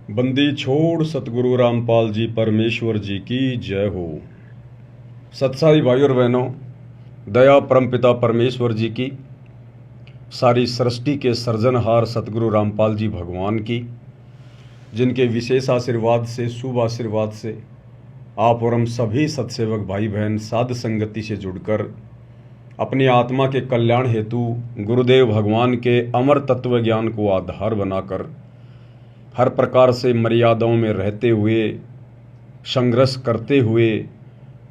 बंदी छोड़ सतगुरु रामपाल जी परमेश्वर जी की जय हो। सत्साई भाई और बहनों, दया परमपिता परमेश्वर जी की, सारी सृष्टि के सर्जनहार सतगुरु रामपाल जी भगवान की, जिनके विशेष आशीर्वाद से, शुभ आशीर्वाद से आप और हम सभी सत्सेवक भाई बहन साध संगति से जुड़कर अपनी आत्मा के कल्याण हेतु गुरुदेव भगवान के अमर तत्व ज्ञान को आधार बनाकर हर प्रकार से मर्यादाओं में रहते हुए, संघर्ष करते हुए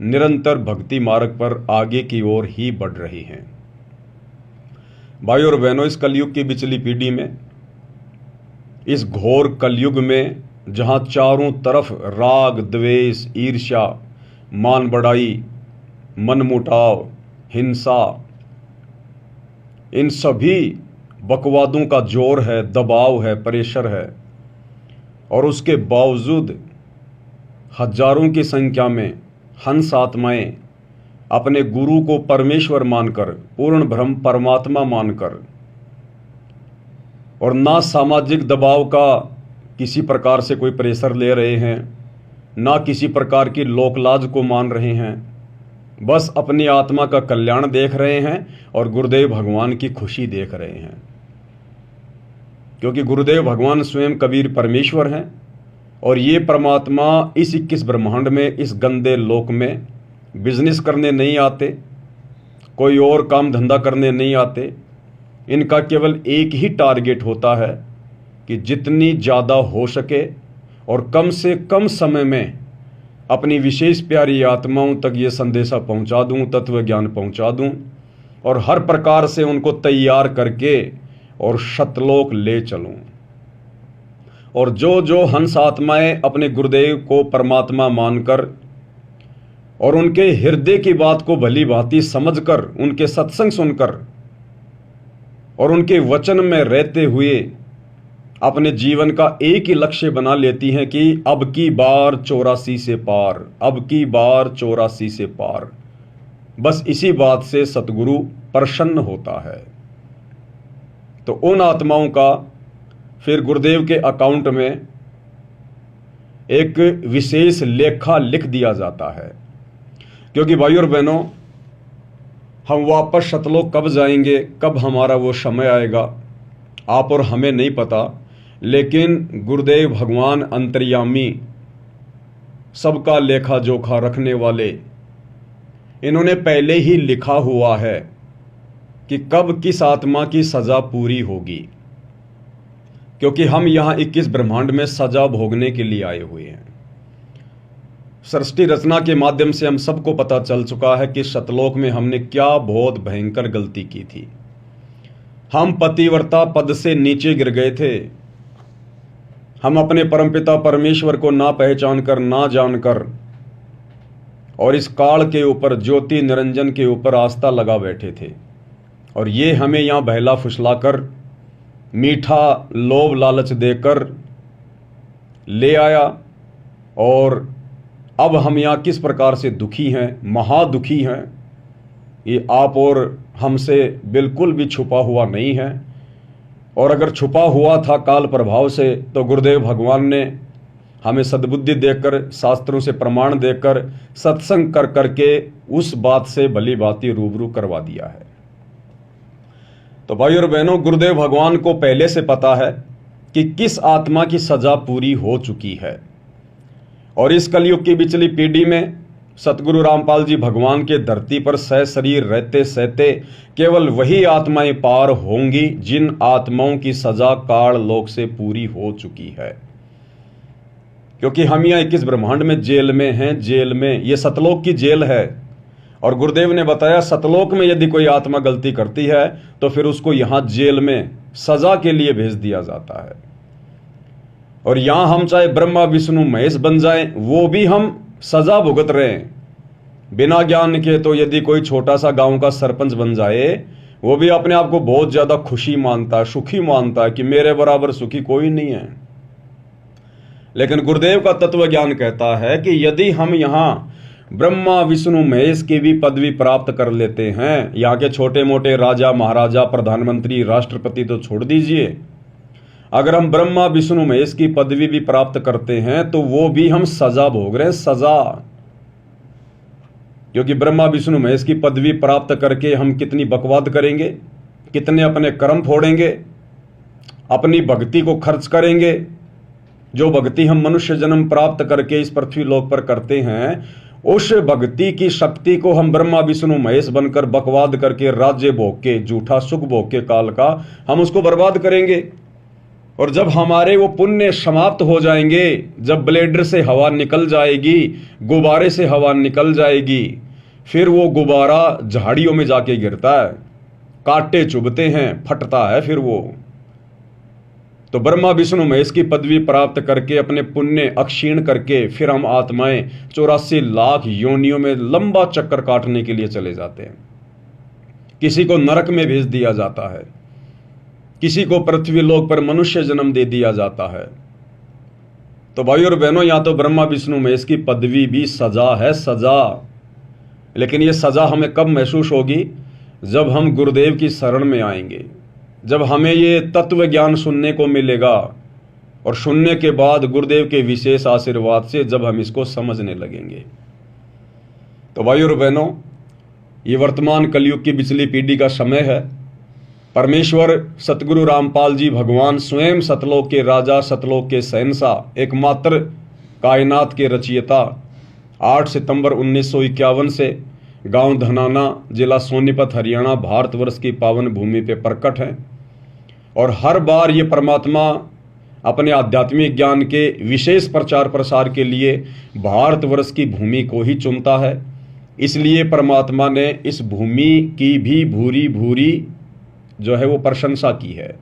निरंतर भक्ति मार्ग पर आगे की ओर ही बढ़ रही हैं। भाई और बहनों, इस कलयुग की बिचली पीढ़ी में, इस घोर कलयुग में जहां चारों तरफ राग, द्वेष, ईर्ष्या, मान बढ़ाई, मनमुटाव, हिंसा, इन सभी बकवादों का जोर है, दबाव है, प्रेशर है, और उसके बावजूद हजारों की संख्या में हंस आत्माएं अपने गुरु को परमेश्वर मानकर, पूर्ण ब्रह्म परमात्मा मानकर, और ना सामाजिक दबाव का किसी प्रकार से कोई प्रेशर ले रहे हैं, ना किसी प्रकार की लोकलाज को मान रहे हैं, बस अपनी आत्मा का कल्याण देख रहे हैं और गुरुदेव भगवान की खुशी देख रहे हैं। क्योंकि गुरुदेव भगवान स्वयं कबीर परमेश्वर हैं और ये परमात्मा इस 21 ब्रह्मांड में, इस गंदे लोक में बिजनेस करने नहीं आते, कोई और काम धंधा करने नहीं आते। इनका केवल एक ही टारगेट होता है कि जितनी ज़्यादा हो सके और कम से कम समय में अपनी विशेष प्यारी आत्माओं तक ये संदेशा पहुंचा दूं, तत्व ज्ञान पहुंचा दूं, और हर प्रकार से उनको तैयार करके और सतलोक ले चलूं। और जो जो हंस आत्माएं अपने गुरुदेव को परमात्मा मानकर और उनके हृदय की बात को भली भांति समझकर, उनके सत्संग सुनकर और उनके वचन में रहते हुए अपने जीवन का एक ही लक्ष्य बना लेती हैं कि अब की बार 84 से पार, अब की बार 84 से पार, बस इसी बात से सतगुरु प्रसन्न होता है। तो उन आत्माओं का फिर गुरुदेव के अकाउंट में एक विशेष लेखा लिख दिया जाता है। क्योंकि भाई और बहनों, हम वापस सतलोक कब जाएंगे, कब हमारा वो समय आएगा, आप और हमें नहीं पता। लेकिन गुरुदेव भगवान अंतर्यामी, सबका लेखा जोखा रखने वाले, इन्होंने पहले ही लिखा हुआ है कि कब किस आत्मा की सजा पूरी होगी। क्योंकि हम यहां 21 ब्रह्मांड में सजा भोगने के लिए आए हुए हैं। सृष्टि रचना के माध्यम से हम सबको पता चल चुका है कि सतलोक में हमने क्या बहुत भयंकर गलती की थी। हम पतिव्रता पद से नीचे गिर गए थे। हम अपने परमपिता परमेश्वर को ना पहचान कर, ना जानकर, और इस काल के ऊपर, ज्योति निरंजन के ऊपर आस्था लगा बैठे थे। और ये हमें यहाँ बहला फुसलाकर, मीठा लोभ लालच देकर ले आया। और अब हम यहाँ किस प्रकार से दुखी हैं, महादुखी हैं, ये आप और हमसे बिल्कुल भी छुपा हुआ नहीं है। और अगर छुपा हुआ था काल प्रभाव से, तो गुरुदेव भगवान ने हमें सद्बुद्धि देकर, शास्त्रों से प्रमाण देकर, सत्संग कर करके उस बात से भली भांति रूबरू करवा दिया है। तो भाई और बहनों, गुरुदेव भगवान को पहले से पता है कि किस आत्मा की सजा पूरी हो चुकी है। और इस कलयुग की बिचली पीढ़ी में सतगुरु रामपाल जी भगवान के धरती पर सह शरीर रहते सहते केवल वही आत्माएं पार होंगी जिन आत्माओं की सजा काल लोक से पूरी हो चुकी है। क्योंकि हम यहाँ 21 ब्रह्मांड में जेल में हैं, जेल में, ये सतलोक की जेल है। और गुरुदेव ने बताया, सतलोक में यदि कोई आत्मा गलती करती है तो फिर उसको यहां जेल में सजा के लिए भेज दिया जाता है। और यहां हम चाहे ब्रह्मा विष्णु महेश बन जाएं, वो भी हम सजा भुगत रहे हैं बिना ज्ञान के। तो यदि कोई छोटा सा गांव का सरपंच बन जाए, वो भी अपने आप को बहुत ज्यादा खुशी मानता है, सुखी मानता है कि मेरे बराबर सुखी कोई नहीं है। लेकिन गुरुदेव का तत्व ज्ञान कहता है कि यदि हम यहां ब्रह्मा विष्णु महेश की भी पदवी प्राप्त कर लेते हैं, यहाँ के छोटे मोटे राजा महाराजा, प्रधानमंत्री, राष्ट्रपति तो छोड़ दीजिए, अगर हम ब्रह्मा विष्णु महेश की पदवी भी प्राप्त करते हैं तो वो भी हम सजा भोग रहे हैं, सजा। क्योंकि ब्रह्मा विष्णु महेश की पदवी प्राप्त करके हम कितनी बकवाद करेंगे, कितने अपने कर्म फोड़ेंगे, अपनी भक्ति को खर्च करेंगे। जो भक्ति हम मनुष्य जन्म प्राप्त करके इस पृथ्वी लोक पर करते हैं, उस भक्ति की शक्ति को हम ब्रह्मा विष्णु महेश बनकर बकवाद करके, राज्य भोग के, झूठा सुख भोग के काल का हम उसको बर्बाद करेंगे। और जब हमारे वो पुण्य समाप्त हो जाएंगे, जब ब्लेडर से हवा निकल जाएगी, गुब्बारे से हवा निकल जाएगी, फिर वो गुब्बारा झाड़ियों में जाके गिरता है, कांटे चुभते हैं, फटता है फिर वो। तो ब्रह्मा विष्णु महेश की पदवी प्राप्त करके, अपने पुण्य अक्षीण करके, फिर हम आत्माएं 84 लाख योनियों में लंबा चक्कर काटने के लिए चले जाते हैं। किसी को नरक में भेज दिया जाता है, किसी को पृथ्वी लोक पर मनुष्य जन्म दे दिया जाता है। तो भाइयों और बहनों, या तो ब्रह्मा विष्णु महेश की पदवी भी सजा है, सजा। लेकिन ये सजा हमें कब महसूस होगी? जब हम गुरुदेव की शरण में आएंगे, जब हमें ये तत्व ज्ञान सुनने को मिलेगा, और सुनने के बाद गुरुदेव के विशेष आशीर्वाद से जब हम इसको समझने लगेंगे। तो भाइयों और बहनों, ये वर्तमान कलयुग की बिचली पीढ़ी का समय है। परमेश्वर सतगुरु रामपाल जी भगवान स्वयं सतलोक के राजा, सतलोक के शहंशाह, एकमात्र कायनात के रचयिता 8 सितंबर 1951 से गांव धनाना, जिला सोनीपत, हरियाणा, भारतवर्ष की पावन भूमि पे प्रकट हैं। और हर बार ये परमात्मा अपने आध्यात्मिक ज्ञान के विशेष प्रचार प्रसार के लिए भारतवर्ष की भूमि को ही चुनता है। इसलिए परमात्मा ने इस भूमि की भी भूरी भूरी जो है वो प्रशंसा की है।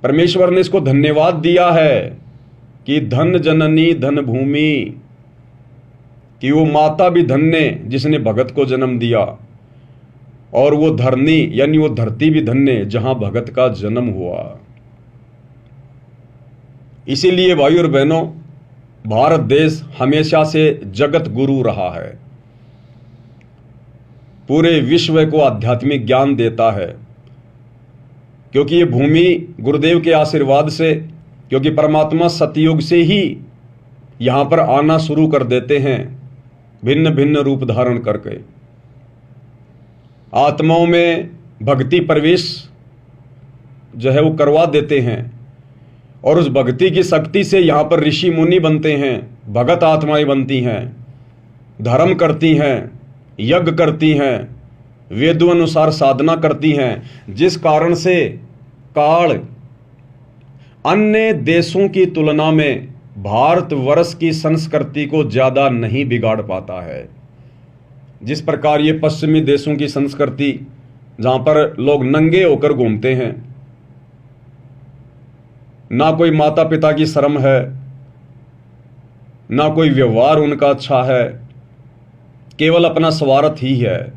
परमेश्वर ने इसको धन्यवाद दिया है कि धन जननी धन भूमि, कि वो माता भी धन्य जिसने भगत को जन्म दिया, और वो धरनी यानी वो धरती भी धन्य जहां भगत का जन्म हुआ। इसीलिए भाइयों और बहनों, भारत देश हमेशा से जगत गुरु रहा है, पूरे विश्व को आध्यात्मिक ज्ञान देता है। क्योंकि ये भूमि गुरुदेव के आशीर्वाद से, क्योंकि परमात्मा सतयुग से ही यहां पर आना शुरू कर देते हैं, भिन्न भिन्न रूप धारण करके आत्माओं में भक्ति प्रवेश जो है वो करवा देते हैं। और उस भक्ति की शक्ति से यहां पर ऋषि मुनि बनते हैं, भगत आत्माएं बनती हैं, धर्म करती हैं, यज्ञ करती हैं, वेदों अनुसार साधना करती हैं, जिस कारण से काल अन्य देशों की तुलना में भारतवर्ष की संस्कृति को ज्यादा नहीं बिगाड़ पाता है। जिस प्रकार ये पश्चिमी देशों की संस्कृति, जहां पर लोग नंगे होकर घूमते हैं, ना कोई माता पिता की शर्म है, ना कोई व्यवहार उनका अच्छा है, केवल अपना स्वार्थ ही है।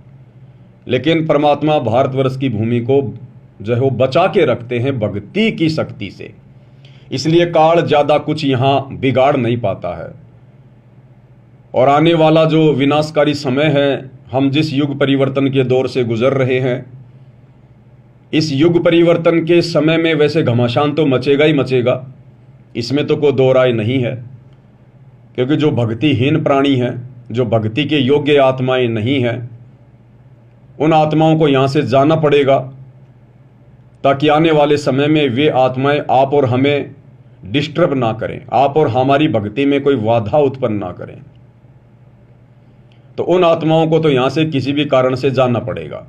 लेकिन परमात्मा भारतवर्ष की भूमि को जो है वो बचा के रखते हैं भक्ति की शक्ति से। इसलिए काल ज्यादा कुछ यहां बिगाड़ नहीं पाता है। और आने वाला जो विनाशकारी समय है, हम जिस युग परिवर्तन के दौर से गुजर रहे हैं, इस युग परिवर्तन के समय में वैसे घमासान तो मचेगा ही मचेगा, इसमें तो कोई दो राय नहीं है। क्योंकि जो भक्तिहीन प्राणी हैं, जो भक्ति के योग्य आत्माएं नहीं हैं, उन आत्माओं को यहां से जाना पड़ेगा, ताकि आने वाले समय में वे आत्माएं आप और हमें डिस्टर्ब ना करें, आप और हमारी भक्ति में कोई बाधा उत्पन्न ना करें। तो उन आत्माओं को तो यहां से किसी भी कारण से जाना पड़ेगा।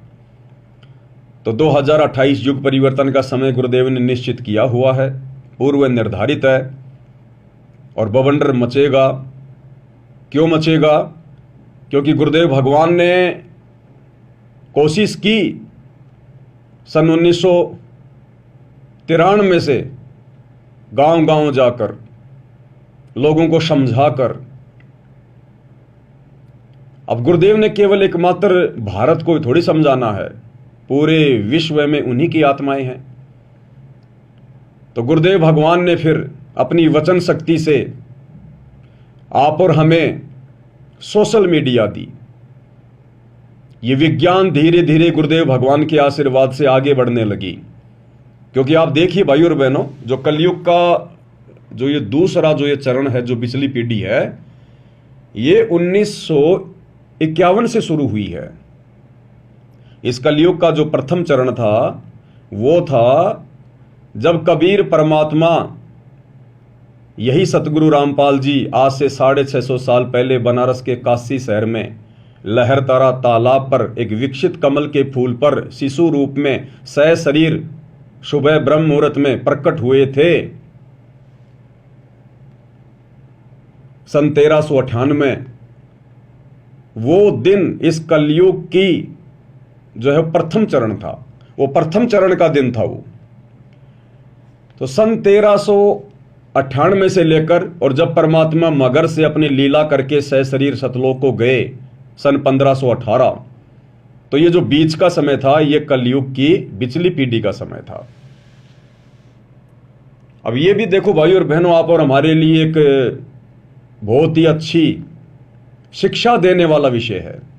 तो 2028 युग परिवर्तन का समय गुरुदेव ने निश्चित किया हुआ है, पूर्व निर्धारित है, और बवंडर मचेगा। क्यों मचेगा? क्योंकि गुरुदेव भगवान ने कोशिश की सन 1993 से गांव-गांव जाकर लोगों को समझाकर। अब गुरुदेव ने केवल एकमात्र भारत को थोड़ी समझाना है, पूरे विश्व में उन्हीं की आत्माएं हैं। तो गुरुदेव भगवान ने फिर अपनी वचन शक्ति से आप और हमें सोशल मीडिया दी। ये विज्ञान धीरे धीरे गुरुदेव भगवान के आशीर्वाद से आगे बढ़ने लगी। क्योंकि आप देखिए भाई और बहनों, जो कलयुग का जो ये दूसरा जो ये चरण है, जो बिचली पीढ़ी है, ये 1951 से शुरू हुई है। इस कलयुग का जो प्रथम चरण था वो था जब कबीर परमात्मा, यही सतगुरु रामपाल जी आज से 650 साल पहले बनारस के काशी शहर में लहरतारा तालाब पर एक विकसित कमल के फूल पर शिशु रूप में सशरीर सुबह ब्रह्म मुहूर्त में प्रकट हुए थे। सन 1398 वो दिन इस कलयुग की जो है प्रथम चरण था, वो प्रथम चरण का दिन था वो। तो सन 1398 से लेकर और जब परमात्मा मगर से अपनी लीला करके सशरीर सतलोक को गए सन 1518, तो ये जो बीच का समय था ये कलयुग की बिचली पीढ़ी का समय था। अब ये भी देखो भाई और बहनों, आप और हमारे लिए एक बहुत ही अच्छी शिक्षा देने वाला विषय है।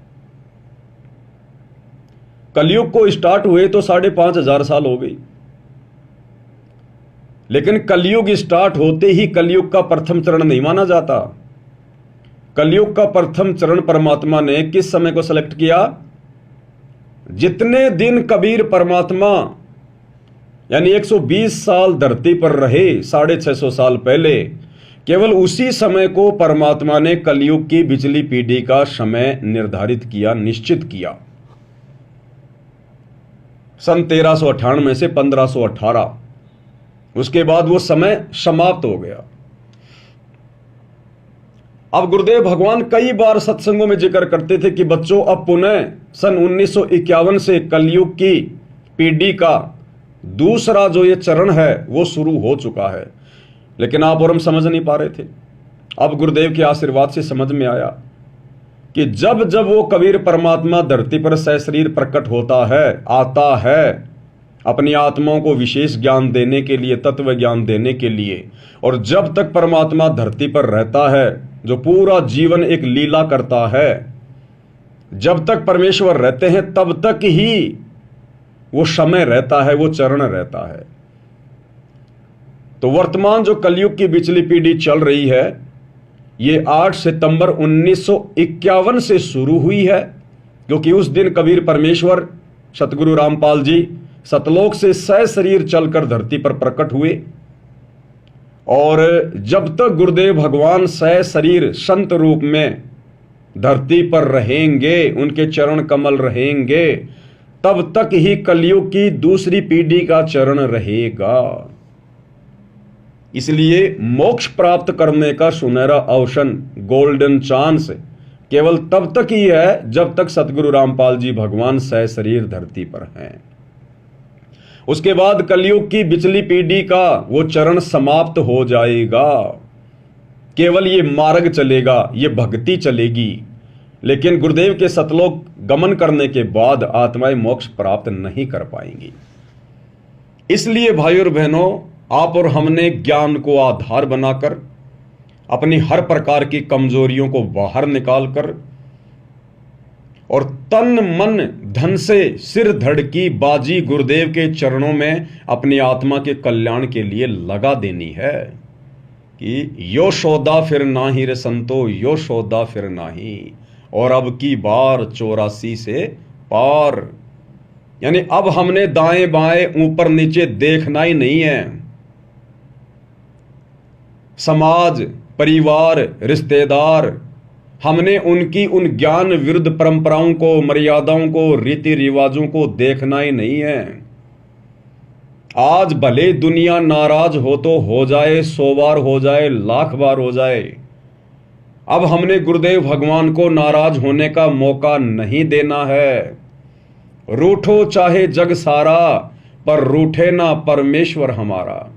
कलयुग को स्टार्ट हुए तो 5500 साल हो गई, लेकिन कलयुग स्टार्ट होते ही कलयुग का प्रथम चरण नहीं माना जाता। कलयुग का प्रथम चरण परमात्मा ने किस समय को सेलेक्ट किया? जितने दिन कबीर परमात्मा यानी 120 साल धरती पर रहे 650 साल पहले, केवल उसी समय को परमात्मा ने कलयुग की बिचली पीढ़ी का समय निर्धारित किया, निश्चित किया। सन 1398 से 1518, उसके बाद वो समय समाप्त हो गया। अब गुरुदेव भगवान कई बार सत्संगों में जिक्र करते थे कि बच्चों अब पुनः सन 1951 से कलयुग की पीढ़ी का दूसरा जो ये चरण है वो शुरू हो चुका है, लेकिन आप और हम समझ नहीं पा रहे थे। अब गुरुदेव के आशीर्वाद से समझ में आया कि जब जब वो कबीर परमात्मा धरती पर सशरीर प्रकट होता है, आता है अपनी आत्माओं को विशेष ज्ञान देने के लिए, तत्व ज्ञान देने के लिए, और जब तक परमात्मा धरती पर रहता है, जो पूरा जीवन एक लीला करता है, जब तक परमेश्वर रहते हैं तब तक ही वो समय रहता है, वो चरण रहता है। तो वर्तमान जो कलयुग की बिचली पीढ़ी चल रही है ये 8 सितंबर 1951 से शुरू हुई है, क्योंकि उस दिन कबीर परमेश्वर सतगुरु रामपाल जी सतलोक से सशरीर चलकर धरती पर प्रकट हुए। और जब तक गुरुदेव भगवान सशरीर संत रूप में धरती पर रहेंगे, उनके चरण कमल रहेंगे, तब तक ही कलयुग की दूसरी पीढ़ी का चरण रहेगा। इसलिए मोक्ष प्राप्त करने का सुनहरा अवसर, गोल्डन चांस केवल तब तक ही है जब तक सतगुरु रामपाल जी भगवान सशरीर धरती पर हैं। उसके बाद कलयुग की बिचली पीढ़ी का वो चरण समाप्त हो जाएगा। केवल ये मार्ग चलेगा, ये भक्ति चलेगी, लेकिन गुरुदेव के सतलोक गमन करने के बाद आत्माएं मोक्ष प्राप्त नहीं कर पाएंगी। इसलिए भाई और बहनों, आप और हमने ज्ञान को आधार बनाकर अपनी हर प्रकार की कमजोरियों को बाहर निकालकर और तन मन धन से सिर धड़ की बाजी गुरुदेव के चरणों में अपनी आत्मा के कल्याण के लिए लगा देनी है कि यो सौदा फिर नाही रे संतो, यो सौदा फिर नाही, और अब की बार 84 से पार। यानी अब हमने दाएं बाएं ऊपर नीचे देखना ही नहीं है। समाज, परिवार, रिश्तेदार, हमने उनकी उन ज्ञान विरुद्ध परंपराओं को, मर्यादाओं को, रीति रिवाजों को देखना ही नहीं है। आज भले दुनिया नाराज हो तो हो जाए, 100 बार हो जाए, 1,00,000 बार हो जाए, अब हमने गुरुदेव भगवान को नाराज होने का मौका नहीं देना है। रूठो चाहे जग सारा, पर रूठे ना परमेश्वर हमारा।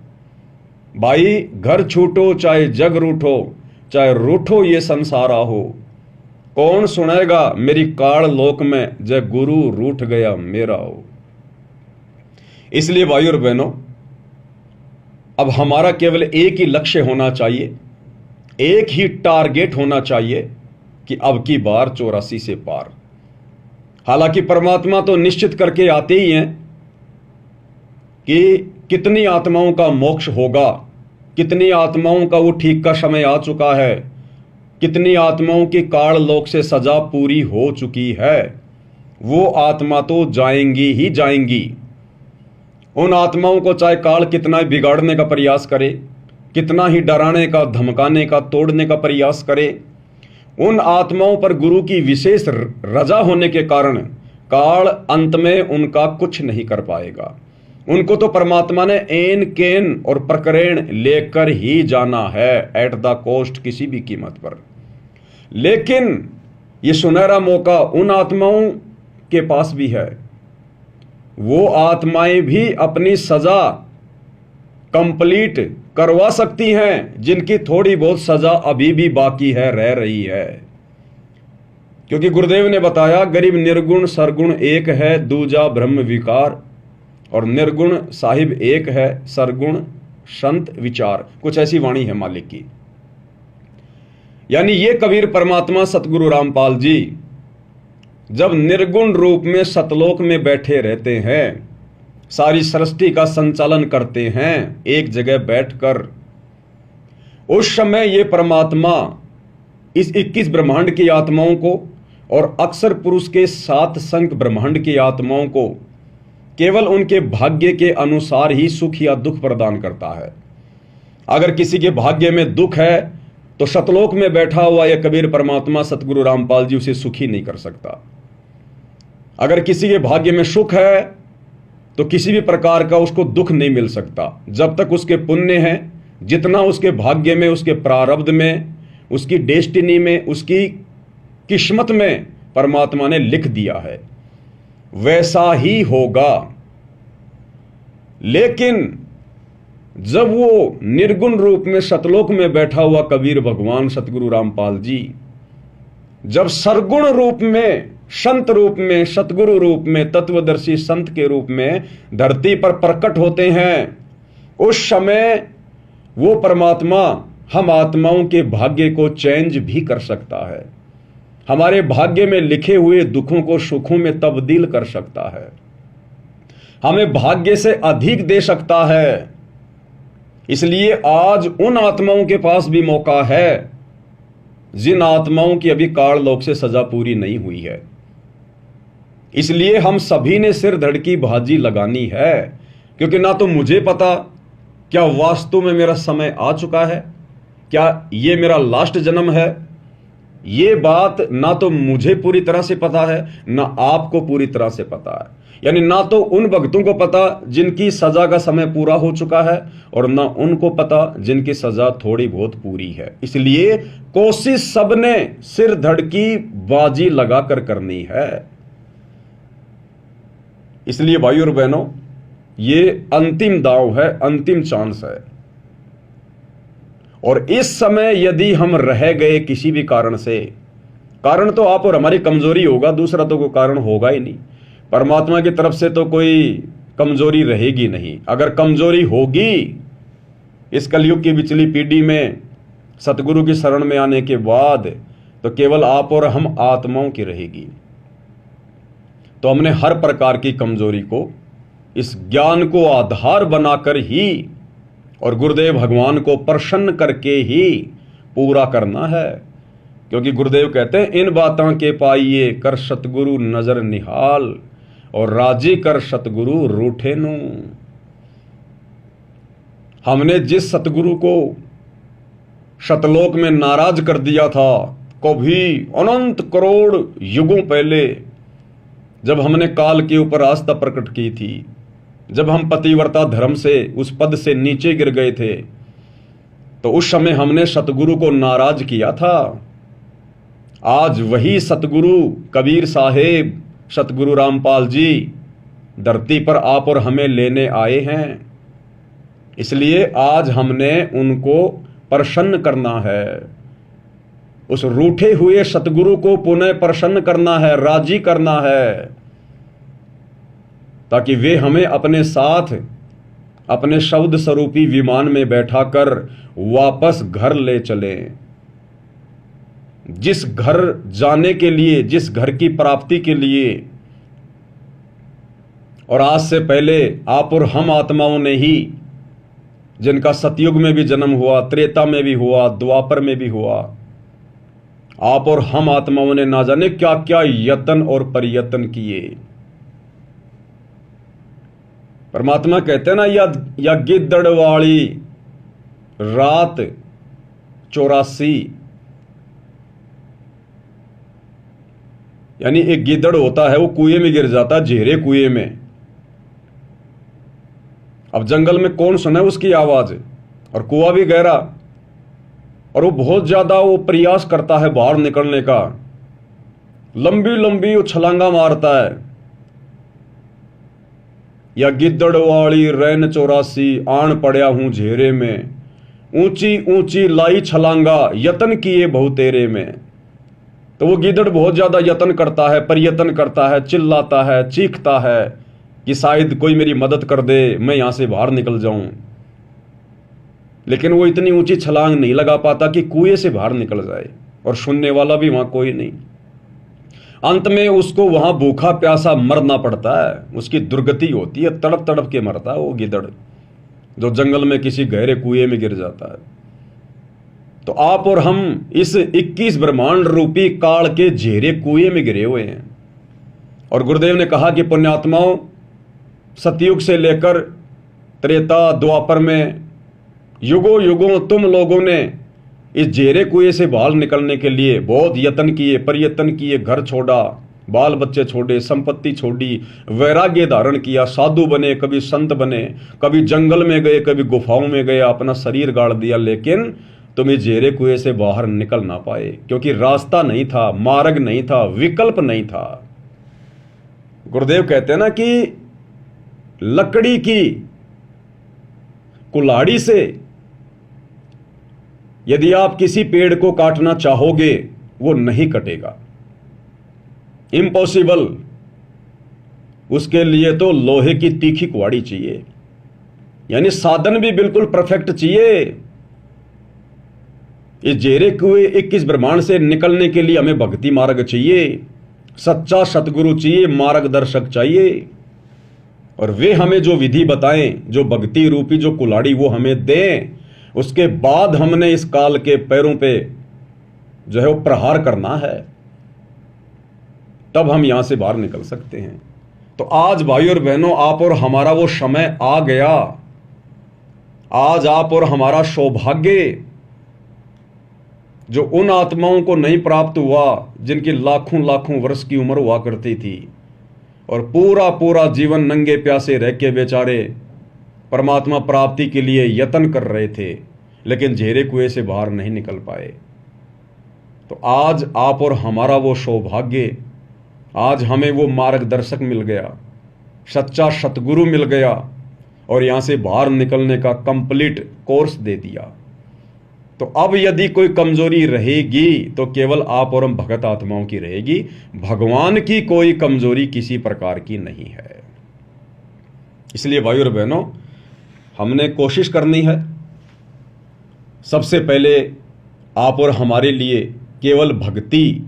भाई घर छूटो चाहे जग रूठो, चाहे रूठो ये संसारा हो, कौन सुनेगा मेरी काल लोक में, जय गुरु रूठ गया मेरा हो। इसलिए भाई और बहनों, अब हमारा केवल एक ही लक्ष्य होना चाहिए, एक ही टारगेट होना चाहिए कि अब की बार 84 से पार। हालांकि परमात्मा तो निश्चित करके आते ही हैं कि कितनी आत्माओं का मोक्ष होगा, कितनी आत्माओं का वो ठीक का समय आ चुका है, कितनी आत्माओं की काल लोक से सजा पूरी हो चुकी है, वो आत्मा तो जाएंगी ही जाएंगी। उन आत्माओं को चाहे काल कितना ही बिगाड़ने का प्रयास करे, कितना ही डराने का, धमकाने का, तोड़ने का प्रयास करे, उन आत्माओं पर गुरु की विशेष रजा होने के कारण काल अंत में उनका कुछ नहीं कर पाएगा। उनको तो परमात्मा ने एन केन और प्रकरण लेकर ही जाना है, एट द कॉस्ट, किसी भी कीमत पर। लेकिन ये सुनहरा मौका उन आत्माओं के पास भी है। वो आत्माएं भी अपनी सजा कंप्लीट करवा सकती हैं, जिनकी थोड़ी बहुत सजा अभी भी बाकी है, रह रही है। क्योंकि गुरुदेव ने बताया, गरीब निर्गुण सरगुण एक है, दूजा ब्रह्म विकार, और निर्गुण साहिब एक है, सरगुण संत विचार। कुछ ऐसी वाणी है मालिक की। यानी ये कबीर परमात्मा सतगुरु रामपाल जी जब निर्गुण रूप में सतलोक में बैठे रहते हैं, सारी सृष्टि का संचालन करते हैं एक जगह बैठकर, उस समय ये परमात्मा इस 21 ब्रह्मांड की आत्माओं को और अक्षर पुरुष के 7 संख ब्रह्मांड की आत्माओं को केवल उनके भाग्य के अनुसार ही सुख या दुख प्रदान करता है। अगर किसी के भाग्य में दुख है तो सतलोक में बैठा हुआ यह कबीर परमात्मा सतगुरु रामपाल जी उसे सुखी नहीं कर सकता। अगर किसी के भाग्य में सुख है तो किसी भी प्रकार का उसको दुख नहीं मिल सकता, जब तक उसके पुण्य हैं, जितना उसके भाग्य में, उसके प्रारब्ध में, उसकी डेस्टिनी में, उसकी किस्मत में परमात्मा ने लिख दिया है, वैसा ही होगा। लेकिन जब वो निर्गुण रूप में सतलोक में बैठा हुआ कबीर भगवान सतगुरु रामपाल जी जब सरगुण रूप में, संत रूप में, सतगुरु रूप में, तत्वदर्शी संत के रूप में धरती पर प्रकट होते हैं, उस समय वो परमात्मा हम आत्माओं के भाग्य को चेंज भी कर सकता है, हमारे भाग्य में लिखे हुए दुखों को सुखों में तब्दील कर सकता है, हमें भाग्य से अधिक दे सकता है। इसलिए आज उन आत्माओं के पास भी मौका है जिन आत्माओं की अभी काल लोक से सजा पूरी नहीं हुई है। इसलिए हम सभी ने सिर धड़ की बाजी लगानी है, क्योंकि ना तो मुझे पता क्या वास्तव में मेरा समय आ चुका है, क्या ये मेरा लास्ट जन्म है। ये बात ना तो मुझे पूरी तरह से पता है, ना आपको पूरी तरह से पता है। यानी ना तो उन भक्तों को पता जिनकी सजा का समय पूरा हो चुका है, और ना उनको पता जिनकी सजा थोड़ी बहुत पूरी है। इसलिए कोशिश सबने सिर धड़ की बाजी लगाकर करनी है। इसलिए भाइयों और बहनों, ये अंतिम दांव है, अंतिम चांस है। और इस समय यदि हम रह गए किसी भी कारण से, कारण तो आप और हमारी कमजोरी होगा, दूसरा तो कोई कारण होगा ही नहीं। परमात्मा की तरफ से तो कोई कमजोरी रहेगी नहीं। अगर कमजोरी होगी इस कलयुग की पिछली पीढ़ी में सतगुरु की शरण में आने के बाद, तो केवल आप और हम आत्माओं की रहेगी। तो हमने हर प्रकार की कमजोरी को इस ज्ञान को आधार बनाकर ही और गुरुदेव भगवान को प्रसन्न करके ही पूरा करना है। क्योंकि गुरुदेव कहते हैं, इन बातों के पाइए कर सतगुरु नजर निहाल, और राजी कर सतगुरु रूठे नु। हमने जिस सतगुरु को शतलोक में नाराज कर दिया था, कभी अनंत करोड़ युगों पहले, जब हमने काल के ऊपर आस्था प्रकट की थी, जब हम पतिव्रता धर्म से उस पद से नीचे गिर गए थे, तो उस समय हमने सतगुरु को नाराज किया था। आज वही सतगुरु कबीर साहेब सतगुरु रामपाल जी धरती पर आप और हमें लेने आए हैं। इसलिए आज हमने उनको प्रसन्न करना है, उस रूठे हुए सतगुरु को पुनः प्रसन्न करना है, राजी करना है, ताकि वे हमें अपने साथ अपने शब्द स्वरूपी विमान में बैठाकर वापस घर ले चलें। जिस घर जाने के लिए, जिस घर की प्राप्ति के लिए और आज से पहले आप और हम आत्माओं ने ही, जिनका सतयुग में भी जन्म हुआ, त्रेता में भी हुआ, द्वापर में भी हुआ, आप और हम आत्माओं ने ना जाने क्या क्या यत्न और प्रयत्न किए। परमात्मा कहते हैं ना, या गिद्दड़ वाली रात 84, यानी एक गिद्दड़ होता है वो कुएं में गिर जाता है, झेरे कुएं में। अब जंगल में कौन सुना है उसकी आवाज, और कुआं भी गहरा, और वो बहुत ज्यादा वो प्रयास करता है बाहर निकलने का, लंबी लंबी वो छलांगा मारता है। या गिद्दड़ वाली रैन 84, आन पड़या हूं झेरे में, ऊंची ऊंची लाई छलांगा, यतन किए बहुतेरे में। तो वो गिद्दड़ बहुत ज्यादा यत्न करता है, प्रयत्न करता है, चिल्लाता है, चीखता है कि शायद कोई मेरी मदद कर दे, मैं यहां से बाहर निकल जाऊं। लेकिन वो इतनी ऊंची छलांग नहीं लगा पाता कि कुएं से बाहर निकल जाए, और सुनने वाला भी वहां कोई नहीं। अंत में उसको वहां भूखा प्यासा मरना पड़ता है, उसकी दुर्गति होती है, तड़प तड़प के मरता है वो गिद्दड़ जो जंगल में किसी गहरे कुएं में गिर जाता है। तो आप और हम इस 21 ब्रह्मांड रूपी काल के झेरे कुएं में गिरे हुए हैं। और गुरुदेव ने कहा कि पुण्यात्माओं, सतयुग से लेकर त्रेता द्वापर में युगों युगों तुम लोगों ने इस झेरे कुएं से बाहर निकलने के लिए बहुत यत्न किए, प्रयत्न किए, घर छोड़ा, बाल बच्चे छोड़े, संपत्ति छोड़ी, वैराग्य धारण किया, साधु बने, कभी संत बने, कभी जंगल में गए, कभी गुफाओं में गए, अपना शरीर गाड़ दिया, लेकिन तुम इस झेरे कुएं से बाहर निकल ना पाए, क्योंकि रास्ता नहीं था, मार्ग नहीं था, विकल्प नहीं था। गुरुदेव कहते हैं ना कि लकड़ी की कुल्हाड़ी से यदि आप किसी पेड़ को काटना चाहोगे वो नहीं कटेगा, इम्पॉसिबल। उसके लिए तो लोहे की तीखी कुल्हाड़ी चाहिए, यानी साधन भी बिल्कुल परफेक्ट चाहिए। इस झेरे कुएं 21 ब्रह्मांड से निकलने के लिए हमें भक्ति मार्ग चाहिए, सच्चा सतगुरु चाहिए, मार्गदर्शक चाहिए, और वे हमें जो विधि बताएं, जो भक्ति रूपी जो कुल्हाड़ी वो हमें दें, उसके बाद हमने इस काल के पैरों पे जो है वो प्रहार करना है, तब हम यहां से बाहर निकल सकते हैं। तो आज भाई और बहनों, आप और हमारा वो समय आ गया। आज आप और हमारा सौभाग्य जो उन आत्माओं को नहीं प्राप्त हुआ जिनकी लाखों लाखों वर्ष की उम्र हुआ करती थी, और पूरा पूरा जीवन नंगे प्यासे रह के बेचारे परमात्मा प्राप्ति के लिए यत्न कर रहे थे, लेकिन झेरे कुएं से बाहर नहीं निकल पाए। तो आज आप और हमारा वो सौभाग्य, आज हमें वो मार्गदर्शक मिल गया, सच्चा सतगुरु मिल गया, और यहां से बाहर निकलने का कंप्लीट कोर्स दे दिया। तो अब यदि कोई कमजोरी रहेगी तो केवल आप और हम भगत आत्माओं की रहेगी, भगवान की कोई कमजोरी किसी प्रकार की नहीं है। इसलिए भाई और बहनों, हमने कोशिश करनी है सबसे पहले आप और हमारे लिए केवल भक्ति,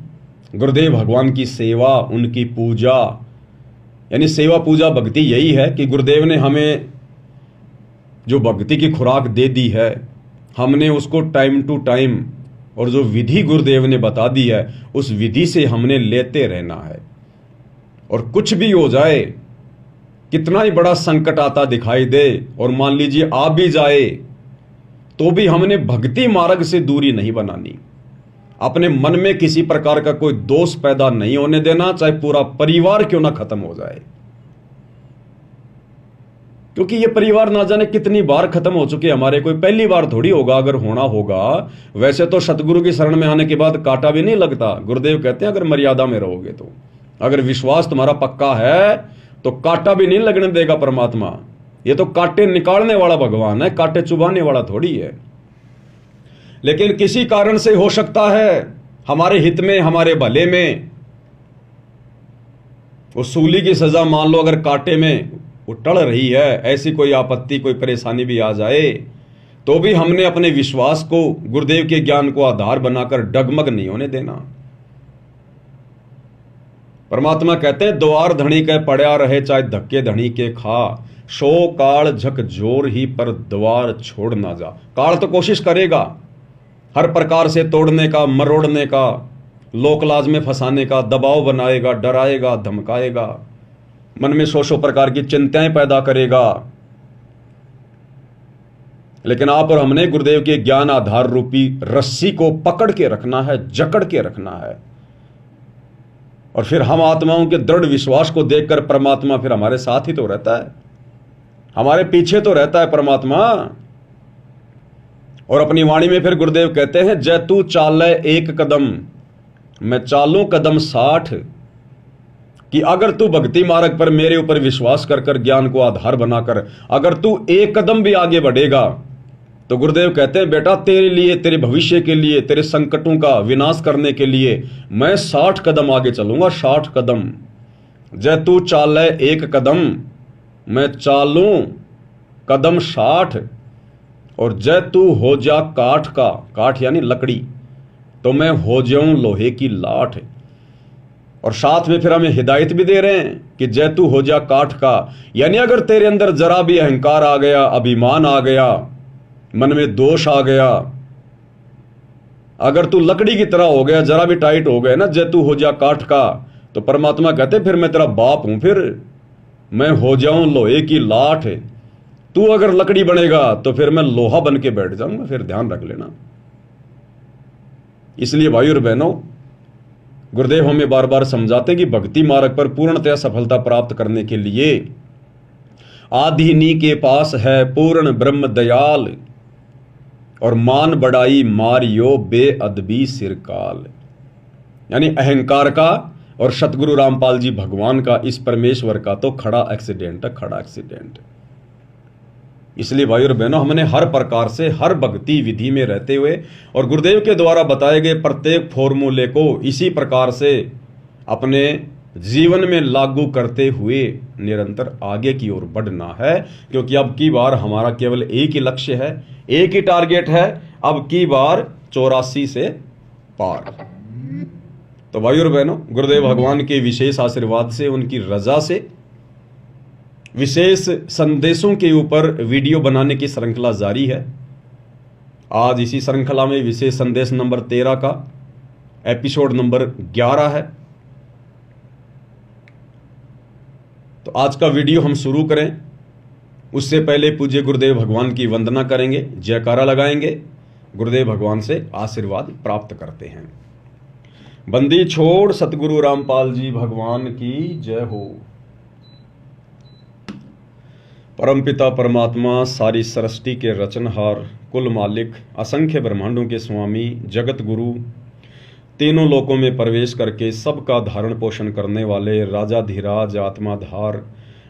गुरुदेव भगवान की सेवा, उनकी पूजा, यानी सेवा पूजा भक्ति यही है कि गुरुदेव ने हमें जो भक्ति की खुराक दे दी है, हमने उसको टाइम टू टाइम, और जो विधि गुरुदेव ने बता दी है उस विधि से हमने लेते रहना है। और कुछ भी हो जाए, कितना ही बड़ा संकट आता दिखाई दे और मान लीजिए आ भी जाए, तो भी हमने भक्ति मार्ग से दूरी नहीं बनानी। अपने मन में किसी प्रकार का कोई दोष पैदा नहीं होने देना, चाहे पूरा परिवार क्यों ना खत्म हो जाए, क्योंकि ये परिवार ना जाने कितनी बार खत्म हो चुके हमारे, कोई पहली बार थोड़ी होगा। अगर होना होगा, वैसे तो सतगुरु की शरण में आने के बाद कांटा भी नहीं लगता। गुरुदेव कहते हैं अगर मर्यादा में रहोगे तो, अगर विश्वास तुम्हारा पक्का है तो कांटा भी नहीं लगने देगा परमात्मा। ये तो कांटे निकालने वाला भगवान है, कांटे चुभाने वाला थोड़ी है। लेकिन किसी कारण से हो सकता है हमारे हित में, हमारे भले में, वो सूली की सजा मान लो अगर कांटे में वो टल रही है, ऐसी कोई आपत्ति, कोई परेशानी भी आ जाए, तो भी हमने अपने विश्वास को, गुरुदेव के ज्ञान को आधार बनाकर डगमग नहीं होने देना। परमात्मा कहते हैं द्वार धनी के पड़ा रहे चाहे धक्के धनी के खा, शो काल झक जोर ही पर द्वार छोड़ ना जा। काल तो कोशिश करेगा हर प्रकार से तोड़ने का, मरोड़ने का, लोकलाज में फंसाने का, दबाव बनाएगा, डराएगा, धमकाएगा, मन में सौ प्रकार की चिंताएं पैदा करेगा। लेकिन आप और हमने गुरुदेव के ज्ञान आधार रूपी रस्सी को पकड़ के रखना है, जकड़ के रखना है। और फिर हम आत्माओं के दृढ़ विश्वास को देखकर परमात्मा फिर हमारे साथ ही तो रहता है, हमारे पीछे तो रहता है परमात्मा। और अपनी वाणी में फिर गुरुदेव कहते हैं, जय तू चाले एक कदम मैं चालूं कदम 60, कि अगर तू भक्ति मार्ग पर मेरे ऊपर विश्वास कर कर ज्ञान को आधार बनाकर अगर तू एक कदम भी आगे बढ़ेगा तो गुरुदेव कहते हैं बेटा तेरे लिए, तेरे भविष्य के लिए, तेरे संकटों का विनाश करने के लिए मैं 60 कदम आगे चलूंगा, 60 कदम। जय तू चाले एक कदम मैं चालूं कदम 60, और जय तू हो जा काठ का, काठ यानी लकड़ी, तो मैं हो जाऊं लोहे की लाठ। और साथ में फिर हमें हिदायत भी दे रहे हैं कि जय तू हो जा काठ का, यानी अगर तेरे अंदर जरा भी अहंकार आ गया, अभिमान आ गया, मन में दोष आ गया, अगर तू लकड़ी की तरह हो गया, जरा भी टाइट हो गया ना, जय तू हो जा काठ का, तो परमात्मा कहते फिर मैं तेरा बाप हूं, फिर मैं हो जाऊं लोहे की लाठ। तू अगर लकड़ी बनेगा तो फिर मैं लोहा बन के बैठ जाऊंगा, फिर ध्यान रख लेना। इसलिए भाई और बहनों, गुरुदेव हमें बार बार समझाते कि भक्ति मार्ग पर पूर्णतया सफलता प्राप्त करने के लिए आधिनी के पास है पूर्ण ब्रह्म दयाल, और मान बढ़ाई मारियो बेअदबी सिरकाल। यानी अहंकार का और सतगुरु रामपाल जी भगवान का, इस परमेश्वर का तो खड़ा एक्सीडेंट है, खड़ा एक्सीडेंट। इसलिए भाई और बहनों, हमने हर प्रकार से हर भक्ति विधि में रहते हुए और गुरुदेव के द्वारा बताए गए प्रत्येक फॉर्मूले को इसी प्रकार से अपने जीवन में लागू करते हुए निरंतर आगे की ओर बढ़ना है। क्योंकि अब की बार हमारा केवल एक ही लक्ष्य है, एक ही टारगेट है, अब की बार 84 से पार। तो भाई और बहनों, गुरुदेव भगवान के विशेष आशीर्वाद से, उनकी रजा से विशेष संदेशों के ऊपर वीडियो बनाने की श्रृंखला जारी है। आज इसी श्रृंखला में विशेष संदेश नंबर 13 का एपिसोड नंबर 11 है। तो आज का वीडियो हम शुरू करें उससे पहले पूज्य गुरुदेव भगवान की वंदना करेंगे, जयकारा लगाएंगे, गुरुदेव भगवान से आशीर्वाद प्राप्त करते हैं। बंदी छोड़ सतगुरु रामपाल जी भगवान की जय हो। परमपिता परमात्मा, सारी सृष्टि के रचनहार, कुल मालिक, असंख्य ब्रह्मांडों के स्वामी, जगत गुरु, तीनों लोकों में प्रवेश करके सबका धारण पोषण करने वाले राजाधिराज, आत्माधार,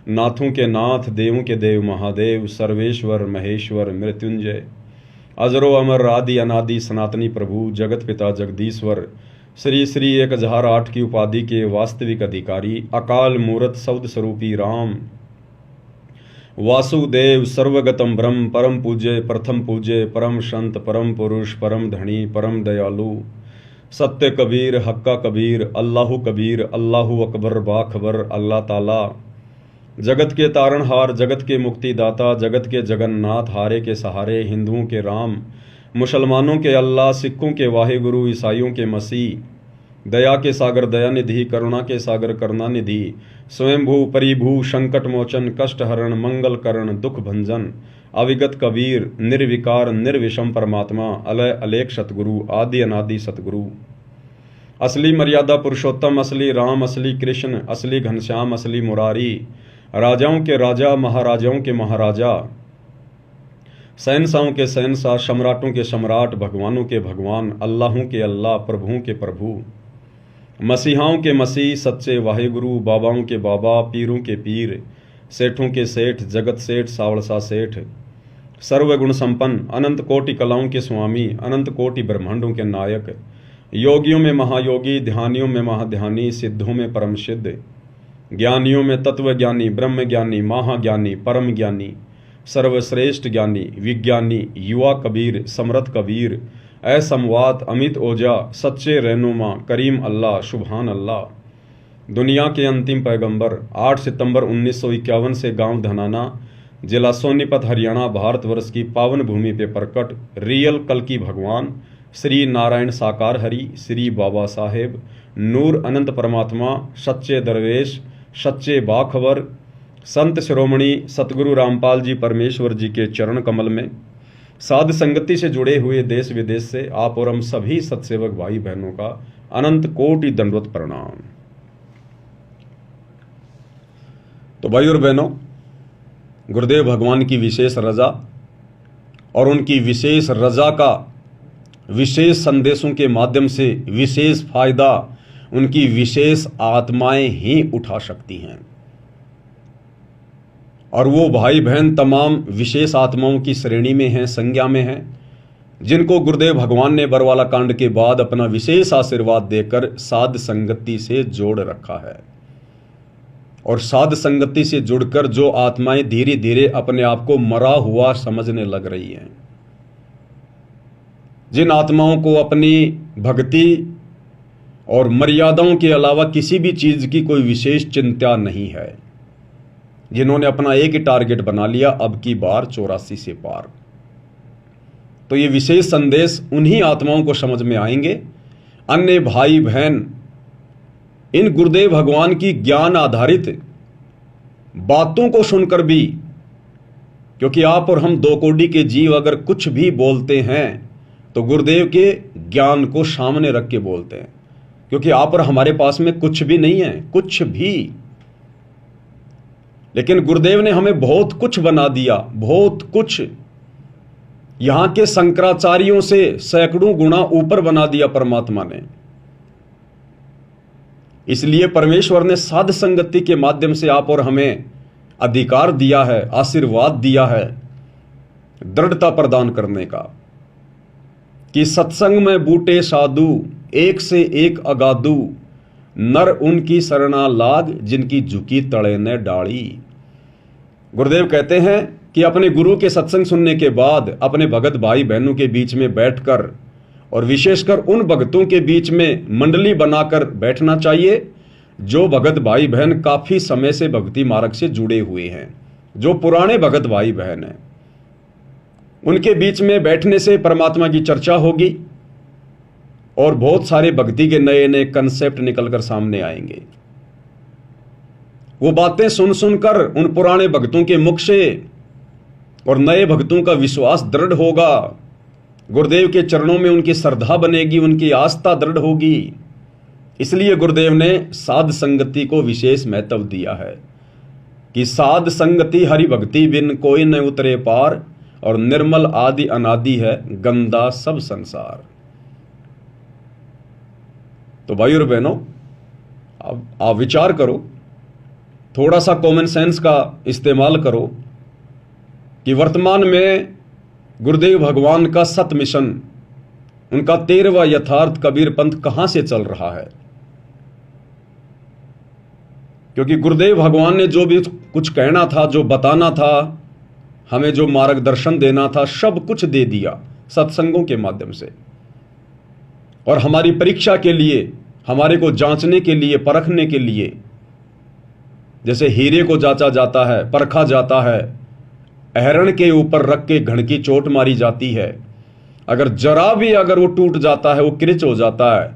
नाथों के नाथ, देवों के देव महादेव, सर्वेश्वर महेश्वर मृत्युंजय, अजरो अमर आदि अनादि सनातनी प्रभु, जगत पिता जगदीश्वर, श्री श्री 1008 की उपाधि के वास्तविक अधिकारी, अकाल मूर्त सौद स्वरूपी राम, वासुदेव, सर्वगतम ब्रह्म, परम पूज्य, प्रथम पूज्य, परम संत, परम पुरुष, परम धनी, परम दयालु, सत्य कबीर, हक्का कबीर, अल्लाहु कबीर, अल्लाहु अकबर, बाखबर, अल्लाह ताला, जगत के तारणहार, जगत के मुक्तिदाता, जगत के जगन्नाथ, हारे के सहारे, हिंदुओं के राम, मुसलमानों के अल्लाह, सिखों के वाहेगुरु, ईसाइयों के मसीह, दया के सागर दयानिधि, करुणा के सागर करुणानिधि, स्वयंभू परिभू, संकट मोचन, कष्ट हरण, मंगल करण, दुख भंजन, अविगत कबीर, निर्विकार निर्विषम परमात्मा, अलय अलेख सतगुरु, आदि अनादि सतगुरु, असली मर्यादा पुरुषोत्तम, असली राम, असली कृष्ण, असली घनश्याम, असली मुरारी, राजाओं के राजा, महाराजाओं के महाराजा, शहंशाहों के शहंशाह, सम्राटों के सम्राट, भगवानों के भगवान, अल्लाहों के अल्लाह, प्रभुओं के प्रभु, मसीहाओं के मसीह, सच्चे वाहेगुरु, बाबाओं के बाबा, पीरों के पीर, सेठों के सेठ, जगत सेठ, सावलसा सेठ, सर्वगुण संपन्न, अनंत कोटि कलाओं के स्वामी, अनंत कोटि ब्रह्मांडों के नायक, योगियों में महायोगी, ध्यानियों में महाध्यानी, सिद्धों में परम सिद्ध, ज्ञानियों में तत्वज्ञानी, ब्रह्म ज्ञानी, महाज्ञानी, परम ज्ञानी, सर्वश्रेष्ठ ज्ञानी, विज्ञानी, युवा कबीर, समर्थ कबीर, असमवात, अमित ओजा, सच्चे रहनुमा, करीम अल्लाह, सुभान अल्लाह, दुनिया के अंतिम पैगंबर 8 सितंबर 1951 से गांव धनाना, जिला सोनीपत, हरियाणा, भारतवर्ष की पावन भूमि पे प्रकट रियल कल्कि भगवान श्री नारायण साकार हरि, श्री बाबा साहेब नूर अनंत परमात्मा, सच्चे दरवेश, सच्चे बाखबर, संत शिरोमणि सतगुरु रामपाल जी परमेश्वर जी के चरण कमल में साध संगति से जुड़े हुए देश विदेश से आप और हम सभी सत्सेवक भाई बहनों का अनंत कोटि दंडवत प्रणाम। तो भाई और बहनों, गुरुदेव भगवान की विशेष रजा और उनकी विशेष रजा का विशेष संदेशों के माध्यम से विशेष फायदा उनकी विशेष आत्माएं ही उठा सकती हैं। और वो भाई बहन तमाम विशेष आत्माओं की श्रेणी में हैं, संज्ञा में हैं, जिनको गुरुदेव भगवान ने बरवाला कांड के बाद अपना विशेष आशीर्वाद देकर साध संगति से जोड़ रखा है। और साध संगति से जुड़कर जो आत्माएं धीरे धीरे अपने आप को मरा हुआ समझने लग रही हैं, जिन आत्माओं को अपनी भक्ति और मर्यादाओं के अलावा किसी भी चीज की कोई विशेष चिंता नहीं है, जिन्होंने अपना एक ही टारगेट बना लिया, अब की बार 84 से पार, तो ये विशेष संदेश उन्हीं आत्माओं को समझ में आएंगे। अन्य भाई बहन इन गुरुदेव भगवान की ज्ञान आधारित बातों को सुनकर भी, क्योंकि आप और हम दो कोटि के जीव अगर कुछ भी बोलते हैं तो गुरुदेव के ज्ञान को सामने रख के बोलते हैं, क्योंकि आप और हमारे पास में कुछ भी नहीं है, कुछ भी। लेकिन गुरुदेव ने हमें बहुत कुछ बना दिया, बहुत कुछ। यहां के शंकराचार्यों से सैकड़ों गुना ऊपर बना दिया परमात्मा ने। इसलिए परमेश्वर ने साध संगति के माध्यम से आप और हमें अधिकार दिया है, आशीर्वाद दिया है, दृढ़ता प्रदान करने का, कि सत्संग में बूटे साधु एक से एक अगाधु, नर उनकी शरणा लाग जिनकी झुकी तड़े ने डाली। गुरुदेव कहते हैं कि अपने गुरु के सत्संग सुनने के बाद अपने भगत भाई बहनों के बीच में बैठकर, और विशेषकर उन भक्तों के बीच में मंडली बनाकर बैठना चाहिए जो भगत भाई बहन काफी समय से भक्ति मार्ग से जुड़े हुए हैं, जो पुराने भगत भाई बहन हैं। उनके बीच में बैठने से परमात्मा की चर्चा होगी और बहुत सारे भक्ति के नए नए कंसेप्ट निकलकर सामने आएंगे। वो बातें सुन सुनकर उन पुराने भक्तों के मुख से और नए भक्तों का विश्वास दृढ़ होगा, गुरुदेव के चरणों में उनकी श्रद्धा बनेगी, उनकी आस्था दृढ़ होगी। इसलिए गुरुदेव ने साध संगति को विशेष महत्व दिया है कि साध संगति हरि भक्ति बिन कोई न उतरे पार, और निर्मल आदि अनादि है गंदा सब संसार। तो भाई और बहनों, अब आप विचार करो, थोड़ा सा कॉमन सेंस का इस्तेमाल करो कि वर्तमान में गुरुदेव भगवान का सत मिशन, उनका 13वां यथार्थ कबीर पंथ कहां से चल रहा है। क्योंकि गुरुदेव भगवान ने जो भी कुछ कहना था, जो बताना था, हमें जो मार्गदर्शन देना था, सब कुछ दे दिया सत्संगों के माध्यम से। और हमारी परीक्षा के लिए, हमारे को जांचने के लिए, परखने के लिए, जैसे हीरे को जांचा जाता है, परखा जाता है, अहरण के ऊपर रख के घण की चोट मारी जाती है, अगर जरा भी अगर वो टूट जाता है, वो क्रिच हो जाता है,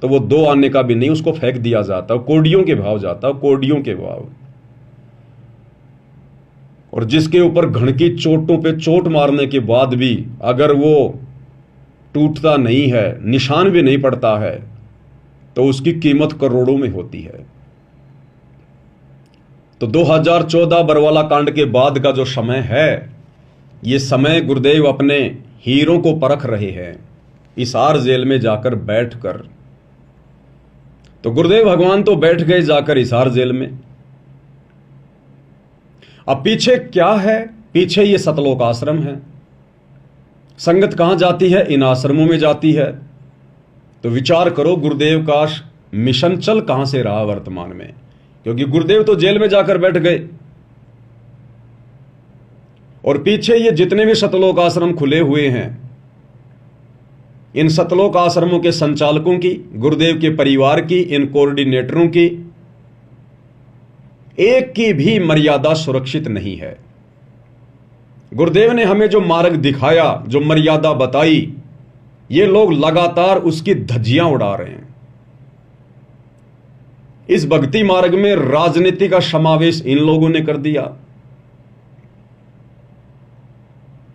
तो वो 2 आने का भी नहीं, उसको फेंक दिया जाता है, कोडियों के भाव जाता है, कोडियों के भाव। और जिसके ऊपर घण की चोटों पे चोट मारने के बाद भी अगर वो टूटता नहीं है, निशान भी नहीं पड़ता है, तो उसकी कीमत करोड़ों में होती है। तो 2014 बरवाला कांड के बाद का जो समय है, ये समय गुरुदेव अपने हीरों को परख रहे हैं हिसार जेल में जाकर बैठकर। तो गुरुदेव भगवान तो बैठ गए जाकर हिसार जेल में। अब पीछे क्या है? पीछे ये सतलोक आश्रम है। संगत कहां जाती है? इन आश्रमों में जाती है। तो विचार करो, गुरुदेव का मिशन चल कहां से रहा वर्तमान में, क्योंकि गुरुदेव तो जेल में जाकर बैठ गए। और पीछे ये जितने भी सतलोक आश्रम खुले हुए हैं, इन सतलोक आश्रमों के संचालकों की, गुरुदेव के परिवार की, इन कोऑर्डिनेटरों की एक की भी मर्यादा सुरक्षित नहीं है। गुरुदेव ने हमें जो मार्ग दिखाया, जो मर्यादा बताई, ये लोग लगातार उसकी धज्जियां उड़ा रहे हैं। इस भक्ति मार्ग में राजनीति का समावेश इन लोगों ने कर दिया।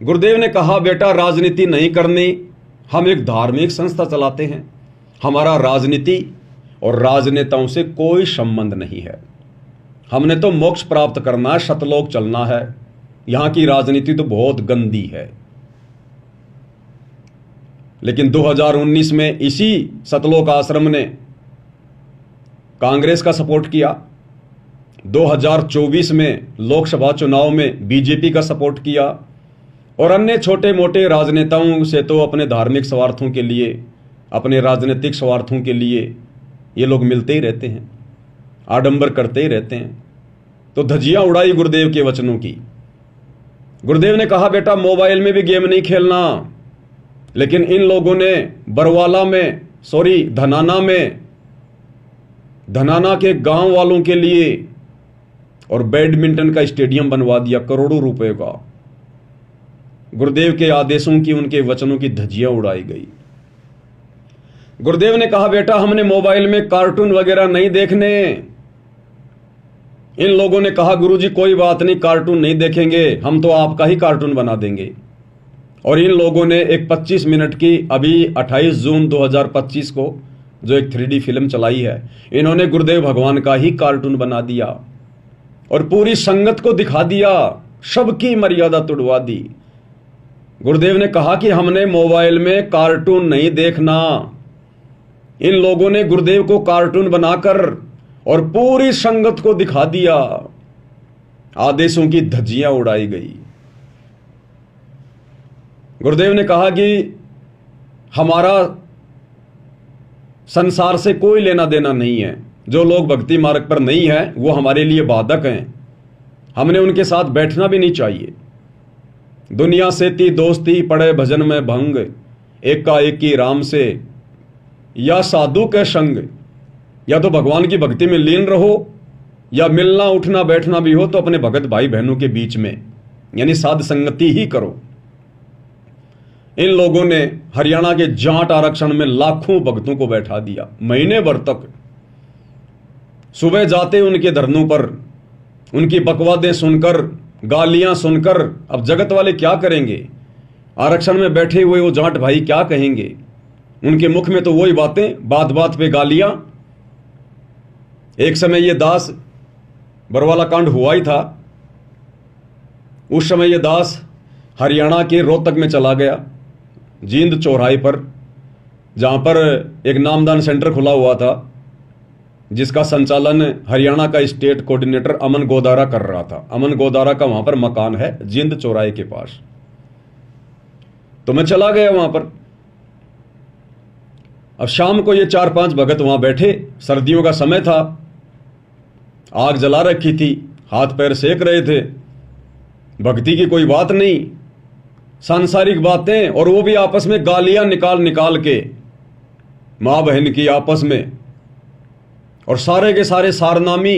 गुरुदेव ने कहा, बेटा राजनीति नहीं करनी, हम एक धार्मिक संस्था चलाते हैं, हमारा राजनीति और राजनेताओं से कोई संबंध नहीं है, हमने तो मोक्ष प्राप्त करना है, सतलोक चलना है, यहां की राजनीति तो बहुत गंदी है। लेकिन 2019 में इसी सतलोक आश्रम ने कांग्रेस का सपोर्ट किया, 2024 में लोकसभा चुनाव में बीजेपी का सपोर्ट किया, और अन्य छोटे मोटे राजनेताओं से तो अपने धार्मिक स्वार्थों के लिए, अपने राजनीतिक स्वार्थों के लिए ये लोग मिलते ही रहते हैं, आडंबर करते ही रहते हैं। तो धज्जियां उड़ाई गुरुदेव के वचनों की। गुरुदेव ने कहा, बेटा मोबाइल में भी गेम नहीं खेलना। लेकिन इन लोगों ने बरवाला में, धनाना के गांव वालों के लिए और बैडमिंटन का स्टेडियम बनवा दिया करोड़ों रुपए का। गुरुदेव के आदेशों की, उनके वचनों की धज्जियां उड़ाई गई। गुरुदेव ने कहा, बेटा हमने मोबाइल में कार्टून वगैरह नहीं देखने। इन लोगों ने कहा, गुरुजी कोई बात नहीं, कार्टून नहीं देखेंगे, हम तो आपका ही कार्टून बना देंगे। और इन लोगों ने एक 25 मिनट की, अभी 28 जून 2025 को जो एक 3D फिल्म चलाई है, इन्होंने गुरुदेव भगवान का ही कार्टून बना दिया और पूरी संगत को दिखा दिया, सबकी मर्यादा तुड़वा दी। गुरुदेव ने कहा कि हमने मोबाइल में कार्टून नहीं देखना। इन लोगों ने गुरुदेव को कार्टून बनाकर और पूरी संगत को दिखा दिया। आदेशों की धज्जियां उड़ाई गई। गुरुदेव ने कहा कि हमारा संसार से कोई लेना देना नहीं है, जो लोग भक्ति मार्ग पर नहीं है वो हमारे लिए बाधक हैं, हमने उनके साथ बैठना भी नहीं चाहिए। दुनिया से ती दोस्ती, पड़े भजन में भंग, एकाएकी राम से या साधु के संग। या तो भगवान की भक्ति में लीन रहो, या मिलना उठना बैठना भी हो तो अपने भगत भाई बहनों के बीच में, यानी साध संगति ही करो। इन लोगों ने हरियाणा के जाट आरक्षण में लाखों भक्तों को बैठा दिया, महीने भर तक। सुबह जाते उनके धरनों पर, उनकी बकवादें सुनकर, गालियां सुनकर, अब जगत वाले क्या करेंगे? आरक्षण में बैठे हुए वो जाट भाई क्या कहेंगे? उनके मुख में तो वही बातें, बात बात पे गालियां। एक समय ये दास, बरवाला कांड हुआ ही था, उस समय ये दास हरियाणा के रोहतक में चला गया, जींद चौराहे पर, जहां पर एक नामदान सेंटर खुला हुआ था, जिसका संचालन हरियाणा का स्टेट कोऑर्डिनेटर अमन गोदारा कर रहा था। अमन गोदारा का वहां पर मकान है जींद चौराहे के पास। तो मैं चला गया वहां पर। अब शाम को ये 4-5 भगत वहां बैठे, सर्दियों का समय था, आग जला रखी थी, हाथ पैर सेक रहे थे, भक्ति की कोई बात नहीं, सांसारिक बातें, और वो भी आपस में गालियां निकाल निकाल के, मां बहन की आपस में, और सारे के सारे सारनामी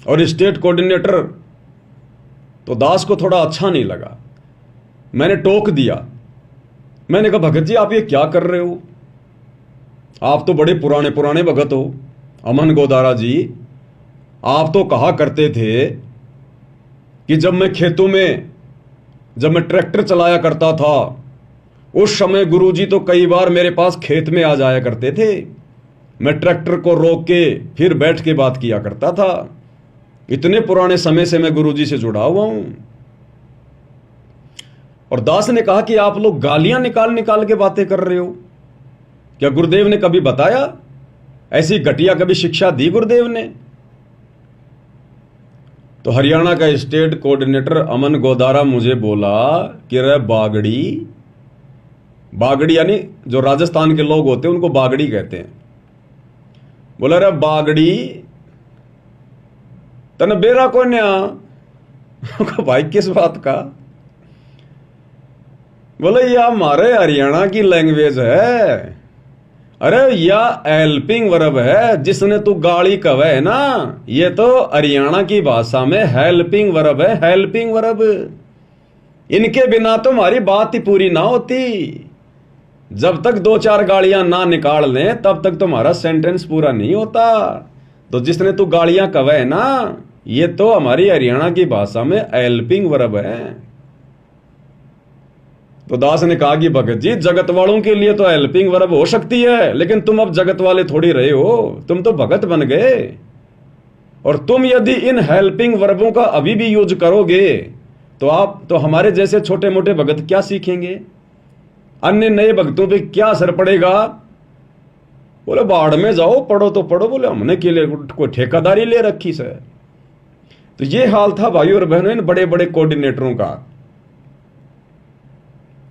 और स्टेट कोऑर्डिनेटर। तो दास को थोड़ा अच्छा नहीं लगा, मैंने टोक दिया। मैंने कहा, भगत जी आप ये क्या कर रहे हो? आप तो बड़े पुराने पुराने भगत हो। अमन गोदारा जी, आप तो कहा करते थे कि जब मैं खेतों में, जब मैं ट्रैक्टर चलाया करता था, उस समय गुरुजी तो कई बार मेरे पास खेत में आ जाया करते थे, मैं ट्रैक्टर को रोक के फिर बैठ के बात किया करता था। इतने पुराने समय से मैं गुरुजी से जुड़ा हुआ हूं। और दास ने कहा कि आप लोग गालियां निकाल निकाल के बातें कर रहे हो, क्या गुरुदेव ने कभी बताया? ऐसी घटिया कभी शिक्षा दी गुरुदेव ने? तो हरियाणा का स्टेट कोऑर्डिनेटर अमन गोदारा मुझे बोला कि रे बागड़ी, बागड़ी यानी जो राजस्थान के लोग होते हैं उनको बागड़ी कहते हैं। बोला, रे बागड़ी तने बेरा को न्या। भाई किस बात का? बोले, ये हमारे हरियाणा की लैंग्वेज है, अरे या हेल्पिंग वर्ब है, जिसने तू गाड़ी कवे है ना, ये तो हरियाणा की भाषा में हेल्पिंग वर्ब है, हेल्पिंग वर्ब। इनके बिना तो हमारी बात ही पूरी ना होती। जब तक दो चार गाड़ियां ना निकाल लें तब तक तुम्हारा सेंटेंस पूरा नहीं होता। तो जिसने तू गाड़ियां कवे है ना, ये तो हमारी हरियाणा की भाषा में हेल्पिंग वर्ब है। तो दास ने कहा कि भगत जी, जगत वालों के लिए तो हेल्पिंग वर्ब हो सकती है, लेकिन तुम अब जगत वाले थोड़ी रहे हो, तुम तो भगत बन गए। और तुम यदि इन हेल्पिंग वर्बों का अभी भी यूज करोगे तो हमारे जैसे छोटे मोटे भगत क्या सीखेंगे, अन्य नए भक्तों पे क्या असर पड़ेगा। बोले बाढ़ में जाओ, पढ़ो तो पढ़ो, बोले हमने के लिए कोई ठेकेदारी ले रखी से। तो ये हाल था भाई और बहनों इन बड़े बड़े कोऑर्डिनेटरों का।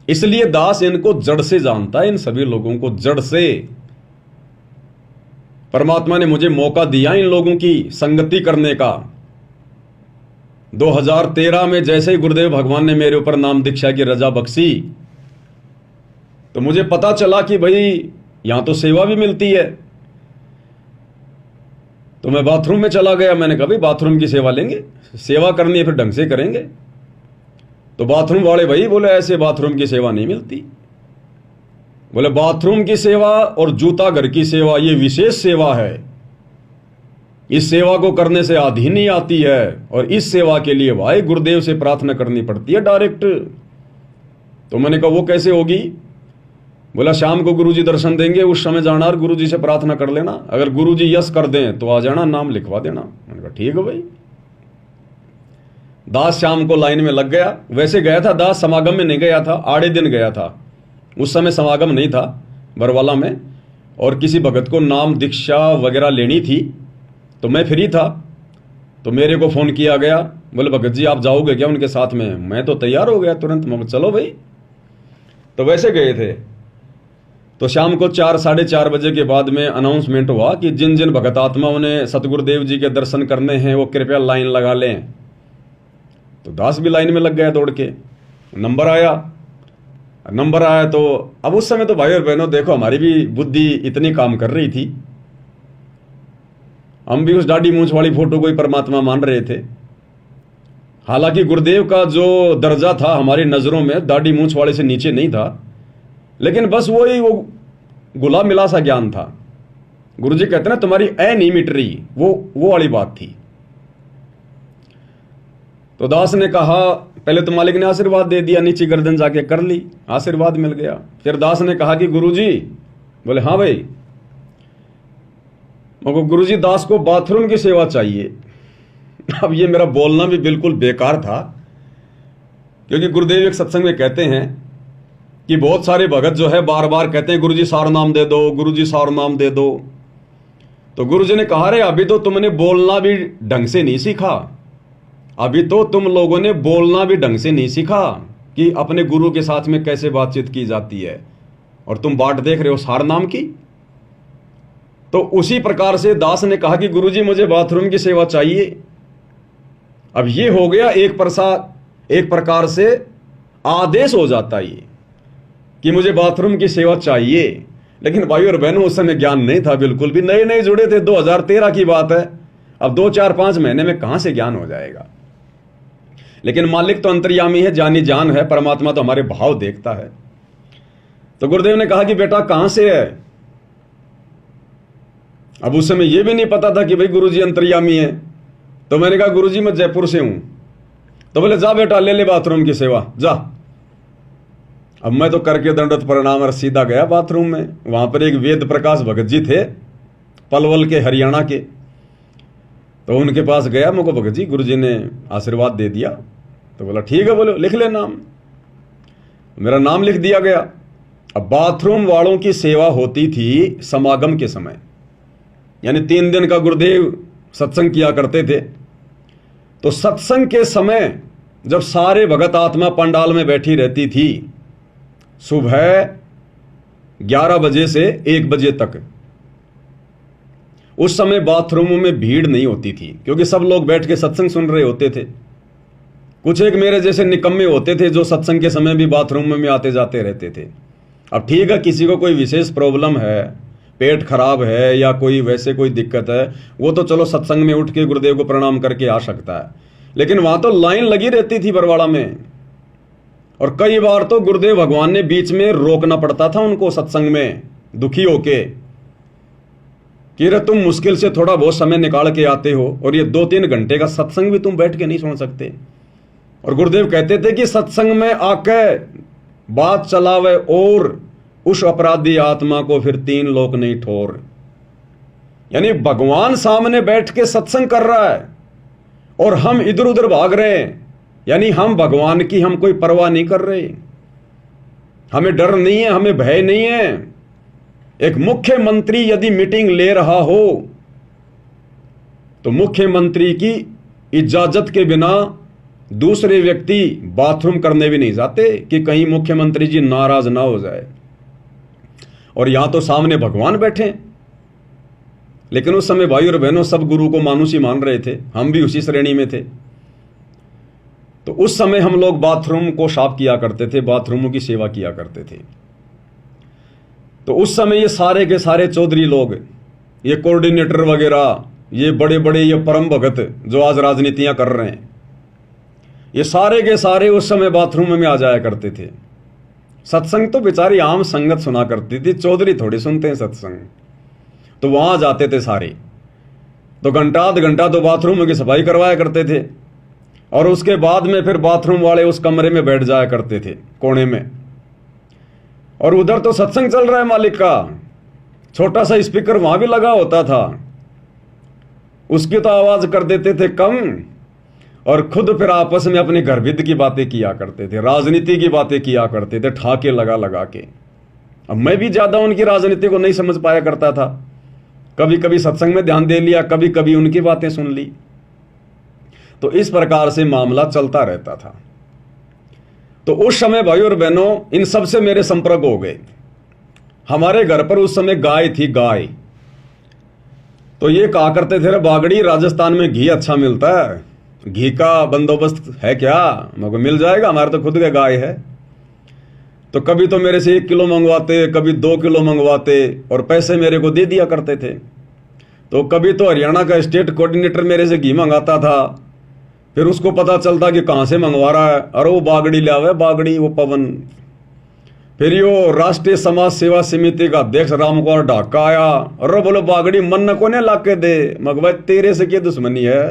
इसलिए दास इनको जड़ से जानता है, इन सभी लोगों को जड़ से। परमात्मा ने मुझे मौका दिया इन लोगों की संगति करने का। 2013 में जैसे ही गुरुदेव भगवान ने मेरे ऊपर नाम दीक्षा की रजा बख्शी, तो मुझे पता चला कि भाई यहां तो सेवा भी मिलती है। तो मैं बाथरूम में चला गया। मैंने कहा भाई बाथरूम की सेवा लेंगे, सेवा करनी है फिर ढंग से करेंगे। तो बाथरूम वाले भाई बोले ऐसे बाथरूम की सेवा नहीं मिलती। बोले बाथरूम की सेवा और जूता घर की सेवा ये विशेष सेवा है, इस सेवा को करने से आधी नहीं आती है, और इस सेवा के लिए भाई गुरुदेव से प्रार्थना करनी पड़ती है डायरेक्ट। तो मैंने कहा वो कैसे होगी। बोला शाम को गुरुजी दर्शन देंगे, उस समय जाना और गुरुजी से प्रार्थना कर लेना, अगर गुरुजी यस कर दें तो आ जाना, नाम लिखवा देना। मैंने कहा ठीक है भाई। दास शाम को लाइन में लग गया। वैसे गया था दास, समागम में नहीं गया था, आड़े दिन गया था। उस समय समागम नहीं था बरवाला में, और किसी भगत को नाम दीक्षा वगैरह लेनी थी, तो मैं फ्री था। तो मेरे को फ़ोन किया गया, बोले भगत जी आप जाओगे क्या उनके साथ में। मैं तो तैयार हो गया तुरंत, मैं चलो भाई। तो वैसे गए थे। तो शाम को 4 साढ़े 4 बजे के बाद में अनाउंसमेंट हुआ कि जिन जिन भगत आत्माओं ने सतगुरुदेव जी के दर्शन करने हैं वो कृपया लाइन लगा लें। तो दास भी लाइन में लग गया दौड़ के। नंबर आया तो अब उस समय तो भाई और बहनों देखो हमारी भी बुद्धि इतनी काम कर रही थी, हम भी उस दाढ़ी मूंछ वाली फोटो को ही परमात्मा मान रहे थे। हालांकि गुरुदेव का जो दर्जा था हमारी नजरों में दाढ़ी मूंछ वाले से नीचे नहीं था, लेकिन बस वो गुलाम मिला सा ज्ञान था। गुरुजी कहते ना तुम्हारी ऐ नहीं मिट रही, वो वाली बात थी। तो दास ने कहा पहले तो मालिक ने आशीर्वाद दे दिया, नीचे गर्दन जाके कर ली, आशीर्वाद मिल गया। फिर दास ने कहा कि गुरुजी, बोले हाँ भाई। मगर गुरुजी दास को बाथरूम की सेवा चाहिए। अब ये मेरा बोलना भी बिल्कुल बेकार था, क्योंकि गुरुदेव एक सत्संग में कहते हैं कि बहुत सारे भगत जो है बार बार कहते हैं गुरुजी सार नाम दे दो, गुरुजी सार नाम दे दो। तो गुरुजी ने कहा रे अभी तो तुमने बोलना भी ढंग से नहीं सीखा, अभी तो तुम लोगों ने बोलना भी ढंग से नहीं सीखा कि अपने गुरु के साथ में कैसे बातचीत की जाती है, और तुम बाट देख रहे हो सार नाम की। तो उसी प्रकार से दास ने कहा कि गुरुजी मुझे बाथरूम की सेवा चाहिए। अब ये हो गया एक प्रकार से आदेश हो जाता है ये कि मुझे बाथरूम की सेवा चाहिए। लेकिन भाई और बहनों उस समय ज्ञान नहीं था, बिल्कुल भी नए नए जुड़े थे, 2013 की बात है। अब 2-4-5 महीने में कहां से ज्ञान हो जाएगा। लेकिन मालिक तो अंतर्यामी है, जानी जान है, परमात्मा तो हमारे भाव देखता है। तो गुरुदेव ने कहा कि बेटा कहां से है। अब उस समय यह भी नहीं पता था कि भाई गुरुजी अंतर्यामी है। तो मैंने कहा गुरुजी मैं जयपुर से हूं। तो बोले जा बेटा ले बाथरूम की सेवा जा। अब मैं तो करके दंडवत प्रणाम और सीधा गया बाथरूम में। वहां पर एक वेद प्रकाश भगत जी थे, पलवल के, हरियाणा के। तो उनके पास गया, मुझको भगत जी गुरुजी ने आशीर्वाद दे दिया। तो बोला ठीक है, बोलो लिख ले नाम। मेरा नाम लिख दिया गया। अब बाथरूम वालों की सेवा होती थी समागम के समय, यानी 3 दिन का गुरुदेव सत्संग किया करते थे। तो सत्संग के समय जब सारे भगत आत्मा पंडाल में बैठी रहती थी, सुबह 11 बजे से 1 बजे तक, उस समय बाथरूमों में भीड़ नहीं होती थी, क्योंकि सब लोग बैठ के सत्संग सुन रहे होते थे। कुछ एक मेरे जैसे निकम्मे होते थे जो सत्संग के समय भी बाथरूम में आते जाते रहते थे। अब ठीक है, किसी को कोई विशेष प्रॉब्लम है, पेट खराब है या कोई वैसे कोई दिक्कत है, वो तो चलो सत्संग में उठ के गुरुदेव को प्रणाम करके आ सकता है, लेकिन वहां तो लाइन लगी रहती थी बरवाड़ा में। और कई बार तो गुरुदेव भगवान ने बीच में रोकना पड़ता था उनको सत्संग में, दुखी होके कि रे तुम मुश्किल से थोड़ा बहुत समय निकाल के आते हो और ये 2-3 घंटे का सत्संग भी तुम बैठ के नहीं सुन सकते। और गुरुदेव कहते थे कि सत्संग में आके बात चलावे और उस अपराधी आत्मा को फिर 3 लोक नहीं ठोर। यानी भगवान सामने बैठ के सत्संग कर रहा है और हम इधर उधर भाग रहे हैं, यानी हम भगवान की हम कोई परवाह नहीं कर रहे, हमें डर नहीं है, हमें भय नहीं है। एक मुख्यमंत्री यदि मीटिंग ले रहा हो तो मुख्यमंत्री की इजाजत के बिना दूसरे व्यक्ति बाथरूम करने भी नहीं जाते कि कहीं मुख्यमंत्री जी नाराज ना हो जाए। और यहां तो सामने भगवान बैठे, लेकिन उस समय भाई और बहनों सब गुरु को मानुष ही मान रहे थे, हम भी उसी श्रेणी में थे। तो उस समय हम लोग बाथरूम को साफ किया करते थे, बाथरूमों की सेवा किया करते थे। तो उस समय ये सारे के सारे चौधरी लोग, ये कोऑर्डिनेटर वगैरह, ये बड़े बड़े ये परम भगत जो आज राजनीतियां कर रहे हैं, ये सारे के सारे उस समय बाथरूम में आ जाया करते थे। सत्संग तो बेचारी आम संगत सुना करती थी, चौधरी थोड़ी सुनते हैं सत्संग। तो वहां जाते थे सारे, तो घंटा आध घंटा तो बाथरूम की सफाई करवाया करते थे और उसके बाद में फिर बाथरूम वाले उस कमरे में बैठ जाया करते थे कोने में। और उधर तो सत्संग चल रहा है मालिक का, छोटा सा स्पीकर वहां भी लगा होता था, उसकी तो आवाज कर देते थे कम और खुद फिर आपस में अपने गर्भिद की बातें किया करते थे, राजनीति की बातें किया करते थे ठाके लगा लगा के। अब मैं भी ज्यादा उनकी राजनीति को नहीं समझ पाया करता था, कभी कभी सत्संग में ध्यान दे लिया, कभी कभी उनकी बातें सुन ली। तो इस प्रकार से मामला चलता रहता था। तो उस समय भाई और बहनों इन सब से मेरे संपर्क हो गए। हमारे घर पर उस समय गाय थी, गाय। तो ये कहा करते थे, बागड़ी राजस्थान में घी अच्छा मिलता है, घी का बंदोबस्त है क्या? मेरे को मिल जाएगा, हमारे तो खुद का गाय है। तो कभी तो मेरे से 1 किलो मंगवाते, कभी 2 किलो मंगवाते और पैसे मेरे को दे दिया करते थे। तो कभी तो हरियाणा का स्टेट कोऑर्डिनेटर मेरे से घी मंगाता था, फिर उसको पता चलता कि कहां से मंगवा रहा है, अरे वो बागड़ी ले आवे, बागड़ी वो पवन। फिर यो राष्ट्रीय समाज सेवा समिति का अध्यक्ष रामकुमार ढाका आया, अरे बोलो बागड़ी मन को ने लाके दे, मगवा तेरे से क्या दुश्मनी है,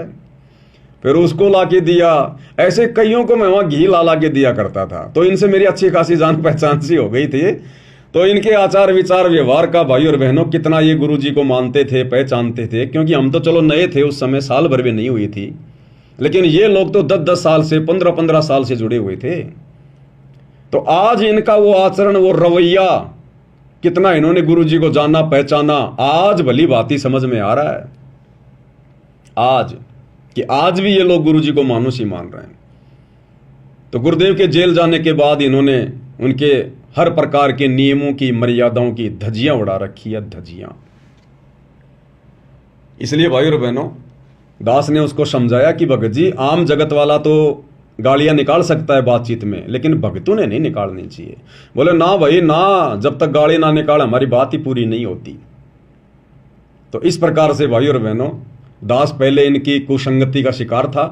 फिर उसको लाके दिया। ऐसे कईयों को मैं वहां घी ला के दिया करता था। तो इनसे मेरी अच्छी खासी जान पहचान सी हो गई थी। तो इनके आचार विचार व्यवहार का भाई और बहनों कितना ये गुरु जी को मानते थे, पहचानते थे, क्योंकि हम तो चलो नए थे उस समय, साल भर भी नहीं हुई थी, लेकिन ये लोग तो 10-10 साल से, 15-15 साल से जुड़े हुए थे। तो आज इनका वो आचरण, वो रवैया, कितना इन्होंने गुरु जी को जाना पहचाना, आज भली बात समझ में आ रहा है आज, कि आज भी ये लोग गुरु जी को मानुष ही मान रहे हैं। तो गुरुदेव के जेल जाने के बाद इन्होंने उनके हर प्रकार के नियमों की, मर्यादाओं की धज्जियां उड़ा रखी है, धज्जियां। इसलिए भाई और बहनों, दास ने उसको समझाया कि भगत जी, आम जगत वाला तो गालियां निकाल सकता है बातचीत में, लेकिन भगतों ने नहीं निकालनी चाहिए। बोले ना भाई ना, जब तक गाली ना निकाले हमारी बात ही पूरी नहीं होती। तो इस प्रकार से भाई और बहनों, दास पहले इनकी कुसंगति का शिकार था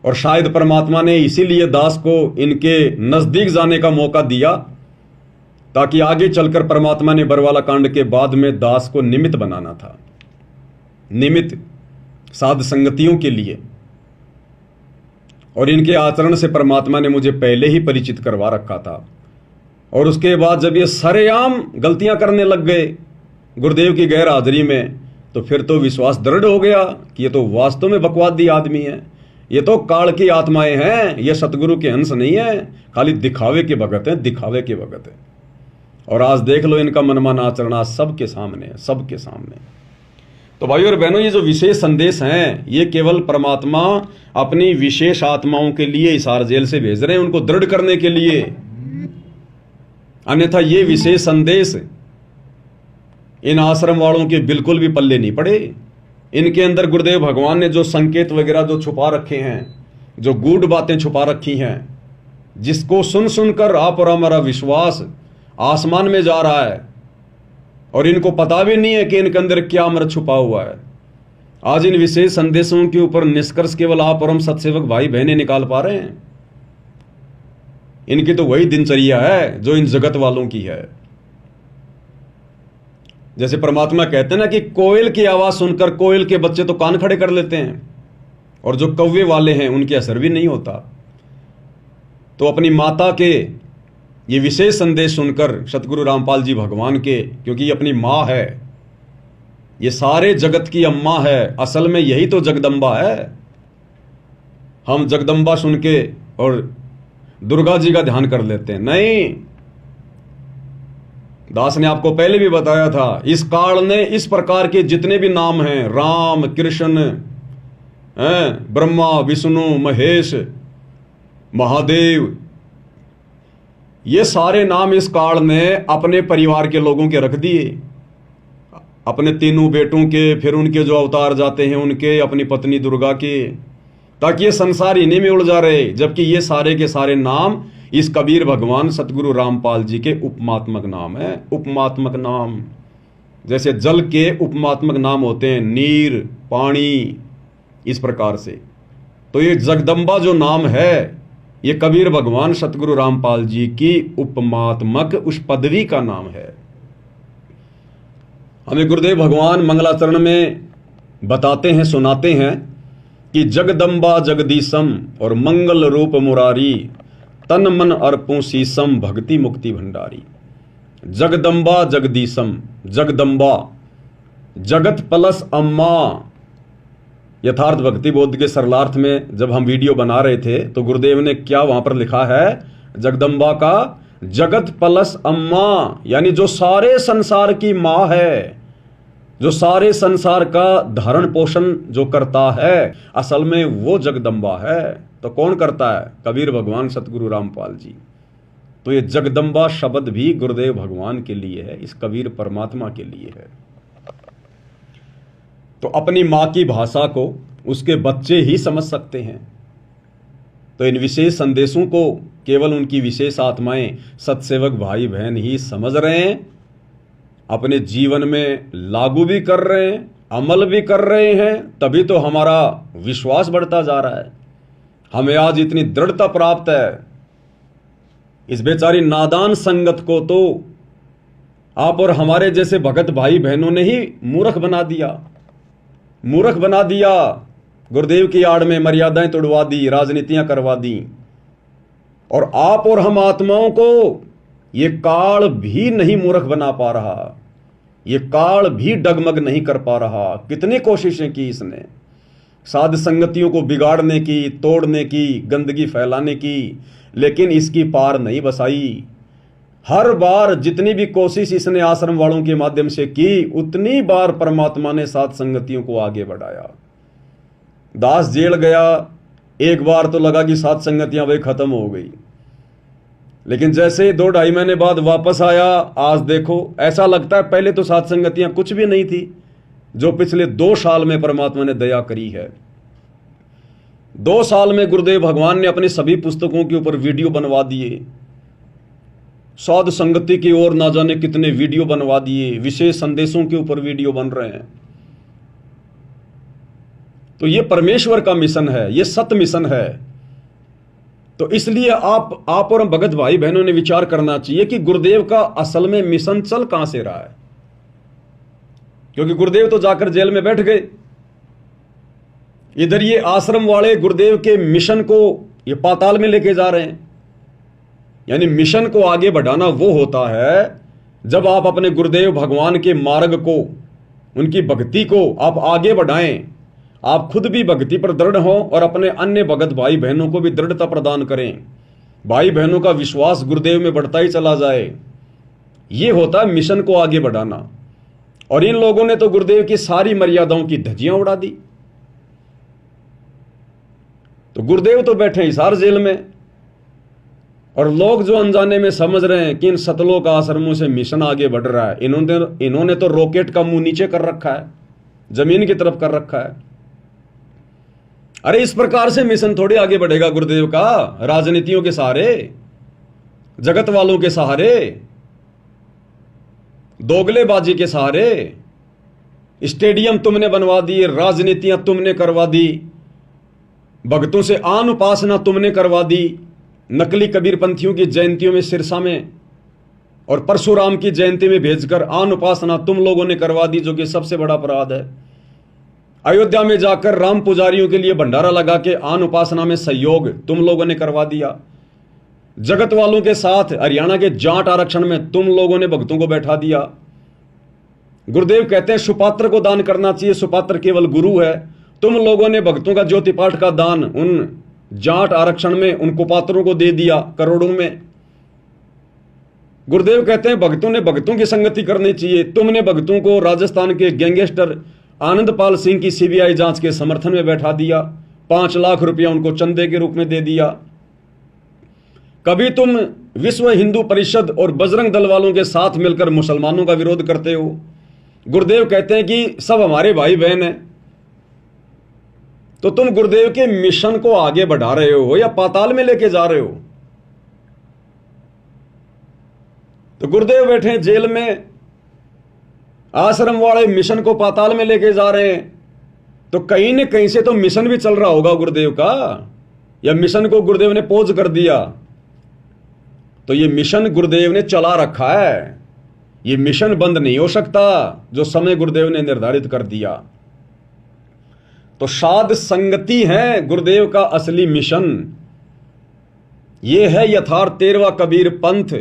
और शायद परमात्मा ने इसीलिए दास को इनके नजदीक जाने का मौका दिया, ताकि आगे चलकर परमात्मा ने बरवाला कांड के बाद में दास को निमित्त बनाना था, निमित्त साध संगतियों के लिए। और इनके आचरण से परमात्मा ने मुझे पहले ही परिचित करवा रखा था। और उसके बाद जब ये सरेआम गलतियां करने लग गए गुरुदेव की गैर हाजिरी में, तो फिर तो विश्वास दृढ़ हो गया कि ये तो वास्तव में बकवादी आदमी है, ये तो काल की आत्माएं हैं, ये सतगुरु के अंश नहीं है, खाली दिखावे के भगत हैं, दिखावे के भगत हैं। और आज देख लो इनका मनमाना आचरण आज सबके सामने है, सबके सामने। तो भाई और बहनों, ये जो विशेष संदेश हैं, ये केवल परमात्मा अपनी विशेष आत्माओं के लिए हिसार जेल से भेज रहे हैं, उनको दृढ़ करने के लिए। अन्यथा ये विशेष संदेश इन आश्रम वालों के बिल्कुल भी पल्ले नहीं पड़े। इनके अंदर गुरुदेव भगवान ने जो संकेत वगैरह जो छुपा रखे हैं, जो गूढ़ बातें छुपा रखी हैं, जिसको सुन सुनकर आप और हमारा विश्वास आसमान में जा रहा है, और इनको पता भी नहीं है कि इनके अंदर क्या अमृत छुपा हुआ है। आज इन विशेष संदेशों के ऊपर निष्कर्ष केवल आप और हम सत्सेवक भाई बहनें निकाल पा रहे हैं। इनकी तो वही दिनचर्या है जो इन जगत वालों की है। जैसे परमात्मा कहते हैं ना कि कोयल की आवाज सुनकर कोयल के बच्चे तो कान खड़े कर लेते हैं, और जो कौवे वाले हैं उनके असर भी नहीं होता। तो अपनी माता के ये विशेष संदेश सुनकर सतगुरु रामपाल जी भगवान के, क्योंकि ये अपनी माँ है, ये सारे जगत की अम्मा है, असल में यही तो जगदम्बा है। हम जगदम्बा सुन के और दुर्गा जी का ध्यान कर लेते हैं। नहीं, दास ने आपको पहले भी बताया था, इस काल ने इस प्रकार के जितने भी नाम हैं, राम, कृष्ण, ब्रह्मा, विष्णु, महेश, महादेव, ये सारे नाम इस काल ने अपने परिवार के लोगों के रख दिए, अपने तीनों बेटों के, फिर उनके जो अवतार जाते हैं उनके, अपनी पत्नी दुर्गा के, ताकि ये संसार इन्हीं में उलझा रहे। जबकि ये सारे के सारे नाम इस कबीर भगवान सतगुरु रामपाल जी के उपमात्मक नाम है। उपमात्मक नाम, जैसे जल के उपमात्मक नाम होते हैं, नीर, पानी, इस प्रकार से। तो ये जगदम्बा जो नाम है, ये कबीर भगवान सतगुरु रामपाल जी की उपमात्मक उस पदवी का नाम है। हमें गुरुदेव भगवान मंगलाचरण में बताते हैं, सुनाते हैं कि जगदम्बा जगदीशम और मंगल रूप मुरारी, तन मन अर्पूं शीसम भक्ति मुक्ति भंडारी। जगदम्बा जगदीशम, जगदम्बा जगत प्लस अम्मा। यथार्थ भक्ति बोध के सरलार्थ में जब हम वीडियो बना रहे थे तो गुरुदेव ने क्या वहां पर लिखा है, जगदम्बा का जगत प्लस अम्मा, यानी जो सारे संसार की मां है, जो सारे संसार का धारण पोषण जो करता है, असल में वो जगदम्बा है। तो कौन करता है? कबीर भगवान सतगुरु रामपाल जी। तो ये जगदम्बा शब्द भी गुरुदेव भगवान के लिए है, इस कबीर परमात्मा के लिए है। तो अपनी मां की भाषा को उसके बच्चे ही समझ सकते हैं। तो इन विशेष संदेशों को केवल उनकी विशेष आत्माएं, सत्सेवक भाई बहन ही समझ रहे हैं, अपने जीवन में लागू भी कर रहे हैं, अमल भी कर रहे हैं। तभी तो हमारा विश्वास बढ़ता जा रहा है, हमें आज इतनी दृढ़ता प्राप्त है। इस बेचारी नादान संगत को तो आप और हमारे जैसे भगत भाई बहनों ने ही मूर्ख बना दिया, मूर्ख बना दिया। गुरुदेव की आड़ में मर्यादाएं तोड़वा दी, राजनीतियां करवा दी, और आप और हम आत्माओं को ये काल भी नहीं मूर्ख बना पा रहा, ये काल भी डगमग नहीं कर पा रहा। कितनी कोशिशें की इसने, साध संगतियों को बिगाड़ने की, तोड़ने की, गंदगी फैलाने की, लेकिन इसकी पार नहीं बसाई। हर बार जितनी भी कोशिश इसने आश्रम वालों के माध्यम से की, उतनी बार परमात्मा ने साध संगतियों को आगे बढ़ाया। दास जेल गया, एक बार तो लगा कि साध संगतियां भाई खत्म हो गई, लेकिन जैसे 2-2.5 महीने बाद वापस आया, आज देखो ऐसा लगता है पहले तो साध संगतियां कुछ भी नहीं थी, जो पिछले 2 साल में परमात्मा ने दया करी है। 2 साल में गुरुदेव भगवान ने अपनी सभी पुस्तकों के ऊपर वीडियो बनवा दिए, साध संगति की ओर ना जाने कितने वीडियो बनवा दिए, विशेष संदेशों के ऊपर वीडियो बन रहे हैं। तो ये परमेश्वर का मिशन है, ये सत्य मिशन है। तो इसलिए आप और हम भगत भाई बहनों ने विचार करना चाहिए कि गुरुदेव का असल में मिशन चल कहां से रहा है। क्योंकि गुरुदेव तो जाकर जेल में बैठ गए, इधर ये आश्रम वाले गुरुदेव के मिशन को ये पाताल में लेके जा रहे हैं। यानी मिशन को आगे बढ़ाना वो होता है जब आप अपने गुरुदेव भगवान के मार्ग को, उनकी भक्ति को आप आगे बढ़ाएं, आप खुद भी भक्ति पर दृढ़ हों और अपने अन्य भगत भाई बहनों को भी दृढ़ता प्रदान करें। भाई बहनों का विश्वास गुरुदेव में बढ़ता ही चला जाए, ये होता है मिशन को आगे बढ़ाना। और इन लोगों ने तो गुरुदेव की सारी मर्यादाओं की धज्जियां उड़ा दी। तो गुरुदेव तो बैठे हिसार जेल में, और लोग जो अनजाने में समझ रहे हैं कि इन सतलोक आश्रमों से मिशन आगे बढ़ रहा है, इन्होंने तो रॉकेट का मुंह नीचे कर रखा है, जमीन की तरफ कर रखा है। अरे इस प्रकार से मिशन थोड़ी आगे बढ़ेगा गुरुदेव का, राजनीतियों के सहारे, जगत वालों के सहारे। दोगलेबाजी के सहारे स्टेडियम तुमने बनवा दिए, राजनीतियां तुमने करवा दी, भक्तों से आन उपासना तुमने करवा दी, नकली कबीरपंथियों की जयंतियों में सिरसा में और परशुराम की जयंती में भेजकर आन उपासना तुम लोगों ने करवा दी, जो कि सबसे बड़ा अपराध है। अयोध्या में जाकर राम पुजारियों के लिए भंडारा लगा के आन उपासना में सहयोग तुम लोगों ने करवा दिया। जगत वालों के साथ हरियाणा के जाट आरक्षण में तुम लोगों ने भक्तों को बैठा दिया। गुरुदेव कहते हैं सुपात्र को दान करना चाहिए, सुपात्र केवल गुरु है। तुम लोगों ने भक्तों का ज्योति पाठ का दान उन जाट आरक्षण में उन कुपात्रों को दे दिया करोड़ों में। गुरुदेव कहते हैं भक्तों ने भक्तों की संगति करनी चाहिए। तुमने भक्तों को राजस्थान के गैंगस्टर आनंदपाल सिंह की सीबीआई जांच के समर्थन में बैठा दिया, 5 लाख रुपया उनको चंदे के रूप में दे दिया। कभी तुम विश्व हिंदू परिषद और बजरंग दल वालों के साथ मिलकर मुसलमानों का विरोध करते हो। गुरुदेव कहते हैं कि सब हमारे भाई बहन हैं। तो तुम गुरुदेव के मिशन को आगे बढ़ा रहे हो या पाताल में लेके जा रहे हो? तो गुरुदेव बैठे हैं जेल में, आश्रम वाले मिशन को पाताल में लेके जा रहे हैं। तो कहीं न कहीं से तो मिशन भी चल रहा होगा गुरुदेव का, या मिशन को गुरुदेव ने पोज कर दिया। तो ये मिशन गुरुदेव ने चला रखा है, ये मिशन बंद नहीं हो सकता जो समय गुरुदेव ने निर्धारित कर दिया। तो साध संगति है गुरुदेव का असली मिशन। यह है यथार्थ 13वां कबीर पंथ,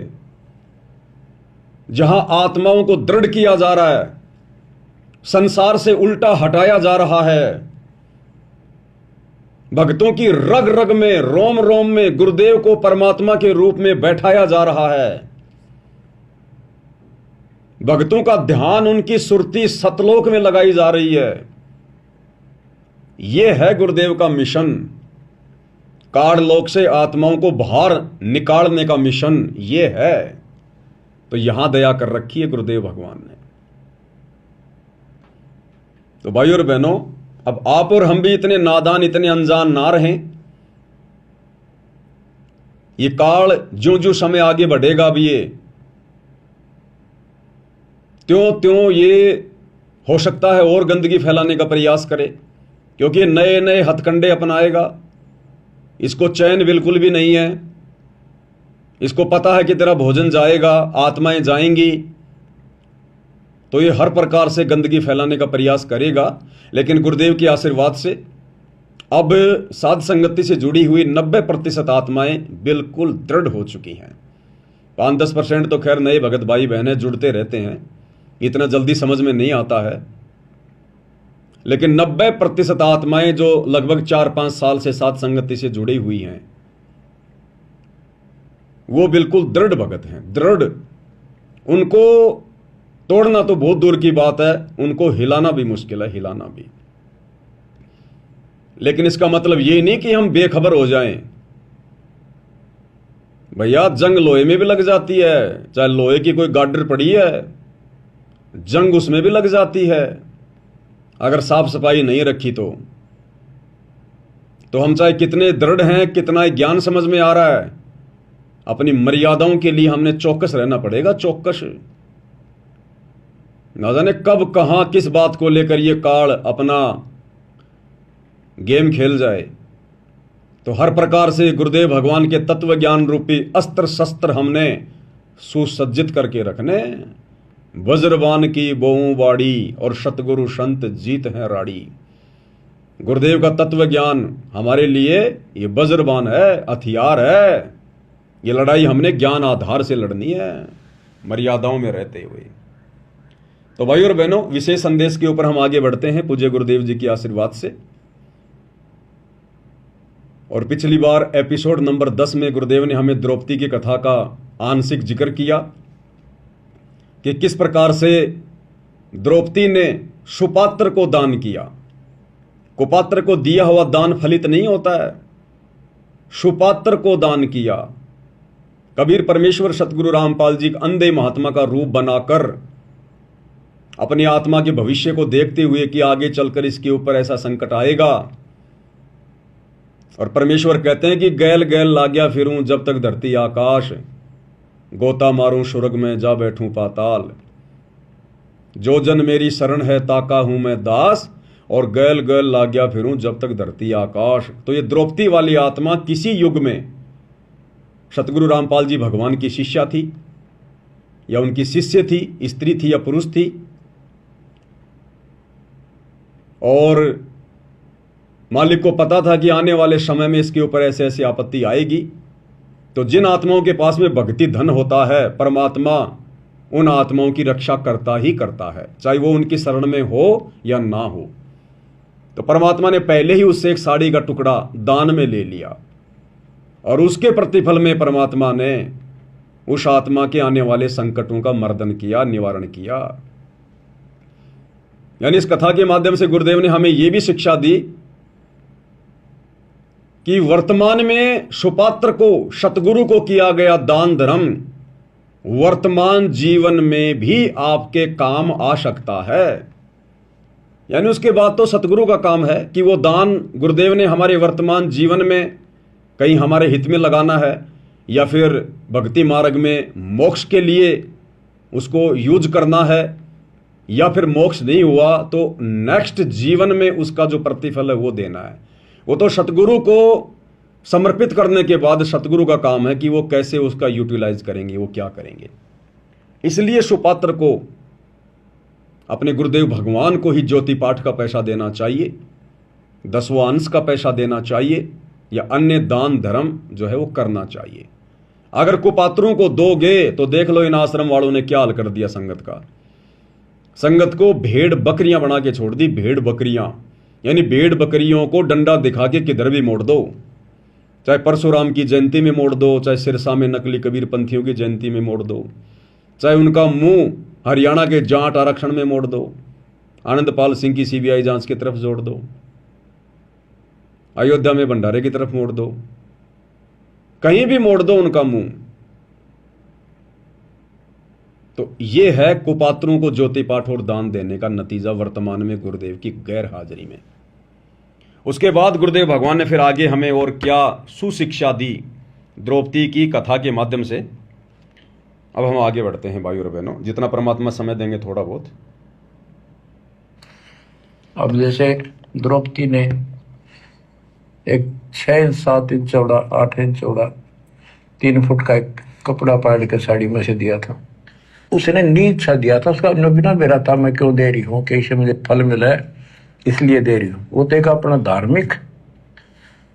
जहां आत्माओं को दृढ़ किया जा रहा है, संसार से उल्टा हटाया जा रहा है। भक्तों की रग रग में, रोम रोम में गुरुदेव को परमात्मा के रूप में बैठाया जा रहा है। भक्तों का ध्यान उनकी सुरती सतलोक में लगाई जा रही है। यह है गुरुदेव का मिशन। काललोक से आत्माओं को बाहर निकालने का मिशन यह है। तो यहां दया कर रखी है गुरुदेव भगवान ने। तो भाइयों और बहनों, अब आप और हम भी इतने नादान, इतने अनजान ना रहें। ये काल ज्यों ज्यों समय आगे बढ़ेगा भी ये त्यों त्यों ये हो सकता है और गंदगी फैलाने का प्रयास करे, क्योंकि ये नए नए हथकंडे अपनाएगा। इसको चैन बिल्कुल भी नहीं है। इसको पता है कि तेरा भोजन जाएगा, आत्माएं जाएंगी, तो ये हर प्रकार से गंदगी फैलाने का प्रयास करेगा। लेकिन गुरुदेव के आशीर्वाद से अब साध संगति से जुड़ी हुई 90% आत्माएं बिल्कुल दृढ़ हो चुकी हैं। 5-10% तो खैर नए भगत भाई बहनें जुड़ते रहते हैं, इतना जल्दी समझ में नहीं आता है। लेकिन 90% आत्माएं जो लगभग 4-5 साल से साध संगति से जुड़ी हुई हैं, वो बिल्कुल दृढ़ भगत हैं, दृढ़। उनको तोड़ना तो बहुत दूर की बात है, उनको हिलाना भी मुश्किल है, हिलाना भी। लेकिन इसका मतलब ये नहीं कि हम बेखबर हो जाएं। भैया जंग लोहे में भी लग जाती है, चाहे लोहे की कोई गाडर पड़ी है, जंग उसमें भी लग जाती है अगर साफ सफाई नहीं रखी तो हम चाहे कितने दृढ़ हैं, कितना ज्ञान समझ में आ रहा है, अपनी मर्यादाओं के लिए हमने चौकस रहना पड़ेगा, चौकस। ना जाने कब कहां किस बात को लेकर ये काल अपना गेम खेल जाए। तो हर प्रकार से गुरुदेव भगवान के तत्व ज्ञान रूपी अस्त्र शस्त्र हमने सुसज्जित करके रखने। वज्रबान की बोऊ बाड़ी और सतगुरु संत जीत है राड़ी। गुरुदेव का तत्व ज्ञान हमारे लिए ये वज्रबान है, हथियार है। ये लड़ाई हमने ज्ञान आधार से लड़नी है, मर्यादाओं में रहते हुए। तो भाई और बहनों, विशेष संदेश के ऊपर हम आगे बढ़ते हैं पूज्य गुरुदेव जी के आशीर्वाद से। और पिछली बार एपिसोड नंबर 10 में गुरुदेव ने हमें द्रौपदी की कथा का आंशिक जिक्र किया कि किस प्रकार से द्रौपदी ने सुपात्र को दान किया। कुपात्र को दिया हुआ दान फलित नहीं होता है, सुपात्र को दान किया। कबीर परमेश्वर सतगुरु रामपाल जी अंधे महात्मा का रूप बनाकर अपनी आत्मा के भविष्य को देखते हुए कि आगे चलकर इसके ऊपर ऐसा संकट आएगा, और परमेश्वर कहते हैं कि गैल गैल लाग्या फिरूं जब तक धरती आकाश, गोता मारूं स्वर्ग में जा बैठूं पाताल। जो जन मेरी शरण है ताका हूं मैं दास, और गैल गैल लाग्या फिरूं जब तक धरती आकाश। तो ये द्रौपदी वाली आत्मा किसी युग में सतगुरु रामपाल जी भगवान की शिष्या थी या उनकी शिष्य थी, स्त्री थी या पुरुष थी, और मालिक को पता था कि आने वाले समय में इसके ऊपर ऐसे ऐसी आपत्ति आएगी। तो जिन आत्माओं के पास में भक्ति धन होता है, परमात्मा उन आत्माओं की रक्षा करता ही करता है, चाहे वो उनकी शरण में हो या ना हो। तो परमात्मा ने पहले ही उससे एक साड़ी का टुकड़ा दान में ले लिया, और उसके प्रतिफल में परमात्मा ने उस आत्मा के आने वाले संकटों का मर्दन किया, निवारण किया। यानी इस कथा के माध्यम से गुरुदेव ने हमें यह भी शिक्षा दी कि वर्तमान में सुपात्र को, सतगुरु को किया गया दान धर्म वर्तमान जीवन में भी आपके काम आ सकता है। यानी उसके बाद तो सतगुरु का काम है कि वो दान गुरुदेव ने हमारे वर्तमान जीवन में कहीं हमारे हित में लगाना है, या फिर भक्ति मार्ग में मोक्ष के लिए उसको यूज करना है, या फिर मोक्ष नहीं हुआ तो नेक्स्ट जीवन में उसका जो प्रतिफल है वो देना है। वो तो सतगुरु को समर्पित करने के बाद सतगुरु का काम है कि वो कैसे उसका यूटिलाइज करेंगे, वो क्या करेंगे। इसलिए सुपात्र को अपने गुरुदेव भगवान को ही ज्योति पाठ का पैसा देना चाहिए, 10वां अंश का पैसा देना चाहिए, या अन्य दान धर्म जो है वो करना चाहिए। अगर कुपात्रों को दोगे तो देख लो इन आश्रम वालों ने क्या हाल कर दिया संगत का। संगत को भेड़ बकरियां बना के छोड़ दी, भेड़ बकरियां, यानी भेड़ बकरियों को डंडा दिखा के किधर भी मोड़ दो, चाहे परशुराम की जयंती में मोड़ दो, चाहे सिरसा में नकली कबीर पंथियों की जयंती में मोड़ दो, चाहे उनका मुंह हरियाणा के जाट आरक्षण में मोड़ दो, आनंदपाल सिंह की सीबीआई जांच की तरफ जोड़ दो, अयोध्या में भंडारे की तरफ मोड़ दो, कहीं भी मोड़ दो उनका मुंह। तो यह है कुपात्रों को ज्योति पाठ और दान देने का नतीजा वर्तमान में गुरुदेव की गैर हाजिरी में। उसके बाद गुरुदेव भगवान ने फिर आगे हमें और क्या सुशिक्षा दी द्रौपदी की कथा के माध्यम से। अब हम आगे बढ़ते हैं भाइयों और बहनों, जितना परमात्मा समय देंगे थोड़ा बहुत। अब जैसे द्रौपदी ने एक 6 इंच 7 इंच चौड़ा 8 इंच चौड़ा 3 फुट का एक कपड़ा पाड़ के साड़ी में से दिया था, उसने नीच सा दिया था, उसका बिना मेरा था मैं क्यों दे रही हूँ कि इससे मुझे फल मिला है इसलिए दे रही हूँ। वो तो एक अपना धार्मिक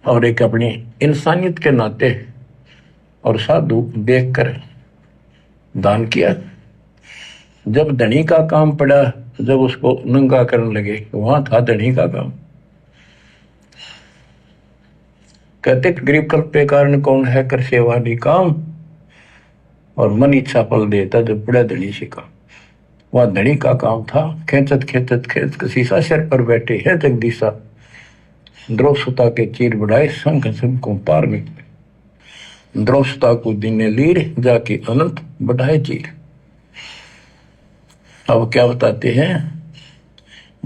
और एक अपनी इंसानियत के नाते और साधु देख कर दान किया। जब धनी का काम पड़ा, जब उसको नंगा करने लगे, वहां था धनी का काम। कहते गरीब कल्पे कारण कौन है कर सेवा नहीं काम, और मन इच्छा फल देता जब बड़ा धनी से काम। वह धनी का काम था। खेचत खेचत खेच कसीसा सिर पर बैठे है जगदीशा, द्रौपदा के चीर बढ़ाए संग संग को पार निकले। द्रौपदा को दिने लीर जाके अनंत बढ़ाए चीर। अब क्या बताते हैं,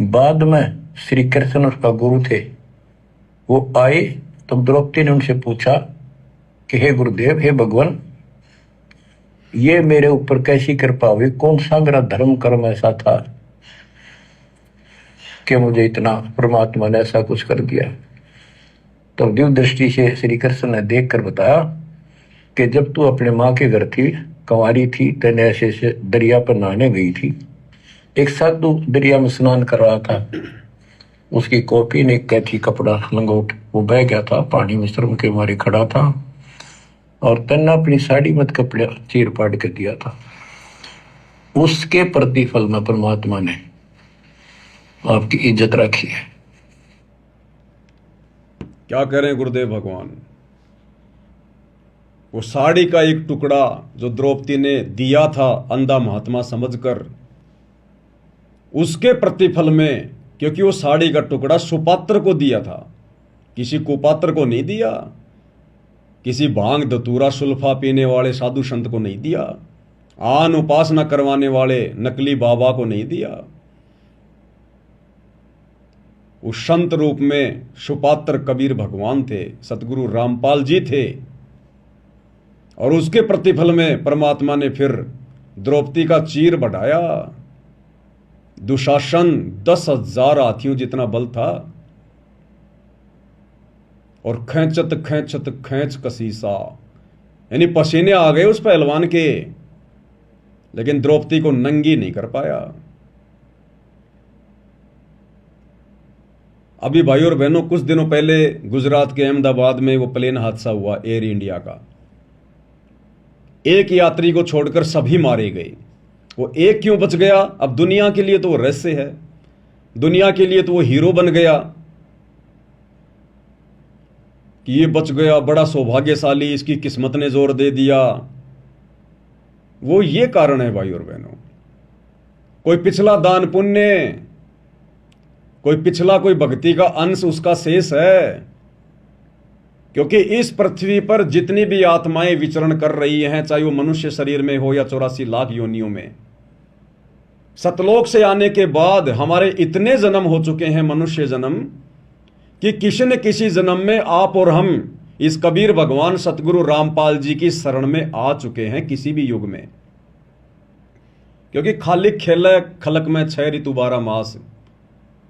बाद में श्री कृष्ण उसका गुरु थे, वो आए तब द्रौपदी ने उनसे पूछा कि हे गुरुदेव, हे भगवान, ये मेरे ऊपर कैसी कृपा हुई, कौन सा मेरा धर्म कर्म ऐसा था कि मुझे इतना परमात्मा ने ऐसा कुछ कर दिया। तो दिव्य दृष्टि से श्री कृष्ण ने देख कर बताया कि जब तू अपने माँ के घर थी, कंवारी थी, तेने ऐसे से दरिया पर नहाने गई थी, एक साधु दरिया में स्नान कर रहा था, उसकी कॉपी ने कैथी कपड़ा लंगोट वो बह गया था, पानी में शर्म के मारे खड़ा था, और तन्ना अपनी साड़ी मत कपड़ा चीर पाड़ कर दिया था। उसके प्रतिफल में परमात्मा ने आपकी इज्जत रखी है। क्या कह रहे हैं गुरुदेव भगवान। वो साड़ी का एक टुकड़ा जो द्रौपदी ने दिया था अंधा महात्मा समझकर, उसके प्रतिफल में, क्योंकि वो साड़ी का टुकड़ा सुपात्र को दिया था, किसी कुपात्र को नहीं दिया, किसी भांग धतूरा सुल्फा पीने वाले साधु संत को नहीं दिया, आन उपासना करवाने वाले नकली बाबा को नहीं दिया। उस संत रूप में सुपात्र कबीर भगवान थे, सतगुरु रामपाल जी थे, और उसके प्रतिफल में परमात्मा ने फिर द्रौपदी का चीर बढ़ाया। दुशासन 10,000 हाथियों जितना बल था, और खैंचत खैंचत खैंच कसीसा, यानी पसीने आ गए उस पहलवान के, लेकिन द्रौपदी को नंगी नहीं कर पाया। अभी भाई और बहनों, कुछ दिनों पहले गुजरात के अहमदाबाद में वो प्लेन हादसा हुआ एयर इंडिया का। एक यात्री को छोड़कर सभी मारे गए। वो एक क्यों बच गया? अब दुनिया के लिए तो वो रहस्य है, दुनिया के लिए तो वो हीरो बन गया कि ये बच गया, बड़ा सौभाग्यशाली, इसकी किस्मत ने जोर दे दिया। वो ये कारण है भाई और बहनों, कोई पिछला दान पुण्य, कोई पिछला कोई भक्ति का अंश उसका शेष है। क्योंकि इस पृथ्वी पर जितनी भी आत्माएं विचरण कर रही हैं, चाहे वो मनुष्य शरीर में हो या 84 लाख योनियों में, सतलोक से आने के बाद हमारे इतने जन्म हो चुके हैं, मनुष्य जन्म, कि किसी न किसी जन्म में आप और हम इस कबीर भगवान सतगुरु रामपाल जी की शरण में आ चुके हैं, किसी भी युग में। क्योंकि खालिक खेल खलक में 6 ऋतु 12 मास,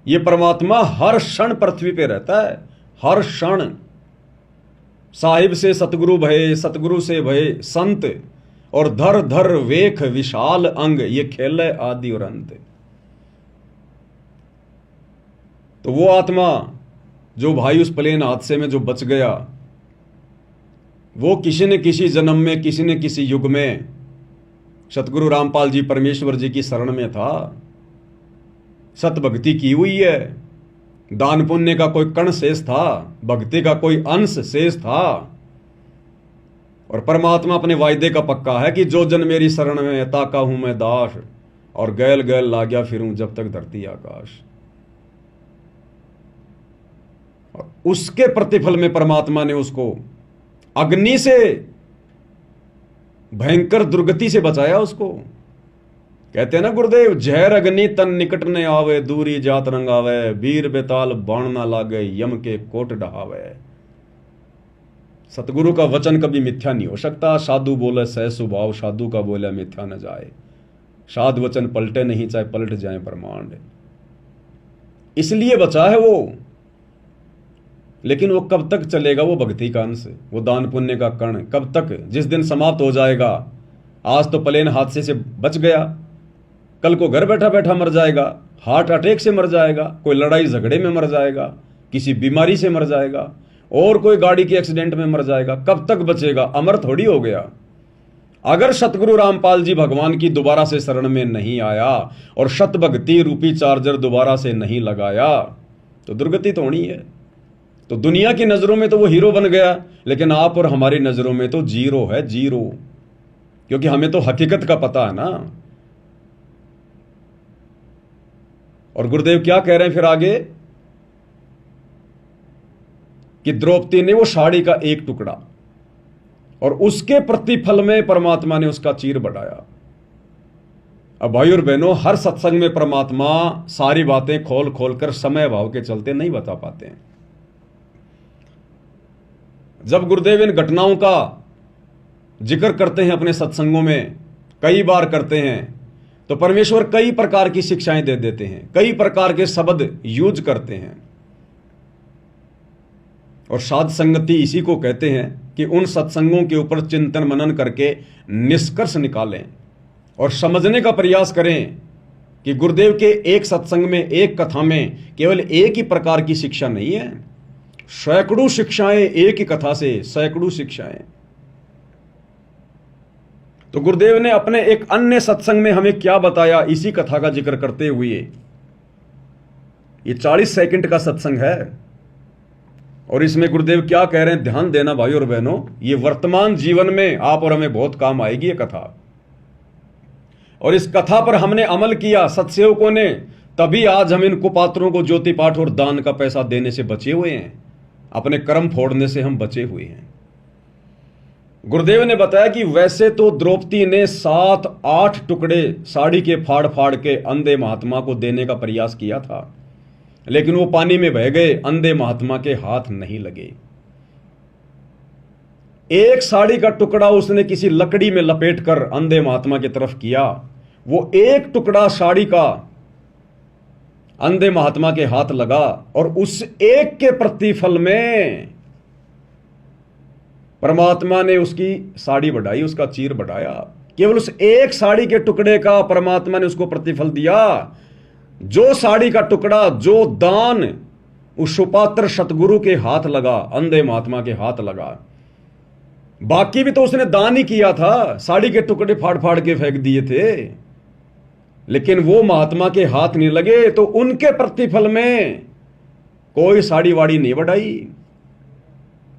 ये परमात्मा हर क्षण पृथ्वी पे रहता है, हर क्षण। साहिब से सतगुरु भय, सतगुरु से भय संत, और धर धर वेख विशाल अंग, ये खेल है आदि और अंत। तो वो आत्मा जो भाई उस प्लेन हादसे में जो बच गया, वो किसी न किसी जन्म में, किसी न किसी युग में सतगुरु रामपाल जी परमेश्वर जी की शरण में था, सत भक्ति की हुई है, दान पुण्य का कोई कण शेष था, भक्ति का कोई अंश शेष था। और परमात्मा अपने वायदे का पक्का है कि जो जन मेरी शरण में, ताका हूं मैं दास, और गैल गैल लागया फिरूं जब तक धरती आकाश। और उसके प्रतिफल में परमात्मा ने उसको अग्नि से, भयंकर दुर्गति से बचाया उसको। कहते हैं ना गुरुदेव, जहर अग्नि तन निकट ने आवे, दूरी जात रंगावे, वीर बेताल बाण ना लागे, यम के कोट डहावे। सतगुरु का वचन कभी मिथ्या नहीं हो सकता। साधु बोले सह सुभाव, साधु का बोले मिथ्या न जाए। साध वचन पलटे नहीं, चाहे पलट जाए ब्रह्मांड। इसलिए बचा है वो। लेकिन वो कब तक चलेगा? वो भक्ति का अंश, वो दान पुण्य का कण कब तक? जिस दिन समाप्त हो जाएगा। आज तो प्लेन हादसे से बच गया, कल को घर बैठा बैठा मर जाएगा, हार्ट अटैक से मर जाएगा, कोई लड़ाई झगड़े में मर जाएगा, किसी बीमारी से मर जाएगा, और कोई गाड़ी के एक्सीडेंट में मर जाएगा। कब तक बचेगा? अमर थोड़ी हो गया। अगर सतगुरु रामपाल जी भगवान की दोबारा से शरण में नहीं आया और शत भक्ति रूपी चार्जर दोबारा से नहीं लगाया, तो दुर्गति तो होनी है। तो दुनिया की नजरों में तो वो हीरो बन गया, लेकिन आप और हमारी नजरों में तो जीरो है, जीरो। क्योंकि हमें तो हकीकत का पता है ना। और गुरुदेव क्या कह रहे हैं फिर आगे, कि द्रौपदी ने वो साड़ी का एक टुकड़ा, और उसके प्रतिफल में परमात्मा ने उसका चीर बढ़ाया। अब भाई और बहनों, हर सत्संग में परमात्मा सारी बातें खोल खोल कर समय भाव के चलते नहीं बता पाते हैं। जब गुरुदेव इन घटनाओं का जिक्र करते हैं अपने सत्संगों में, कई बार करते हैं, तो परमेश्वर कई प्रकार की शिक्षाएं दे देते हैं, कई प्रकार के शब्द यूज करते हैं। और साध संगति इसी को कहते हैं कि उन सत्संगों के ऊपर चिंतन मनन करके निष्कर्ष निकालें और समझने का प्रयास करें कि गुरुदेव के एक सत्संग में, एक कथा में केवल एक ही प्रकार की शिक्षा नहीं है, सैकड़ों शिक्षाएं एक ही कथा से, सैकड़ों शिक्षाएं। तो गुरुदेव ने अपने एक अन्य सत्संग में हमें क्या बताया, इसी कथा का जिक्र करते हुए, ये 40 सेकंड का सत्संग है। और इसमें गुरुदेव क्या कह रहे हैं, ध्यान देना भाई और बहनों, ये वर्तमान जीवन में आप और हमें बहुत काम आएगी ये कथा। और इस कथा पर हमने अमल किया सत्सेवकों ने, तभी आज हम इन कुपात्रों को ज्योति पाठ और दान का पैसा देने से बचे हुए हैं, अपने कर्म फोड़ने से हम बचे हुए हैं। गुरुदेव ने बताया कि वैसे तो द्रौपदी ने 7-8 टुकड़े साड़ी के फाड़ फाड़ के अंधे महात्मा को देने का प्रयास किया था, लेकिन वो पानी में बह गए, अंधे महात्मा के हाथ नहीं लगे। एक साड़ी का टुकड़ा उसने किसी लकड़ी में लपेटकर अंधे महात्मा की तरफ किया। वो एक टुकड़ा साड़ी का अंधे महात्मा के हाथ लगा और उस एक के प्रतिफल में परमात्मा ने उसकी साड़ी बढ़ाई, उसका चीर बढ़ाया। केवल उस एक साड़ी के टुकड़े का परमात्मा ने उसको प्रतिफल दिया। जो साड़ी का टुकड़ा, जो दान उस सुपात्र सतगुरु के हाथ लगा, अंधे महात्मा के हाथ लगा, बाकी भी तो उसने दान ही किया था, साड़ी के टुकड़े फाड़ फाड़ के फेंक दिए थे, लेकिन वो महात्मा के हाथ नहीं लगे तो उनके प्रतिफल में कोई साड़ी वाड़ी नहीं बढ़ाई।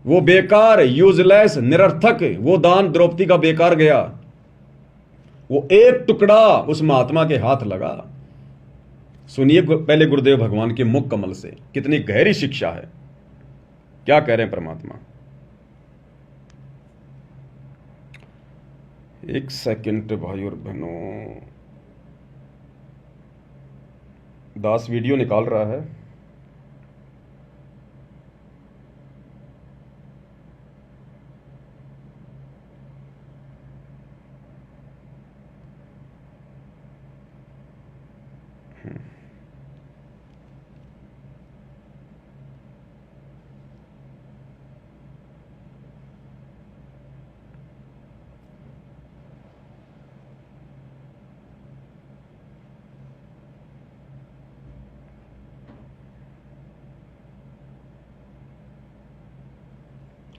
वो बेकार, यूजलेस, निरर्थक वो दान द्रौपदी का बेकार गया। वो एक टुकड़ा उस महात्मा के हाथ लगा। सुनिए पहले गुरुदेव भगवान के मुख कमल से, कितनी गहरी शिक्षा है। क्या कह रहे हैं परमात्मा। एक सेकंड भाई और बहनों, दास वीडियो निकाल रहा है।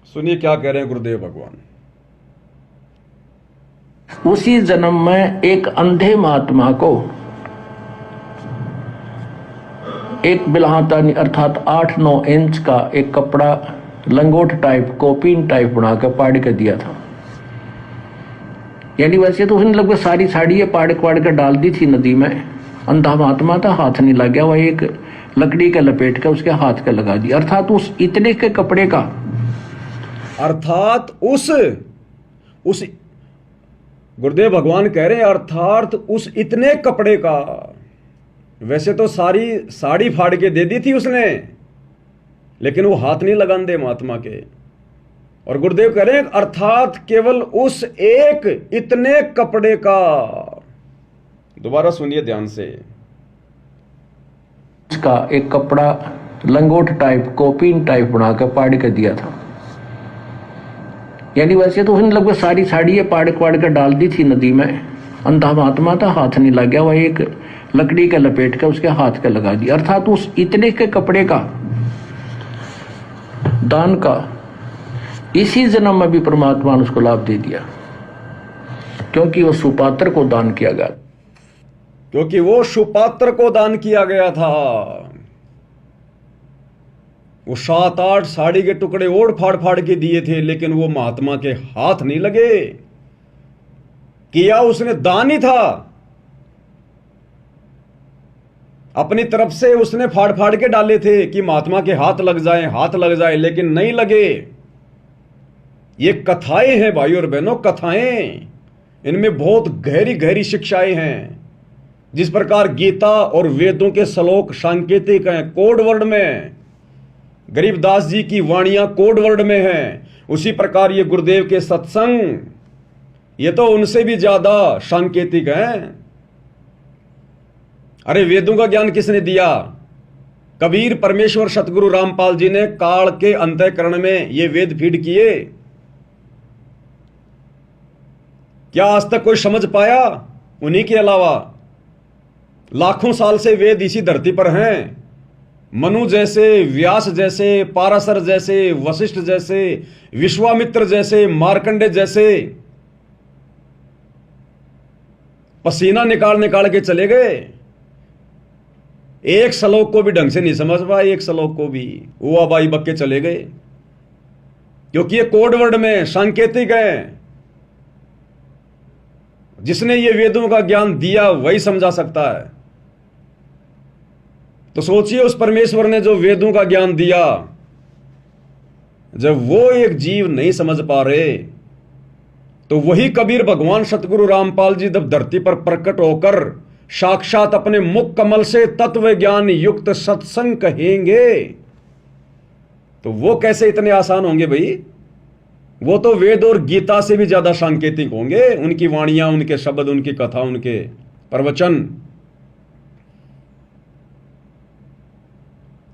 सुनिए क्या कह रहे हैं गुरुदेव भगवान। उसी जन्म में एक अंधे महात्मा को एक बिल्हातानी अर्थात 8-9 इंच का एक कपड़ा लंगोट टाइप, कोपीन टाइप बनाकर पाड़ के दिया था। यानी वैसे तो उसने लगभग सारी साड़ी पाड़ कर डाल दी थी नदी में। अंधा महात्मा था, हाथ नहीं लग गया, वह एक लकड़ी का लपेट कर उसके हाथ का लगा दिया। अर्थात उस इतने के कपड़े का, अर्थात उस गुरुदेव भगवान कह रहे हैं अर्थात उस इतने कपड़े का। वैसे तो सारी साड़ी फाड़ के दे दी थी उसने, लेकिन वो हाथ नहीं लगान दे महात्मा के। और गुरुदेव कह रहे हैं अर्थात केवल उस एक इतने कपड़े का। दोबारा सुनिए ध्यान से। इसका एक कपड़ा लंगोट टाइप, कोपीन टाइप बनाकर पाड़ के दिया था। यानी वैसे तो उसने लगभग सारी साड़ी पाड़ कर डाल दी थी नदी में। अंधा महात्मा था, हाथ नहीं लग गया, वह एक लकड़ी का लपेट कर उसके हाथ का लगा दिया। अर्थात उस इतने के कपड़े का दान का इसी जन्म में भी परमात्मा ने उसको लाभ दे दिया, क्योंकि वो सुपात्र को दान किया गया, क्योंकि वो सुपात्र को दान किया गया था। वो 7-8 साड़ी के टुकड़े ओढ़ फाड़ के दिए थे, लेकिन वो महात्मा के हाथ नहीं लगे। किया उसने दान ही था, अपनी तरफ से उसने फाड़ के डाले थे कि महात्मा के हाथ लग जाए, लेकिन नहीं लगे। ये कथाएं हैं भाई और बहनों, कथाएं। इनमें बहुत गहरी गहरी शिक्षाएं हैं। जिस प्रकार गीता और वेदों के श्लोक सांकेतिक हैं, कोड वर्ड में, गरीबदास जी की वाणियां कोड वर्ड में हैं, उसी प्रकार ये गुरुदेव के सत्संग, ये तो उनसे भी ज्यादा सांकेतिक हैं। अरे वेदों का ज्ञान किसने दिया? कबीर, परमेश्वर, सतगुरु रामपाल जी ने काल के अंतःकरण में ये वेद फीड किए। क्या आज तक कोई समझ पाया? उन्हीं के अलावा लाखों साल से वेद इसी धरती पर हैं। मनु जैसे, व्यास जैसे, पाराशर जैसे, वशिष्ठ जैसे, विश्वामित्र जैसे, मार्कंडे जैसे पसीना निकाल के चले गए। एक श्लोक को भी ढंग से नहीं समझ पाए, एक श्लोक को भी वो आबाई बक के चले गए, क्योंकि ये कोड वर्ड में सांकेतिक है। जिसने ये वेदों का ज्ञान दिया वही समझा सकता है। तो सोचिए, उस परमेश्वर ने जो वेदों का ज्ञान दिया, जब वो एक जीव नहीं समझ पा रहे, तो वही कबीर भगवान सतगुरु रामपाल जी जब धरती पर प्रकट होकर साक्षात अपने मुख कमल से तत्व ज्ञान युक्त सत्संग कहेंगे, तो वो कैसे इतने आसान होंगे भाई? वो तो वेद और गीता से भी ज्यादा सांकेतिक होंगे। उनकी वाणियां, उनके शब्द, उनकी कथा, उनके प्रवचन।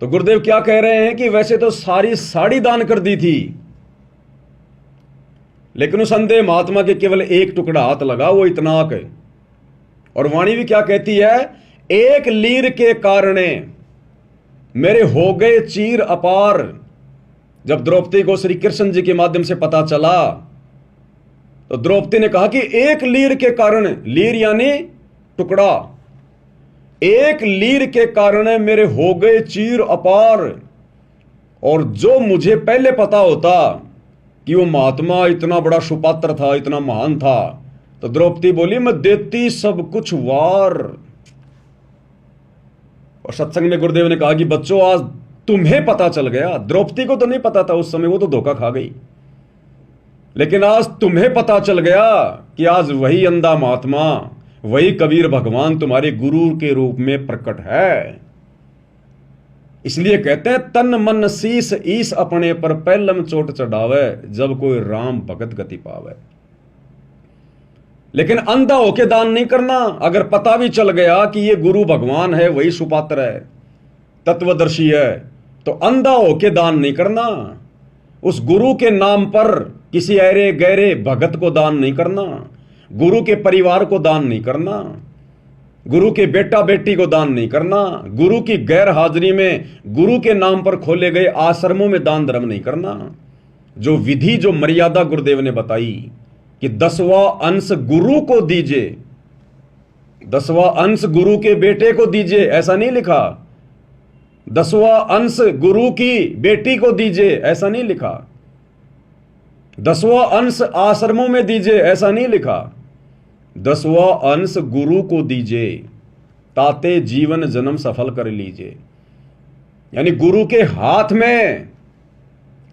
तो गुरुदेव क्या कह रहे हैं कि वैसे तो सारी साड़ी दान कर दी थी, लेकिन उस अंधे महात्मा के केवल एक टुकड़ा हाथ लगा, वो इतनाक है। और वाणी भी क्या कहती है, एक लीर के कारणे मेरे हो गए चीर अपार। जब द्रौपदी को श्री कृष्ण जी के माध्यम से पता चला तो द्रौपदी ने कहा कि एक लीर के कारण, लीर यानी टुकड़ा, एक लीर के कारण मेरे हो गए चीर अपार। और जो मुझे पहले पता होता कि वो महात्मा इतना बड़ा सुपात्र था, इतना महान था, तो द्रौपदी बोली मैं देती सब कुछ वार। और सत्संग में गुरुदेव ने कहा कि बच्चों आज तुम्हें पता चल गया, द्रौपदी को तो नहीं पता था उस समय, वो तो धोखा खा गई, लेकिन आज तुम्हें पता चल गया कि आज वही अंधा महात्मा, वही कबीर भगवान तुम्हारे गुरु के रूप में प्रकट है। इसलिए कहते हैं तन मन शीस ईस अपने पर पहलम चोट चढ़ावे, जब कोई राम भगत गति पावे। लेकिन अंधा होके दान नहीं करना। अगर पता भी चल गया कि ये गुरु भगवान है, वही सुपात्र है, तत्वदर्शी है, तो अंधा होके दान नहीं करना। उस गुरु के नाम पर किसी ऐरे गहरे भगत को दान नहीं करना, गुरु के परिवार को दान नहीं करना, गुरु के बेटा बेटी को दान नहीं करना, गुरु की गैर हाजिरी में गुरु के नाम पर खोले गए आश्रमों में दान धर्म नहीं करना। जो विधि, जो मर्यादा गुरुदेव ने बताई कि 10वां अंश गुरु को दीजिए, 10वां अंश गुरु के बेटे को दीजिए, ऐसा नहीं लिखा। 10वां अंश गुरु की बेटी को दीजिए, ऐसा नहीं लिखा। 10वां अंश आश्रमों में दीजिए, ऐसा नहीं लिखा। 10वां अंश गुरु को दीजिए, ताते जीवन जन्म सफल कर लीजिए। यानी गुरु के हाथ में,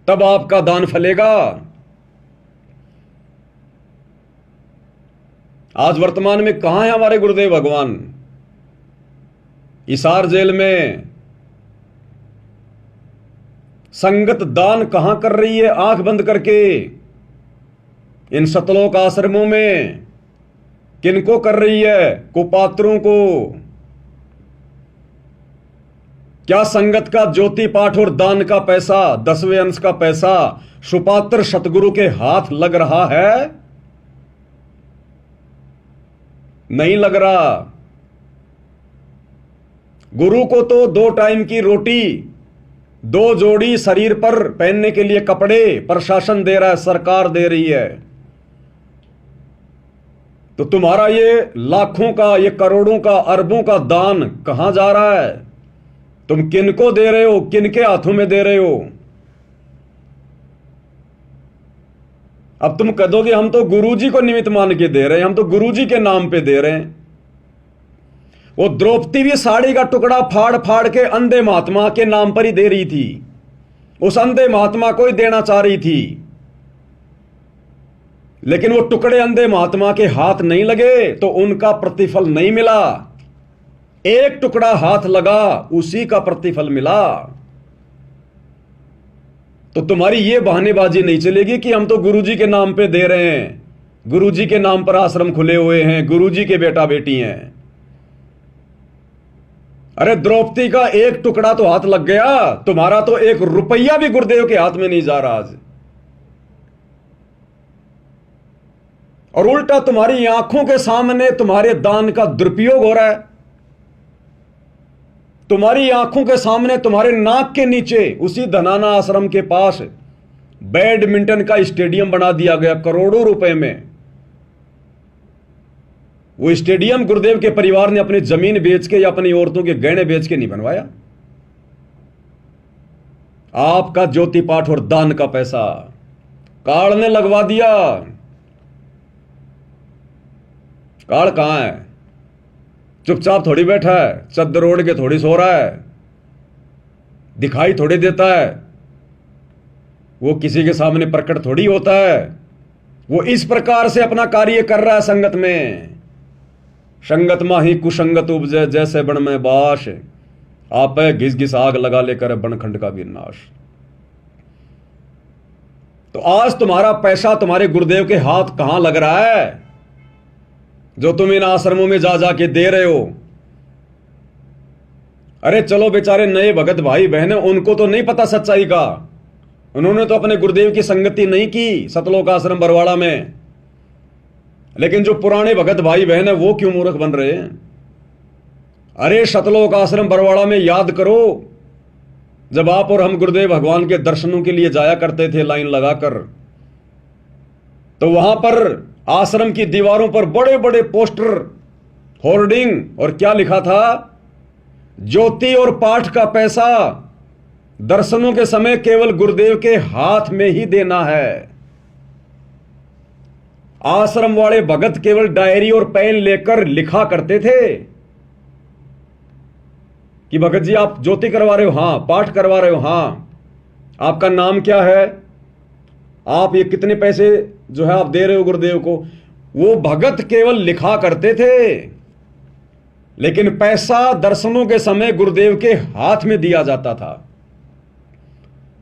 तब आपका दान फलेगा। आज वर्तमान में कहां है हमारे गुरुदेव भगवान? हिसार जेल में संगत दान कहां कर रही है आंख बंद करके? इन सतलोक आश्रमों में किनको कर रही है? कुपात्रों को। क्या संगत का ज्योति पाठ और दान का पैसा, 10वें अंश का पैसा सुपात्र सतगुरु के हाथ लग रहा है? नहीं लग रहा। गुरु को तो 2 टाइम की रोटी, 2 जोड़ी शरीर पर पहनने के लिए कपड़े प्रशासन दे रहा है, सरकार दे रही है। तो तुम्हारा ये लाखों का, ये करोड़ों का, अरबों का दान कहां जा रहा है? तुम किनको दे रहे हो? किनके हाथों में दे रहे हो? अब तुम कह दोगे हम तो गुरुजी को निमित्त मान के दे रहे हैं, हम तो गुरुजी के नाम पे दे रहे हैं। वो द्रौपदी भी साड़ी का टुकड़ा फाड़ फाड़ के अंधे महात्मा के नाम पर ही दे रही थी। उस अंधे महात्मा को ही देना चाह रही थी, लेकिन वो टुकड़े अंधे महात्मा के हाथ नहीं लगे तो उनका प्रतिफल नहीं मिला। एक टुकड़ा हाथ लगा, उसी का प्रतिफल मिला। तो तुम्हारी ये बहानेबाजी नहीं चलेगी कि हम तो गुरुजी के नाम पे दे रहे हैं, गुरुजी के नाम पर आश्रम खुले हुए हैं, गुरुजी के बेटा बेटी हैं। अरे द्रौपदी का एक टुकड़ा तो हाथ लग गया, तुम्हारा तो 1 रुपया भी गुरुदेव के हाथ में नहीं जा रहा आज। और उल्टा तुम्हारी आंखों के सामने तुम्हारे दान का दुरुपयोग हो रहा है। तुम्हारी आंखों के सामने, तुम्हारे नाक के नीचे, उसी धनाना आश्रम के पास बैडमिंटन का स्टेडियम बना दिया गया करोड़ों रुपए में। वो स्टेडियम गुरुदेव के परिवार ने अपनी जमीन बेच के या अपनी औरतों के गहने बेच के नहीं बनवाया। आपका ज्योति पाठ और दान का पैसा काल ने लगवा दिया। काल कहां है? चुपचाप थोड़ी बैठा है, चद्दर ओढ़ के थोड़ी सो रहा है, दिखाई थोड़ी देता है, वो किसी के सामने प्रकट थोड़ी होता है। वो इस प्रकार से अपना कार्य कर रहा है संगत में। संगत माही कुसंगत उपजे, जैसे बन में बाश, आप घिस घिस आग लगा लेकर बनखंड का विनाश। तो आज तुम्हारा पैसा तुम्हारे गुरुदेव के हाथ कहां लग रहा है, जो तुम इन आश्रमों में जा जाके दे रहे हो? अरे चलो बेचारे नए भगत भाई बहन, उनको तो नहीं पता सच्चाई का, उन्होंने तो अपने गुरुदेव की संगति नहीं की सतलोक आश्रम बरवाड़ा में। लेकिन जो पुराने भगत भाई बहन है वो क्यों मूर्ख बन रहे हैं? अरे सतलोक आश्रम बरवाड़ा में याद करो, जब आप और हम गुरुदेव भगवान के दर्शनों के लिए जाया करते थे लाइन लगाकर, तो वहां पर आश्रम की दीवारों पर बड़े बड़े पोस्टर, होर्डिंग, और क्या लिखा था? ज्योति और पाठ का पैसा दर्शनों के समय केवल गुरुदेव के हाथ में ही देना है। आश्रम वाले भगत केवल डायरी और पेन लेकर लिखा करते थे कि भगत जी आप ज्योति करवा रहे हो, हां। पाठ करवा रहे हो, हां। आपका नाम क्या है? आप ये कितने पैसे जो है आप दे रहे हो गुरुदेव को? वो भगत केवल लिखा करते थे, लेकिन पैसा दर्शनों के समय गुरुदेव के हाथ में दिया जाता था।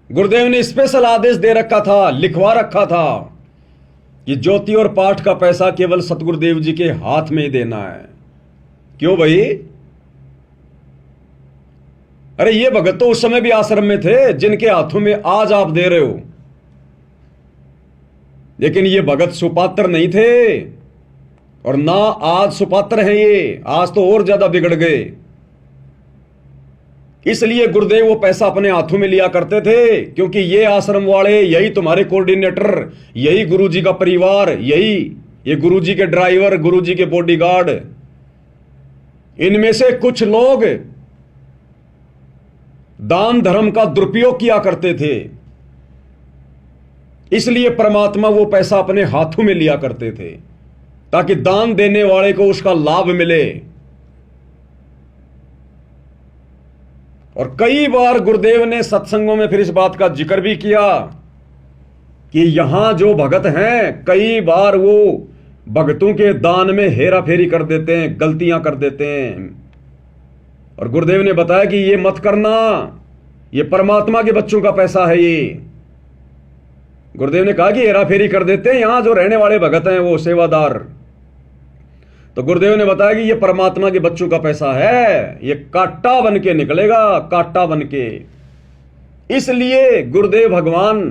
गुरुदेव ने स्पेशल आदेश दे रखा था, लिखवा रखा था कि ज्योति और पाठ का पैसा केवल सतगुरुदेव जी के हाथ में ही देना है। क्यों भाई? अरे ये भगत तो उस समय भी आश्रम में थे जिनके हाथों में आज आप दे रहे हो, लेकिन ये भगत सुपात्र नहीं थे, और ना आज सुपात्र हैं ये, आज तो और ज्यादा बिगड़ गए। इसलिए गुरुदेव वो पैसा अपने हाथों में लिया करते थे, क्योंकि ये आश्रम वाले, यही तुम्हारे कोऑर्डिनेटर, यही गुरुजी का परिवार, यही ये गुरुजी के ड्राइवर, गुरुजी के बॉडीगार्ड, इनमें से कुछ लोग दान धर्म का दुरुपयोग किया करते थे। इसलिए परमात्मा वो पैसा अपने हाथों में लिया करते थे ताकि दान देने वाले को उसका लाभ मिले। और कई बार गुरुदेव ने सत्संगों में फिर इस बात का जिक्र भी किया कि यहां जो भगत हैं, कई बार वो भगतों के दान में हेरा फेरी कर देते हैं, गलतियां कर देते हैं। और गुरुदेव ने बताया कि ये मत करना, ये परमात्मा के बच्चों का पैसा है। ये गुरुदेव ने कहा कि हेरा फेरी कर देते हैं यहां जो रहने वाले भगत हैं, वो सेवादार। तो गुरुदेव ने बताया कि ये परमात्मा के बच्चों का पैसा है, ये कांटा बन के निकलेगा, कांटा बन के। इसलिए गुरुदेव भगवान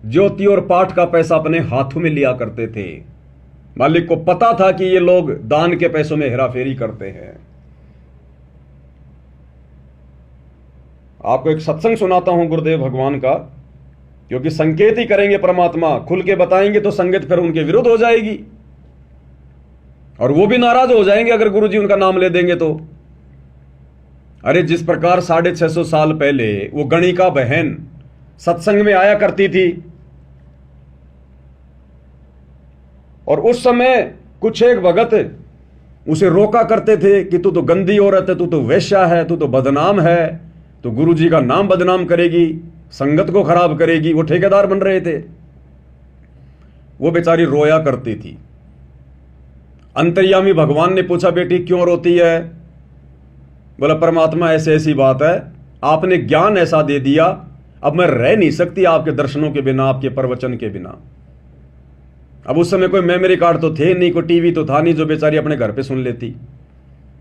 ज्योति और पाठ का पैसा अपने हाथों में लिया करते थे। मालिक को पता था कि ये लोग दान के पैसों में हेराफेरी करते हैं। आपको एक सत्संग सुनाता हूं गुरुदेव भगवान का, क्योंकि संकेत ही करेंगे परमात्मा, खुल के बताएंगे तो संगत फिर उनके विरुद्ध हो जाएगी, और वो भी नाराज हो जाएंगे अगर गुरुजी उनका नाम ले देंगे तो। अरे जिस प्रकार 650 साल पहले वो गणिका बहन सत्संग में आया करती थी, और उस समय कुछ एक भगत उसे रोका करते थे कि तू तो गंदी औरत है, तू तो वेश्या है, तू तो बदनाम है, तो गुरुजी का नाम बदनाम करेगी, संगत को खराब करेगी। वो ठेकेदार बन रहे थे। वो बेचारी रोया करती थी। अंतर्यामी भगवान ने पूछा, बेटी क्यों रोती है? बोला, परमात्मा ऐसे ऐसी बात है, आपने ज्ञान ऐसा दे दिया, अब मैं रह नहीं सकती आपके दर्शनों के बिना, आपके प्रवचन के बिना। अब उस समय कोई मेमोरी कार्ड तो थे नहीं, कोई टीवी तो था नहीं जो बेचारी अपने घर पे सुन लेती।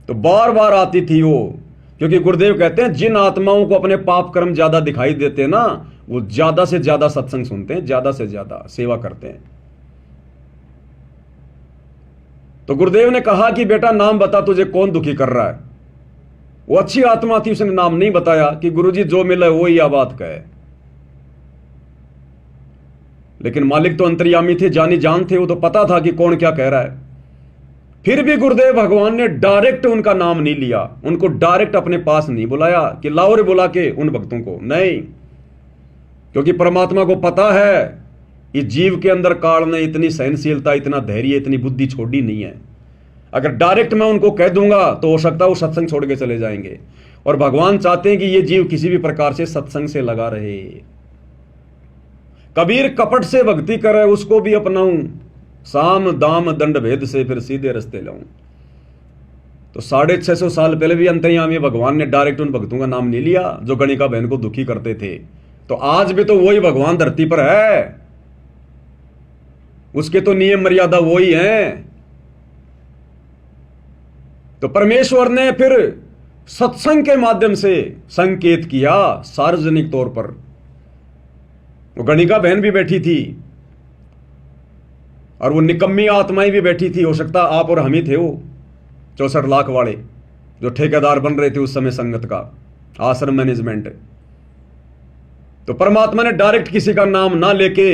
तो बार बार आती थी वो, क्योंकि गुरुदेव कहते हैं जिन आत्माओं को अपने पाप कर्म ज्यादा दिखाई देते हैं ना, वो ज्यादा से ज्यादा सत्संग सुनते हैं, ज्यादा से ज्यादा सेवा करते हैं। तो गुरुदेव ने कहा कि बेटा नाम बता, तुझे कौन दुखी कर रहा है? वो अच्छी आत्मा थी, उसने नाम नहीं बताया कि गुरुजी जो मिला है वो ही बात कहे। लेकिन मालिक तो अंतर्यामी थे, जानी जान थे, वो तो पता था कि कौन क्या कह रहा है। फिर भी गुरुदेव भगवान ने डायरेक्ट उनका नाम नहीं लिया, उनको डायरेक्ट अपने पास नहीं बुलाया कि लाओ रे बुला के उन भक्तों को, नहीं। क्योंकि परमात्मा को पता है इस जीव के अंदर काल ने इतनी सहनशीलता, इतना धैर्य, इतनी बुद्धि छोड़ी नहीं है। अगर डायरेक्ट मैं उनको कह दूंगा तो हो सकता है वो सत्संग छोड़ के चले जाएंगे। और भगवान चाहते हैं कि ये जीव किसी भी प्रकार से सत्संग से लगा रहे। कबीर कपट से भक्ति करे उसको भी अपनाऊं, साम दाम दंड भेद से फिर सीधे रास्ते लाऊं। तो 650 साल पहले भी अंतर्यामी भगवान ने डायरेक्ट उन भक्तों का नाम नहीं लिया जो गणिका बहन को दुखी करते थे। तो आज भी तो वही भगवान धरती पर है, उसके तो नियम मर्यादा वही हैं। तो परमेश्वर ने फिर सत्संग के माध्यम से संकेत किया सार्वजनिक तौर पर। वो गणिका बहन भी बैठी थी और वो निकम्मी आत्माएं भी बैठी थी। हो सकता आप और हम ही थे वो 64 लाख वाले जो ठेकेदार बन रहे थे उस समय संगत का, आश्रम मैनेजमेंट। तो परमात्मा ने डायरेक्ट किसी का नाम ना लेके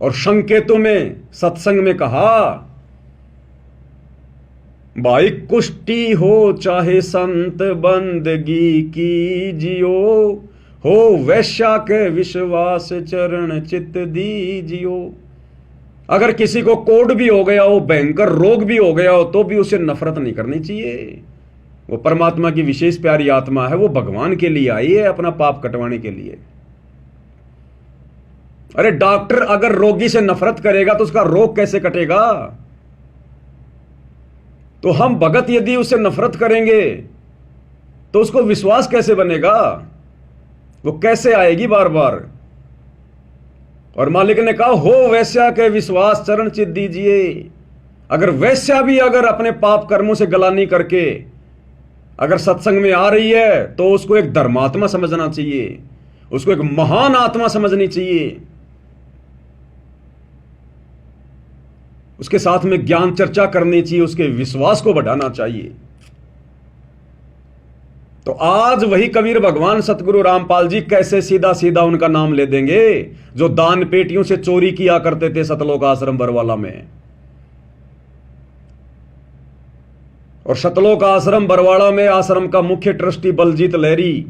और संकेतों में सत्संग में कहा, भाई कुष्टी हो चाहे संत बंदगी कीजियो, हो वैश्या के विश्वास चरण चित दीजियो। अगर किसी को कोढ़ भी हो गया हो, भयंकर रोग भी हो गया हो, तो भी उसे नफरत नहीं करनी चाहिए। वो परमात्मा की विशेष प्यारी आत्मा है, वो भगवान के लिए आई है, अपना पाप कटवाने के लिए। अरे डॉक्टर अगर रोगी से नफरत करेगा तो उसका रोग कैसे कटेगा? तो हम भगत यदि उससे नफरत करेंगे तो उसको विश्वास कैसे बनेगा? वो कैसे आएगी बार बार? और मालिक ने कहा, हो वैश्या के विश्वास चरण चित दीजिए। अगर वैश्या भी अगर अपने पाप कर्मों से गलानी करके अगर सत्संग में आ रही है तो उसको एक धर्मात्मा समझना चाहिए, उसको एक महान आत्मा समझनी चाहिए, उसके साथ में ज्ञान चर्चा करनी चाहिए, उसके विश्वास को बढ़ाना चाहिए। तो आज वही कबीर भगवान सतगुरु रामपाल जी कैसे सीधा सीधा उनका नाम ले देंगे, जो दान पेटियों से चोरी किया करते थे सतलोक आश्रम बरवाला में। और सतलोक आश्रम बरवाड़ा में आश्रम का मुख्य ट्रस्टी बलजीत लहरी,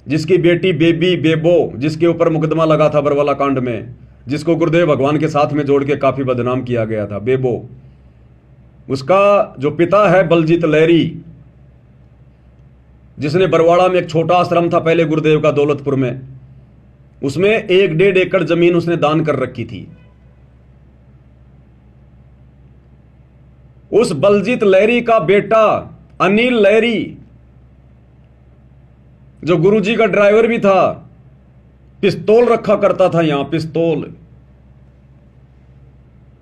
जिसकी बेटी बेबी बेबो, जिसके ऊपर मुकदमा लगा था बरवाला कांड में, जिसको गुरुदेव भगवान के साथ में जोड़ के काफी बदनाम किया गया था, बेबो, उसका जो पिता है बलजीत लहरी, जिसने बरवाड़ा में एक छोटा आश्रम था पहले गुरुदेव का दौलतपुर में, उसमें 1-1.5 एकड़ जमीन उसने दान कर रखी थी। उस बलजीत लहरी का बेटा अनिल लहरी, जो गुरुजी का ड्राइवर भी था, पिस्तौल रखा करता था यहां, पिस्तौल।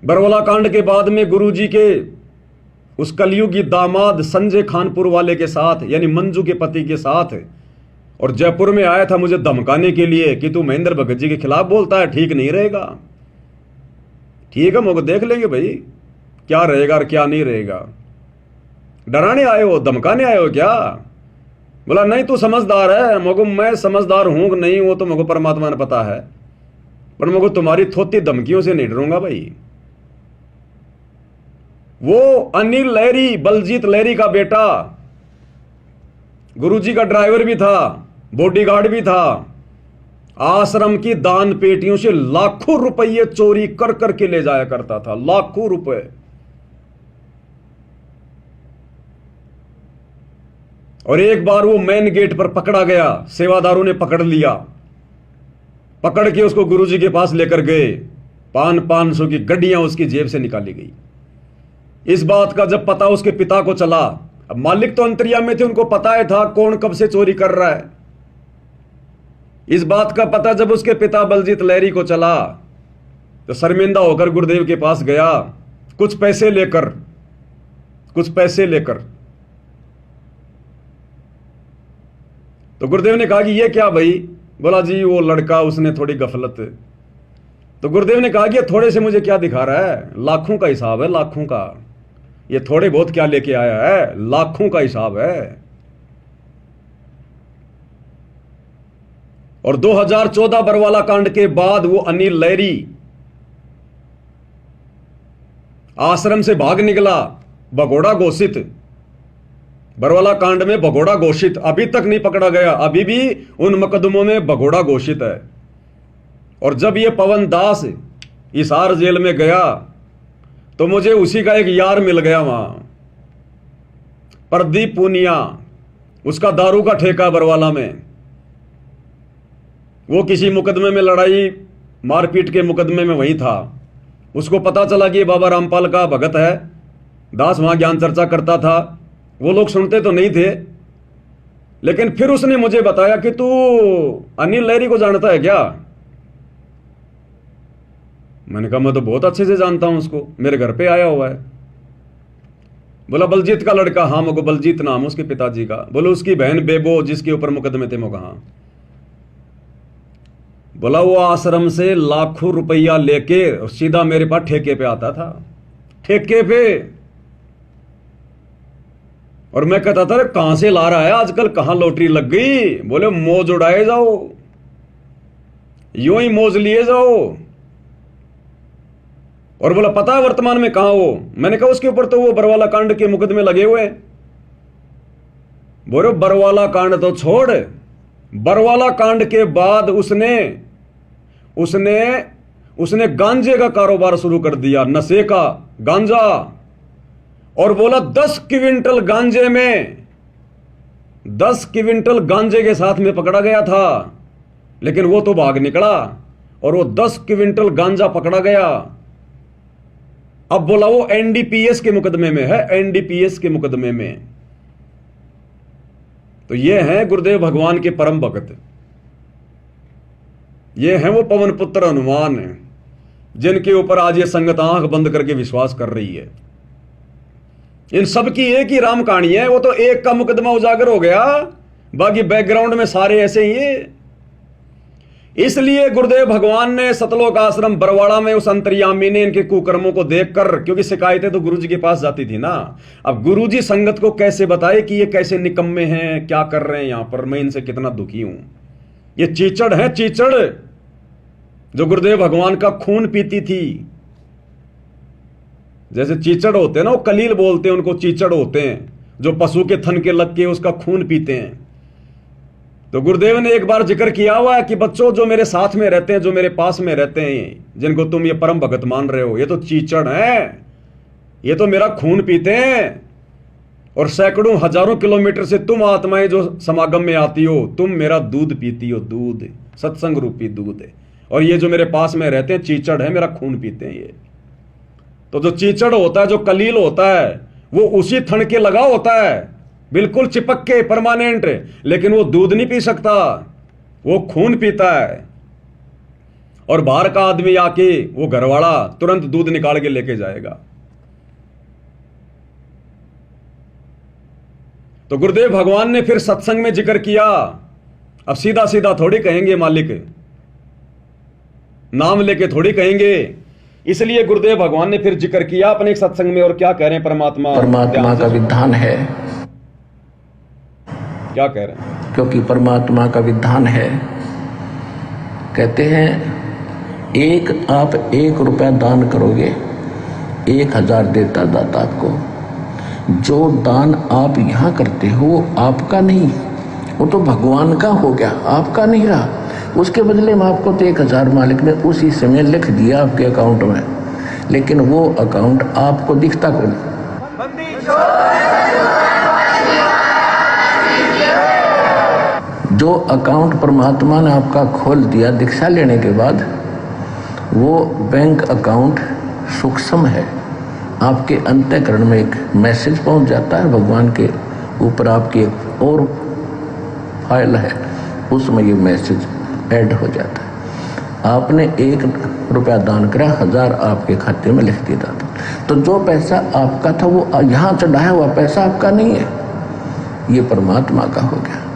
बरवाला कांड के बाद में गुरुजी के उस कलयुगी दामाद संजय खानपुर वाले के साथ, यानी मंजू के पति के साथ, और जयपुर में आया था मुझे धमकाने के लिए कि तू महेंद्र भगत जी के खिलाफ बोलता है, ठीक नहीं रहेगा। ठीक है, मगर देख लेंगे भाई क्या रहेगा और क्या नहीं रहेगा। डराने आए हो, धमकाने आए हो क्या? बोला नहीं तू समझदार है। मगो मैं समझदार हूं कि नहीं वो तो मगो परमात्मा ने पता है, पर मगो तुम्हारी थोती धमकियों से नहीं डरूंगा भाई। वो अनिल लहरी, बलजीत लहरी का बेटा, गुरुजी का ड्राइवर भी था, बॉडीगार्ड भी था, आश्रम की दान पेटियों से लाखों रुपये चोरी कर करके ले जाया करता था, लाखों रुपए। और एक बार वो मेन गेट पर पकड़ा गया, सेवादारों ने पकड़ लिया, पकड़ के उसको गुरुजी के पास लेकर गए। 500 की गड्डियां उसकी जेब से निकाली गई। इस बात का जब पता उसके पिता को चला, अब मालिक तो अंतर्यामी में थे, उनको पता है था कौन कब से चोरी कर रहा है। इस बात का पता जब उसके पिता बलजीत लहरी को चला तो शर्मिंदा होकर गुरुदेव के पास गया, कुछ पैसे लेकर। तो गुरुदेव ने कहा कि ये क्या भाई? बोला जी वो लड़का, उसने थोड़ी गफलत। तो गुरुदेव ने कहा कि ये थोड़े से मुझे क्या दिखा रहा है, लाखों का हिसाब है, लाखों का। ये थोड़े बहुत क्या लेके आया है, लाखों का हिसाब है। और 2014 बरवाला कांड के बाद वो अनिल लहरी आश्रम से भाग निकला, भगोड़ा घोषित, बरवाला कांड में भगोड़ा घोषित, अभी तक नहीं पकड़ा गया, अभी भी उन मुकदमों में भगोड़ा घोषित है। और जब ये पवन दास हिसार जेल में गया तो मुझे उसी का एक यार मिल गया वहां, प्रदीप पूनिया, उसका दारू का ठेका बरवाला में। वो किसी मुकदमे में, लड़ाई मारपीट के मुकदमे में वही था। उसको पता चला कि ये बाबा रामपाल का भगत है, दास वहां ज्ञान चर्चा करता था। वो लोग सुनते तो नहीं थे, लेकिन फिर उसने मुझे बताया कि तू अनिल लहरी को जानता है क्या? मैंने कहा मैं तो बहुत अच्छे से जानता हूं उसको, मेरे घर पे आया हुआ है। बोला बलजीत का लड़का, हाँ मगो बलजीत नाम उसके पिताजी का। बोलो उसकी बहन बेबो जिसके ऊपर मुकदमे थे मो कहा। बोला वो आश्रम से लाखों रुपया लेके सीधा मेरे पास ठेके पे आता था, ठेके पे। और मैं कहता था कहां से ला रहा है आजकल, कहां लॉटरी लग गई। बोले मौज उड़ाए जाओ, यूं ही मौज लिए जाओ। और बोला पता है वर्तमान में कहां हो। मैंने कहा उसके ऊपर तो वो बरवाला कांड के मुकदमे लगे हुए। बोले बरवाला कांड तो छोड़, बरवाला कांड के बाद उसने गांजे का कारोबार शुरू कर दिया, नशे का गांजा। और बोला 10 क्विंटल गांजे में, 10 क्विंटल गांजे के साथ में पकड़ा गया था, लेकिन वो तो भाग निकला और वो 10 क्विंटल गांजा पकड़ा गया। अब बोला वो एनडीपीएस के मुकदमे में है, एनडीपीएस के मुकदमे में। तो ये हैं गुरुदेव भगवान के परम भक्त, ये हैं वो पवन पुत्र हनुमान, जिनके ऊपर आज ये संगत आंख बंद करके विश्वास कर रही है। इन सब की एक ही राम कहानी है। वो तो एक का मुकदमा उजागर हो गया, बाकी बैकग्राउंड में सारे ऐसे ही है। इसलिए गुरुदेव भगवान ने सतलोक आश्रम बरवाड़ा में उस अंतर्यामी ने इनके कुकर्मों को देखकर, क्योंकि शिकायतें तो गुरुजी के पास जाती थी ना, अब गुरुजी संगत को कैसे बताए कि ये कैसे निकम्मे हैं, क्या कर रहे हैं यहां पर, मैं इनसे कितना दुखी हूं। ये चीचड़ है, चीचड़ जो गुरुदेव भगवान का खून पीती थी। जैसे चीचड़ होते हैं ना, वो कलील बोलते हैं उनको, चीचड़ होते हैं जो पशु के थन के लग के उसका खून पीते हैं। तो गुरुदेव ने एक बार जिक्र किया हुआ है कि बच्चों जो मेरे साथ में रहते हैं, जो मेरे पास में रहते हैं, जिनको तुम ये परम भगत मान रहे हो, ये तो चीचड़ हैं, ये तो मेरा खून पीते हैं। और सैकड़ों हजारों किलोमीटर से तुम आत्माएं जो समागम में आती हो, तुम मेरा दूध पीती हो, दूध, सत्संग रूपी दूध। और ये जो मेरे पास में रहते हैं चीचड़ है, मेरा खून पीते हैं ये। तो जो चीचड़ होता है, जो कलील होता है, वो उसी थन के लगा होता है, बिल्कुल चिपक के परमानेंट, लेकिन वो दूध नहीं पी सकता, वो खून पीता है। और बाहर का आदमी आके, वो घरवाला तुरंत दूध निकाल के लेके जाएगा। तो गुरुदेव भगवान ने फिर सत्संग में जिक्र किया। अब सीधा सीधा थोड़ी कहेंगे मालिक, नाम लेके थोड़ी कहेंगे। इसलिए गुरुदेव भगवान ने फिर जिक्र किया अपने एक सत्संग में। और क्या कह रहे हैं परमात्मा का विधान है, क्या कह रहे हैं? क्योंकि परमात्मा का विधान है। कहते हैं आप 1 रुपया दान करोगे, 1000 देता दाता आपको। जो दान आप यहाँ करते हो वो आपका नहीं, वो तो भगवान का हो गया, आपका नहीं रहा। उसके बदले में आपको तो 1000 मालिक ने उसी समय लिख दिया आपके अकाउंट में, लेकिन वो अकाउंट आपको दिखता कौन? जो अकाउंट परमात्मा ने आपका खोल दिया दीक्षा लेने के बाद, वो बैंक अकाउंट सूक्ष्म है। आपके अंतःकरण में एक मैसेज पहुंच जाता है, भगवान के ऊपर आपकी एक और फाइल है, उसमें ये मैसेज ऐड हो जाता है। आपने 1 रुपया दान करा, 1000 आपके खाते में लिख दिया था। तो जो पैसा आपका था वो यहाँ चढ़ाया हुआ पैसा आपका नहीं है, ये परमात्मा का हो गया।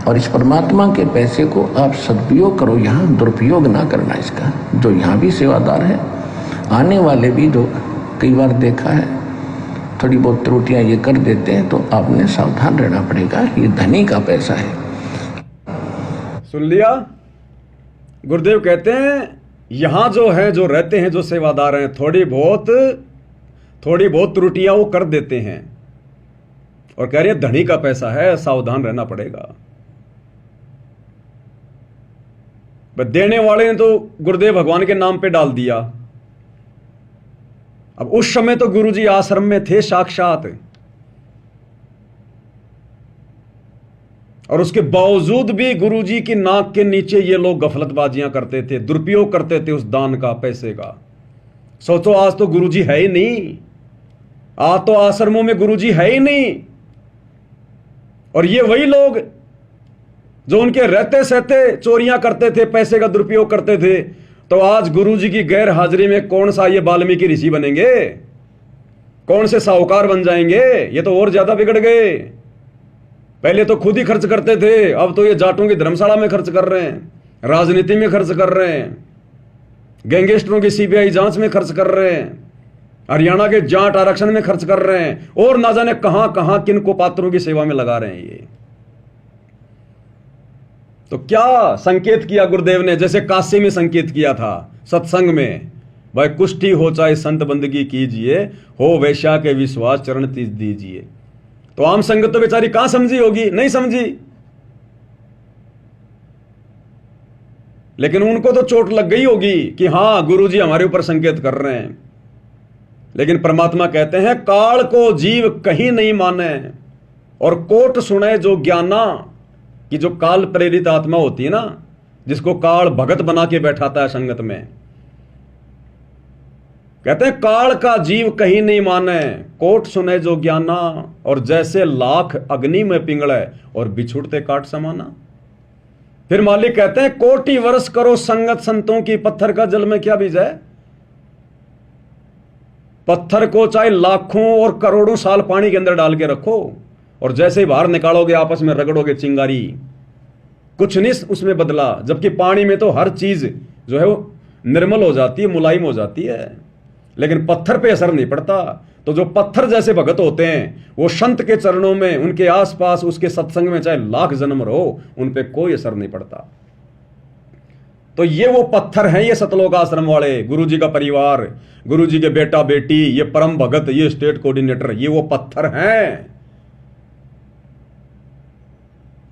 और इस परमात्मा के पैसे को आप सदुपयोग करो, यहाँ दुरुपयोग ना करना इसका। जो यहाँ भी सेवादार है, आने वाले भी जो कई बार देखा है थोड़ी बहुत त्रुटियां ये कर देते हैं, तो आपने सावधान रहना पड़ेगा, ये धनी का पैसा है। सुन लिया? गुरुदेव कहते हैं यहां जो है, जो रहते हैं, जो सेवादार हैं, थोड़ी बहुत त्रुटियां वो कर देते हैं। और कह रही है धनी का पैसा है, सावधान रहना पड़ेगा। देने वाले ने तो गुरुदेव भगवान के नाम पे डाल दिया। अब उस समय तो गुरुजी आश्रम में थे साक्षात, और उसके बावजूद भी गुरुजी की नाक के नीचे ये लोग गफलतबाजियां करते थे, दुरुपयोग करते थे उस दान का, पैसे का। सोचो आज तो गुरुजी है ही नहीं, आज तो आश्रमों में गुरुजी है ही नहीं। और ये वही लोग जो उनके रहते सहते चोरियां करते थे, पैसे का दुरुपयोग करते थे। तो आज गुरुजी की गैर हाजिरी में कौन सा ये वाल्मीकि ऋषि बनेंगे? कौन से साहूकार बन जाएंगे? ये तो और ज्यादा बिगड़ गए। पहले तो खुद ही खर्च करते थे, अब तो ये जाटों की धर्मशाला में खर्च कर रहे हैं, राजनीति में खर्च कर रहे हैं, गैंगस्टरों की सीबीआई जांच में खर्च कर रहे हैं, हरियाणा के जाट आरक्षण में खर्च कर रहे हैं, और ना जाने कहां कहां किन को पात्रों की सेवा में लगा रहे हैं ये। तो क्या संकेत किया गुरुदेव ने? जैसे काशी में संकेत किया था सत्संग में, भाई कुष्ठी हो चाहे संत बंदगी कीजिए, हो वैश्या के विश्वास चरण तीज दीजिए। तो आम संगत तो बेचारी कहां समझी होगी? नहीं समझी। लेकिन उनको तो चोट लग गई होगी कि हां गुरुजी हमारे ऊपर संकेत कर रहे हैं। लेकिन परमात्मा कहते हैं काल को जीव कहीं नहीं माने और कोट सुने जो ज्ञाना, कि जो काल प्रेरित आत्मा होती है ना, जिसको काल भगत बना के बैठाता है संगत में, कहते हैं काल का जीव कहीं नहीं माने, कोट सुने जो ज्ञाना, और जैसे लाख अग्नि में पिंगले और बिछुड़ते काट समाना। फिर मालिक कहते हैं कोटि वर्ष करो संगत संतों की, पत्थर का जल में क्या बीज है? पत्थर को चाहे लाखों और करोड़ों साल पानी के अंदर डाल के रखो, और जैसे ही बाहर निकालोगे आपस में रगड़ोगे चिंगारी, कुछ नहीं उसमें बदला। जबकि पानी में तो हर चीज जो है वो निर्मल हो जाती है, मुलायम हो जाती है, लेकिन पत्थर पे असर नहीं पड़ता। तो जो पत्थर जैसे भगत होते हैं वो संत के चरणों में, उनके आसपास, उसके सत्संग में चाहे लाख जन्म रहो, उन पे कोई असर नहीं पड़ता। तो ये वो पत्थर हैं, ये सतलोक आश्रम वाले, गुरुजी का परिवार, गुरुजी के बेटा बेटी, ये परम भगत, ये स्टेट कोऑर्डिनेटर, ये वो पत्थर हैं।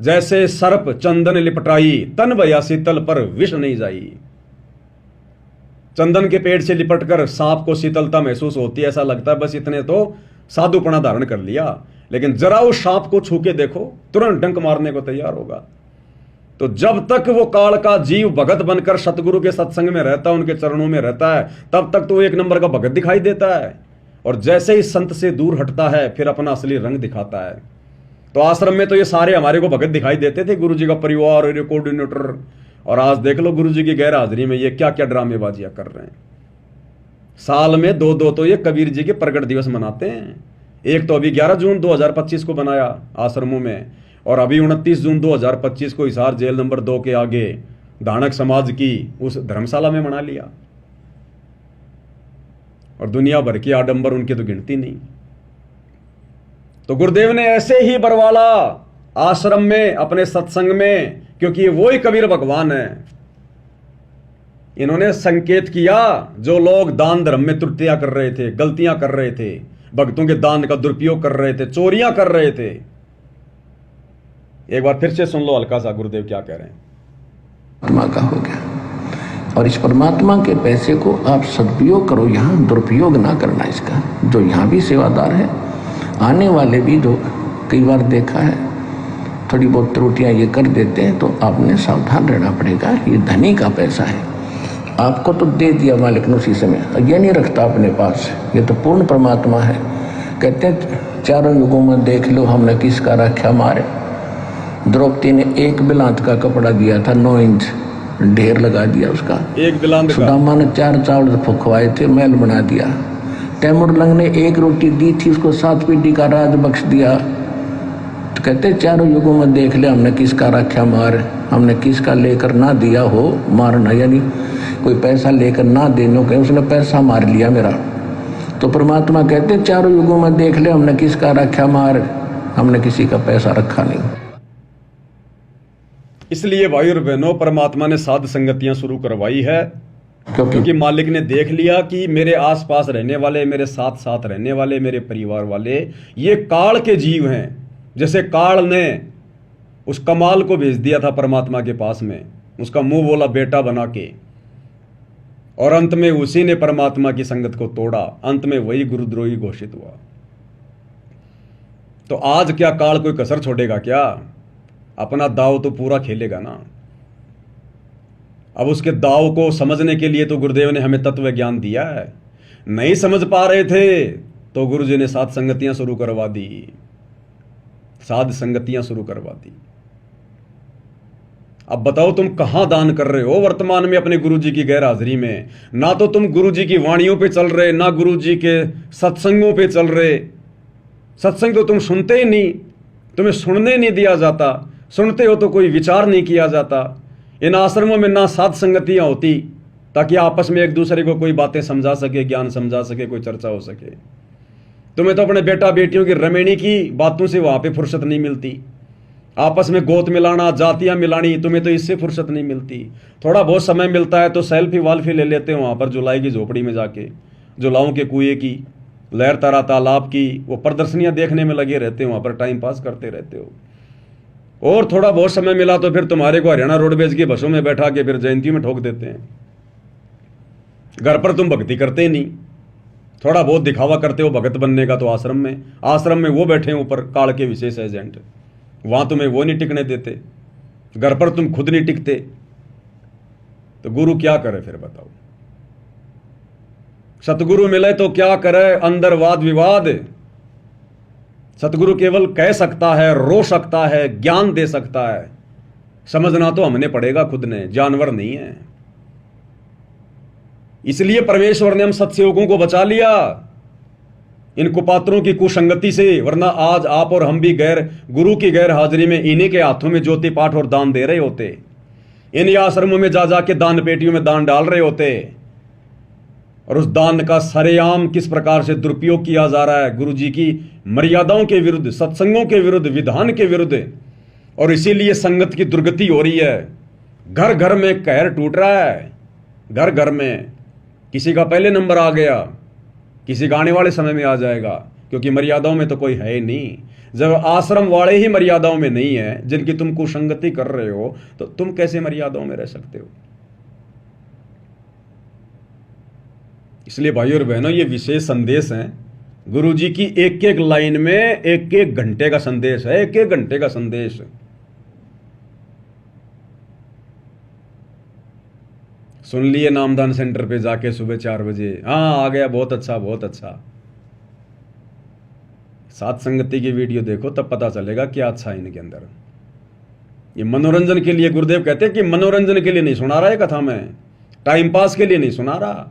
जैसे सर्प चंदन लिपटाई, तन भया शीतल पर विष नहीं जाई। चंदन के पेड़ से लिपटकर सांप को शीतलता महसूस होती है, ऐसा लगता है बस इतने तो साधुपना धारण कर लिया, लेकिन जरा उस सांप को छू के देखो, तुरंत डंक मारने को तैयार होगा। तो जब तक वो काल का जीव भगत बनकर सतगुरु के सत्संग में रहता है, उनके चरणों में रहता है, तब तक तो वो एक नंबर का भगत दिखाई देता है। और जैसे ही संत से दूर हटता है फिर अपना असली रंग दिखाता है। तो आश्रम में तो ये सारे हमारे को भगत दिखाई देते थे, गुरुजी का परिवार और ये कोऑर्डिनेटर, और आज देख लो गुरुजी की गैर हाजिरी में ये क्या क्या ड्रामेबाजियां कर रहे हैं। साल में दो दो तो ये कबीर जी के प्रगट दिवस मनाते हैं। एक तो अभी 11 जून 2025 को बनाया आश्रमों में, और अभी 29 जून 2025 को हिसार जेल नंबर 2 के आगे धानक समाज की उस धर्मशाला में मना लिया। और दुनिया भर की आडंबर उनकी तो गिनती नहीं। तो गुरुदेव ने ऐसे ही बरवाला आश्रम में, अपने सत्संग में, क्योंकि ये वही कबीर भगवान है, इन्होंने संकेत किया जो लोग दान धर्म में त्रुटियां कर रहे थे, गलतियां कर रहे थे, भक्तों के दान का दुरुपयोग कर रहे थे, चोरियां कर रहे थे। एक बार फिर से सुन लो हल्का सा गुरुदेव क्या कह रहे हैं। परमात्मा का हो गया, और इस परमात्मा के पैसे को आप सदुपयोग करो, यहाँ दुरुपयोग ना करना इसका। जो यहाँ भी सेवादार है, आने वाले भी जो कई बार देखा है थोड़ी बहुत त्रुटियां ये कर देते हैं, तो आपने सावधान रहना पड़ेगा। ये धनी का पैसा है, आपको तो दे दिया मालिक ने उसी समय, ये नहीं रखता अपने पास। ये तो पूर्ण परमात्मा है। कहते हैं चारों युगों में देख लो हमने किसका रक्षा मारे। द्रौपदी ने एक बिलांत का कपड़ा दिया था, 9 इंच ढेर लगा दिया उसका, एक बिलांत। सुदामा ने 4 चावल फुकवाए थे, महल बना दिया। तैमुरलंग ने 1 रोटी दी थी, उसको 7 पीढ़ी का राज बख्श दिया। तो कहते चारों युगों में देख ले हमने किसका रक्षा मार, हमने किसका लेकर ना दिया हो मारना, यानी कोई पैसा लेकर ना देने के उसने पैसा मार लिया मेरा। तो परमात्मा कहते चारों युगों में देख ले हमने किसका रक्षा मार, हमने किसी का पैसा रखा नहीं। इसलिए भाई और बहनों, परमात्मा ने साध संगतियां शुरू करवाई है, क्योंकि मालिक ने देख लिया कि मेरे आसपास रहने वाले, मेरे साथ साथ रहने वाले, मेरे परिवार वाले, ये काल के जीव हैं। जैसे काल ने उस कमाल को भेज दिया था परमात्मा के पास में, उसका मुंह बोला बेटा बना के, और अंत में उसी ने परमात्मा की संगत को तोड़ा। अंत में वही गुरुद्रोही घोषित हुआ। तो आज क्या काल कोई कसर छोड़ेगा क्या? अपना दाव तो पूरा खेलेगा ना। अब उसके दाव को समझने के लिए तो गुरुदेव ने हमें तत्व ज्ञान दिया है। नहीं समझ पा रहे थे तो गुरुजी ने साध संगतियां शुरू करवा दी, साध संगतियां शुरू करवा दी। अब बताओ तुम कहां दान कर रहे हो वर्तमान में अपने गुरुजी की गैर हाजिरी में? ना तो तुम गुरुजी की वाणियों पे चल रहे, ना गुरुजी के सत्संगों पे चल रहे। सत्संग तो तुम सुनते ही नहीं, तुम्हें सुनने नहीं दिया जाता। सुनते हो तो कोई विचार नहीं किया जाता। इन आश्रमों में ना साध संगतियां होती ताकि आपस में एक दूसरे को कोई बातें समझा सके, ज्ञान समझा सके, कोई चर्चा हो सके। तुम्हें तो अपने बेटा बेटियों की रमेणी की बातों से वहां पे फुर्सत नहीं मिलती। आपस में गोत मिलाना, जातियां मिलानी, तुम्हें तो इससे फुर्सत नहीं मिलती। थोड़ा बहुत समय मिलता है तो सेल्फी वाल्फी ले लेते हो वहां पर जुलाई की झोपड़ी में जाके, जुलाओं के कुएं की, लहर तारा तालाब की, वो प्रदर्शनियां देखने में लगे रहते हो, वहां पर टाइम पास करते रहते हो। और थोड़ा बहुत समय मिला तो फिर तुम्हारे को हरियाणा रोडवेज की बसों में बैठा के फिर जयंती में ठोक देते हैं। घर पर तुम भक्ति करते ही नहीं, थोड़ा बहुत दिखावा करते हो भगत बनने का। तो आश्रम में वो बैठे हैं ऊपर काल के विशेष एजेंट, वहां तुम्हें वो नहीं टिकने देते। घर पर तुम खुद नहीं टिकते तो गुरु क्या करे फिर बताओ? सतगुरु मिले तो क्या करे? अंदर वाद विवाद। सतगुरु केवल कह सकता है, रो सकता है, ज्ञान दे सकता है। समझना तो हमने पड़ेगा खुद ने, जानवर नहीं है। इसलिए परमेश्वर ने हम सत्सेवकों को बचा लिया इन कुपात्रों की कुसंगति से, वरना आज आप और हम भी गुरु की गैर हाजिरी में इन्हीं के हाथों में ज्योति पाठ और दान दे रहे होते। इन्हीं आश्रमों में जा जाके दान पेटियों में दान डाल रहे होते। और उस दान का सरेआम किस प्रकार से दुरुपयोग किया जा रहा है, गुरु जी की मर्यादाओं के विरुद्ध, सत्संगों के विरुद्ध, विधान के विरुद्ध। और इसीलिए संगत की दुर्गति हो रही है। घर घर में कहर टूट रहा है। घर घर में किसी का पहले नंबर आ गया, किसी का आने वाले समय में आ जाएगा, क्योंकि मर्यादाओं में तो कोई है ही नहीं। जब आश्रम वाले ही मर्यादाओं में नहीं है, जिनकी तुम कुसंगति कर रहे हो, तो तुम कैसे मर्यादाओं में रह सकते हो? इसलिए भाइयों और बहनों, ये विशेष संदेश हैं गुरु जी की। एक एक लाइन में एक एक घंटे का संदेश है, एक एक घंटे का संदेश। सुन लिए नामदान सेंटर पे जाके सुबह 4 बजे, हाँ आ गया, बहुत अच्छा बहुत अच्छा। साथ संगति की वीडियो देखो तब पता चलेगा क्या अच्छा है इनके अंदर। ये मनोरंजन के लिए, गुरुदेव कहते हैं कि मनोरंजन के लिए नहीं सुना रहा है कथा में, टाइम पास के लिए नहीं सुना रहा।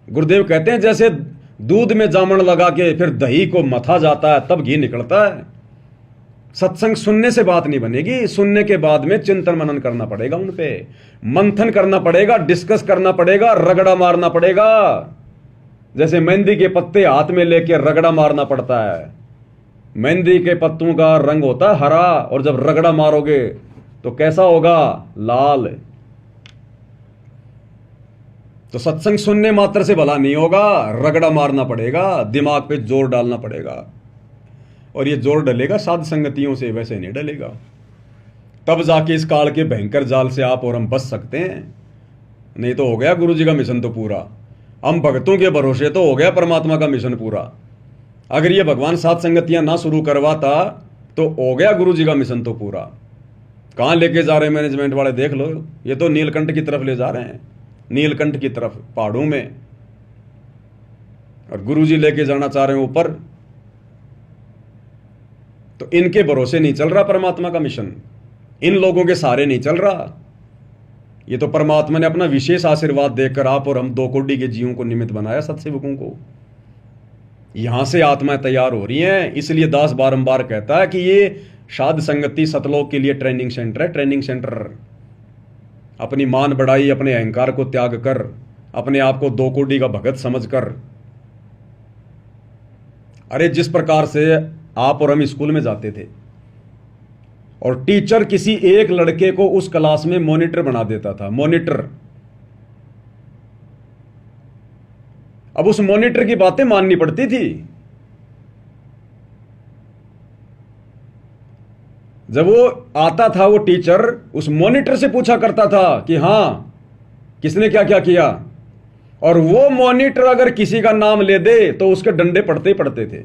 गुरुदेव कहते हैं जैसे दूध में जामन लगा के फिर दही को मथा जाता है तब घी निकलता है। सत्संग सुनने से बात नहीं बनेगी, सुनने के बाद में चिंतन मनन करना पड़ेगा, उन पे मंथन करना पड़ेगा, डिस्कस करना पड़ेगा, रगड़ा मारना पड़ेगा। जैसे मेहंदी के पत्ते हाथ में लेके रगड़ा मारना पड़ता है। मेहंदी के पत्तों का रंग होता है हरा, और जब रगड़ा मारोगे तो कैसा होगा? लाल। तो सत्संग सुनने मात्र से भला नहीं होगा, रगड़ा मारना पड़ेगा, दिमाग पे जोर डालना पड़ेगा। और ये जोर डलेगा साध संगतियों से, वैसे नहीं डलेगा। तब जाके इस काल के भयंकर जाल से आप और हम बच सकते हैं। नहीं तो हो गया गुरु जी का मिशन तो पूरा। हम भक्तों के भरोसे तो हो गया परमात्मा का मिशन पूरा। अगर ये भगवान साध संगतियां ना शुरू करवाता तो हो गया गुरु जी का मिशन तो पूरा। कहाँ लेके जा रहे हैं मैनेजमेंट वाले देख लो, ये तो नीलकंठ की तरफ ले जा रहे हैं, नीलकंठ की तरफ, पहाड़ों में। और गुरु जी लेके जाना चाह रहे हैं ऊपर। तो इनके भरोसे नहीं चल रहा परमात्मा का मिशन, इन लोगों के सहारे नहीं चल रहा। ये तो परमात्मा ने अपना विशेष आशीर्वाद देकर आप और हम 2 कोटि के जीवों को निमित्त बनाया, सत्सेवकों को। यहां से आत्माएं तैयार हो रही हैं। इसलिए दास बारंबार कहता है कि ये साध संगति सतलोक के लिए ट्रेनिंग सेंटर है, ट्रेनिंग सेंटर। अपनी मान बढ़ाई, अपने अहंकार को त्याग कर, अपने आप को 2 कोटि का भगत समझकर। अरे जिस प्रकार से आप और हम स्कूल में जाते थे और टीचर किसी एक लड़के को उस क्लास में मॉनिटर बना देता था, मॉनिटर। अब उस मॉनिटर की बातें माननी पड़ती थी। जब वो आता था वो टीचर, उस मॉनिटर से पूछा करता था कि हां किसने क्या क्या किया, और वो मॉनिटर अगर किसी का नाम ले दे तो उसके डंडे पड़ते ही पड़ते थे।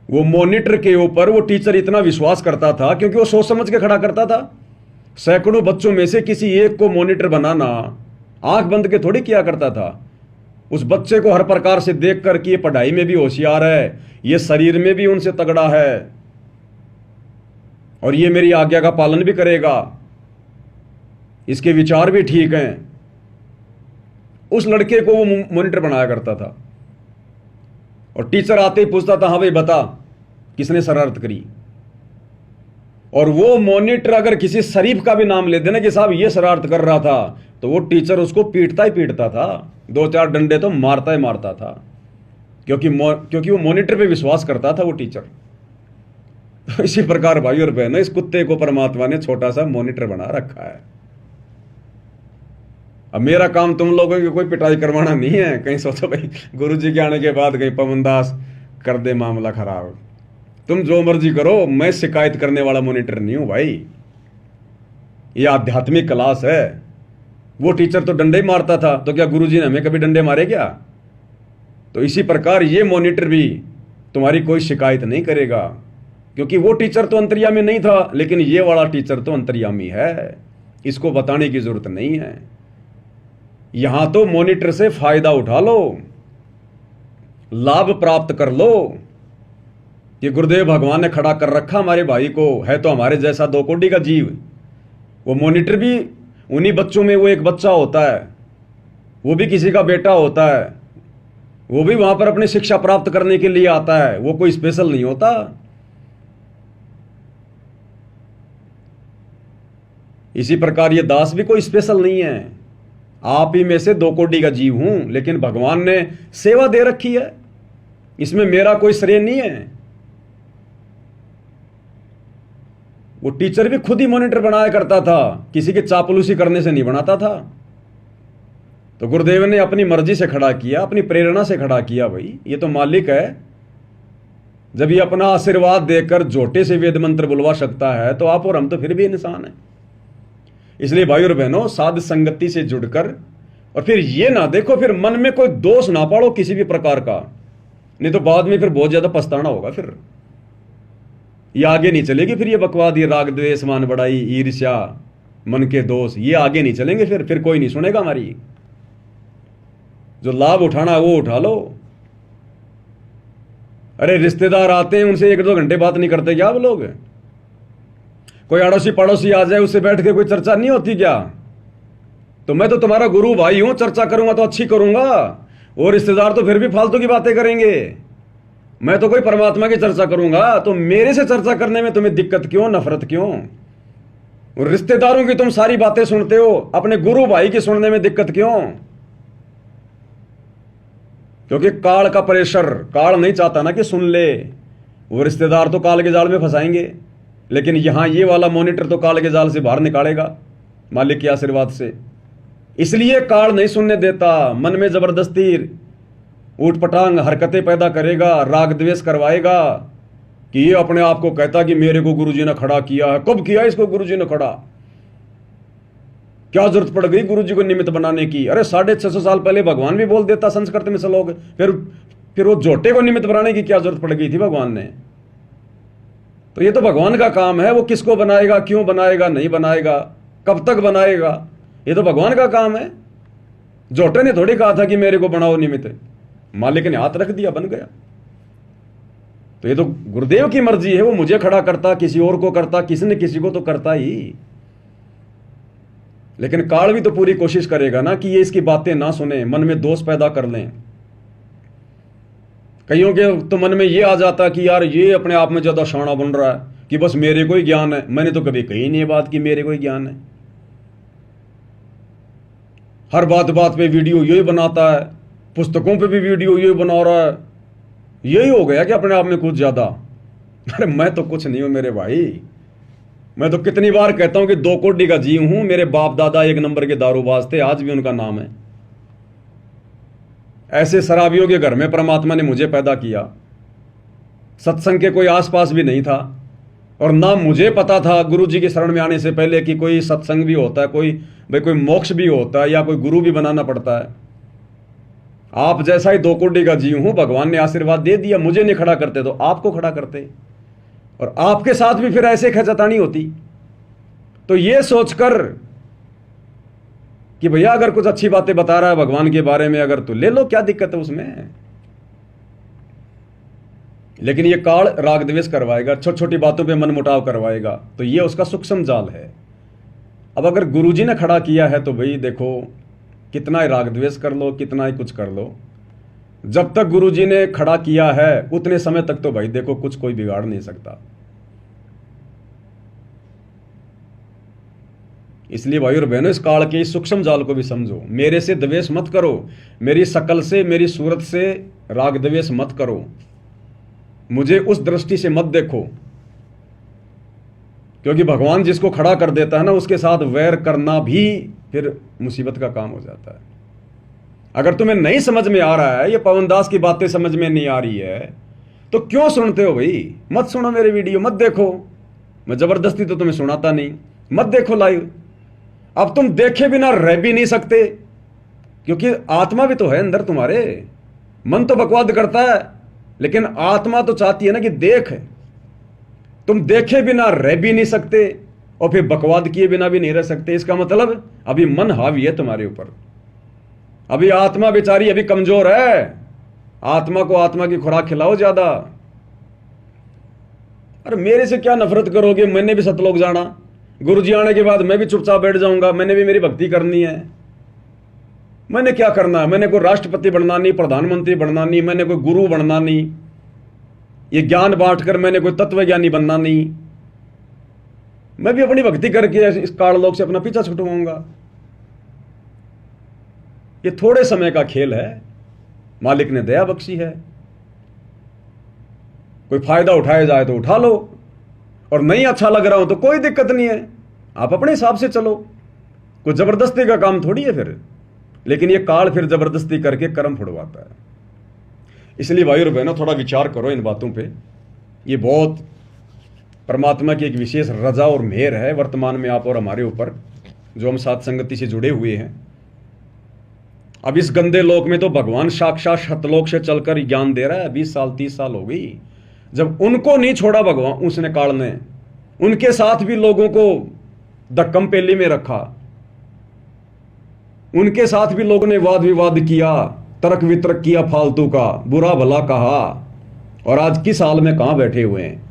वो मॉनिटर के ऊपर वो टीचर इतना विश्वास करता था क्योंकि वो सोच समझ के खड़ा करता था। सैकड़ों बच्चों में से किसी एक को मॉनिटर बनाना आंख बंद के थोड़ी किया करता था। उस बच्चे को हर प्रकार से देखकर कि ये पढ़ाई में भी होशियार है, ये शरीर में भी उनसे तगड़ा है, और ये मेरी आज्ञा का पालन भी करेगा, इसके विचार भी ठीक हैं। उस लड़के को वो मॉनिटर बनाया करता था और टीचर आते ही पूछता था, हाँ भाई बता किसने शरारत करी। और वो मॉनिटर अगर किसी शरीफ का भी नाम ले देना कि साहब ये शरारत कर रहा था, तो वो टीचर उसको पीटता ही पीटता था, 2-4 डंडे तो मारता ही मारता था, क्योंकि वो मॉनिटर पे विश्वास करता था वो टीचर। तो इसी प्रकार भाई और बहनों, इस कुत्ते को परमात्मा ने छोटा सा मॉनिटर बना रखा है। अब मेरा काम तुम लोगों की कोई पिटाई करवाना नहीं है, कहीं सोचो भाई गुरु जी के आने के बाद कहीं पवन दास कर दे मामला खराब। तुम जो मर्जी करो, मैं शिकायत करने वाला मॉनिटर नहीं हूं भाई। ये आध्यात्मिक क्लास है। वो टीचर तो डंडे ही मारता था, तो क्या गुरुजी ने हमें कभी डंडे मारे क्या? तो इसी प्रकार ये मॉनिटर भी तुम्हारी कोई शिकायत नहीं करेगा, क्योंकि वो टीचर तो अंतर्यामी नहीं था, लेकिन ये वाला टीचर तो अंतर्यामी है। इसको बताने की जरूरत नहीं है। यहां तो मॉनिटर से फायदा उठा लो, लाभ प्राप्त कर लो कि गुरुदेव भगवान ने खड़ा कर रखा हमारे भाई को, है तो हमारे जैसा 2 कोटि का जीव। वो मॉनिटर भी उन्हीं बच्चों में वो एक बच्चा होता है, वो भी किसी का बेटा होता है, वो भी वहां पर अपनी शिक्षा प्राप्त करने के लिए आता है, वो कोई स्पेशल नहीं होता। इसी प्रकार ये दास भी कोई स्पेशल नहीं है। आप ही में से 2 कोटि का जीव हूं, लेकिन भगवान ने सेवा दे रखी है, इसमें मेरा कोई श्रेय नहीं है। वो टीचर भी खुद ही मॉनिटर बनाया करता था, किसी की चापलूसी करने से नहीं बनाता था। तो गुरुदेव ने अपनी मर्जी से खड़ा किया, अपनी प्रेरणा से खड़ा किया। भाई ये तो मालिक है, जब ये अपना आशीर्वाद देकर झोटे से वेद मंत्र बुलवा सकता है, तो आप और हम तो फिर भी इंसान हैं। इसलिए भाई और बहनों, साध संगति से जुड़कर, और फिर ये ना देखो, फिर मन में कोई दोष ना पाड़ो किसी भी प्रकार का, नहीं तो बाद में फिर बहुत ज्यादा पछताना होगा। फिर ये आगे नहीं चलेगी। फिर ये बकवाद, ये राग द्वेष मान बढ़ाई, ईर्ष्या, मन के दोष, ये आगे नहीं चलेंगे। फिर कोई नहीं सुनेगा हमारी। जो लाभ उठाना है वो उठा लो। अरे रिश्तेदार आते हैं, उनसे 1-2 घंटे बात नहीं करते क्या वो लोग? कोई अड़ोसी पड़ोसी आ जाए, उससे बैठ के कोई चर्चा नहीं होती क्या? तो मैं तो तुम्हारा गुरु भाई हूं, चर्चा करूंगा तो अच्छी करूंगा। और रिश्तेदार तो फिर भी फालतू की बातें करेंगे। मैं तो कोई परमात्मा की चर्चा करूंगा, तो मेरे से चर्चा करने में तुम्हें दिक्कत क्यों, नफरत क्यों? और रिश्तेदारों की तुम सारी बातें सुनते हो, अपने गुरु भाई की सुनने में दिक्कत क्यों? क्योंकि काल का प्रेशर, काल नहीं चाहता ना कि सुन ले। वो रिश्तेदार तो काल के जाल में फंसाएंगे, लेकिन यहां ये वाला मॉनिटर तो काल के जाल से बाहर निकालेगा मालिक के आशीर्वाद से। इसलिए काल नहीं सुनने देता, मन में जबरदस्ती ऊटपटांग हरकतें पैदा करेगा, राग द्वेष करवाएगा कि ये अपने आप को कहता कि मेरे को गुरुजी ने खड़ा किया है। कब किया इसको गुरुजी ने खड़ा? क्या जरूरत पड़ गई गुरुजी को निमित्त बनाने की? अरे 650 साल पहले भगवान भी बोल देता संस्कृत में श्लोक, फिर वो झोटे को निमित्त बनाने की क्या जरूरत पड़ गई थी भगवान ने? तो ये तो भगवान का काम है, वो किसको बनाएगा, क्यों बनाएगा, नहीं बनाएगा, कब तक बनाएगा, ये तो भगवान का काम है। झोटे ने थोड़ी कहा था कि मेरे को बनाओ निमित्त, मालिक ने हाथ रख दिया, बन गया। तो ये तो गुरुदेव की मर्जी है, वो मुझे खड़ा करता, किसी और को करता, किसी न किसी को तो करता ही। लेकिन काल भी तो पूरी कोशिश करेगा ना कि ये इसकी बातें ना सुने, मन में दोष पैदा कर लें। कईयों के तो मन में ये आ जाता कि यार ये अपने आप में ज्यादा शाना बन रहा है कि बस मेरे को ही ज्ञान है। मैंने तो कभी कही नहीं है बात कि मेरे को ही ज्ञान है। हर बात पे वीडियो यही बनाता है, पुस्तकों पे भी वीडियो यही बना रहा है। यही हो गया कि अपने आप में कुछ ज्यादा। अरे मैं तो कुछ नहीं हूं मेरे भाई। मैं तो कितनी बार कहता हूं कि 2 कोटि का जीव हूं। मेरे बाप दादा 1 नंबर के दारूबाज थे, आज भी उनका नाम है। ऐसे शराबियों के घर में परमात्मा ने मुझे पैदा किया। सत्संग के कोई आसपास भी नहीं था, और ना मुझे पता था गुरु जी की शरण में आने से पहले कि कोई सत्संग भी होता है, कोई मोक्ष भी होता है, या कोई गुरु भी बनाना पड़ता है। आप जैसा ही 2 कोटि का जीव हूं, भगवान ने आशीर्वाद दे दिया। मुझे नहीं खड़ा करते तो आपको खड़ा करते, और आपके साथ भी फिर ऐसे खचातानी होती। तो ये सोचकर कि भैया अगर कुछ अच्छी बातें बता रहा है भगवान के बारे में, अगर तो ले लो, क्या दिक्कत है उसमें। लेकिन ये काल राग द्वेष करवाएगा, छोटी छोटी बातों पे मन मुटाव करवाएगा, तो ये उसका सूक्ष्म जाल है। अब अगर गुरुजी ने खड़ा किया है तो भाई देखो, कितना ही राग द्वेष कर लो, कितना ही कुछ कर लो, जब तक गुरुजी ने खड़ा किया है उतने समय तक तो भाई देखो कुछ कोई बिगाड़ नहीं सकता। इसलिए भाई और बहनों, इस काल के इस सूक्ष्म जाल को भी समझो। मेरे से द्वेष मत करो, मेरी शकल से, मेरी सूरत से राग द्वेष मत करो, मुझे उस दृष्टि से मत देखो, क्योंकि भगवान जिसको खड़ा कर देता है ना, उसके साथ वैर करना भी फिर मुसीबत का काम हो जाता है। अगर तुम्हें नहीं समझ में आ रहा है, ये पवनदास की बातें समझ में नहीं आ रही है, तो क्यों सुनते हो भाई? मत सुनो मेरे वीडियो, मत देखो। मैं जबरदस्ती तो तुम्हें सुनाता नहीं, मत देखो लाइव। अब तुम देखे बिना रह भी नहीं सकते, क्योंकि आत्मा भी तो है अंदर तुम्हारे। मन तो बकवाद करता है, लेकिन आत्मा तो चाहती है ना कि देख। तुम देखे बिना रह भी नहीं सकते और फिर बकवाद किए बिना भी नहीं रह सकते। इसका मतलब अभी मन हावी है तुम्हारे ऊपर, अभी आत्मा बेचारी अभी कमजोर है। आत्मा को आत्मा की खुराक खिलाओ ज्यादा। अरे मेरे से क्या नफरत करोगे? मैंने भी सतलोक जाना, गुरुजी आने के बाद मैं भी चुपचाप बैठ जाऊंगा। मैंने भी मेरी भक्ति करनी है। मैंने क्या करना है? मैंने कोई राष्ट्रपति बनना नहीं, प्रधानमंत्री बनना नहीं, मैंने कोई गुरु बनना नहीं, ये ज्ञान बांटकर मैंने कोई तत्वज्ञानी बनना नहीं। मैं भी अपनी भक्ति करके इस काललोक से अपना पीछा छुटवाऊंगा। ये थोड़े समय का खेल है, मालिक ने दया बख्शी है। कोई फायदा उठाया जाए तो उठा लो, और नहीं अच्छा लग रहा हो तो कोई दिक्कत नहीं है, आप अपने हिसाब से चलो। कोई जबरदस्ती का काम थोड़ी है फिर। लेकिन ये काल फिर जबरदस्ती करके कर्म फुड़वाता है। इसलिए भाई और बहनों, थोड़ा विचार करो इन बातों पे। ये बहुत परमात्मा की एक विशेष रजा और मेहर है वर्तमान में आप और हमारे ऊपर, जो हम साथ संगति से जुड़े हुए हैं। अब इस गंदे लोक में तो भगवान साक्षात सतलोक से चलकर ज्ञान दे रहा है। 20 साल 30 साल हो गई जब उनको नहीं छोड़ा भगवान, उसने काल ने उनके साथ भी लोगों को धक्कम पेली में रखा। उनके साथ भी लोगों ने वाद विवाद किया, तर्क वितर्क किया, फालतू का बुरा भला कहा, और आज किस हाल में कहां बैठे हुए हैं।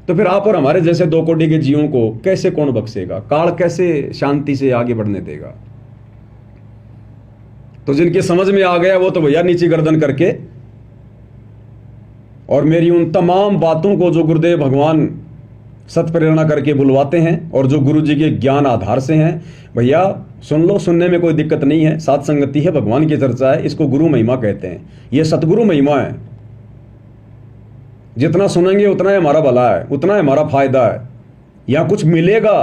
तो फिर आप और हमारे जैसे 2 कोटि के जीवों को कैसे कौन बख्शेगा? काल कैसे शांति से आगे बढ़ने देगा? तो जिनकी समझ में आ गया वो तो भैया नीची गर्दन करके, और मेरी उन तमाम बातों को जो गुरुदेव भगवान सत प्रेरणा करके बुलवाते हैं और जो गुरु जी के ज्ञान आधार से हैं, भैया सुन लो, सुनने में कोई दिक्कत नहीं है। सात संगति है, भगवान की चर्चा है, इसको गुरु महिमा कहते हैं। ये सतगुरु महिमा है। जितना सुनेंगे उतना ही हमारा भला है, उतना ही हमारा फायदा है। यहां कुछ मिलेगा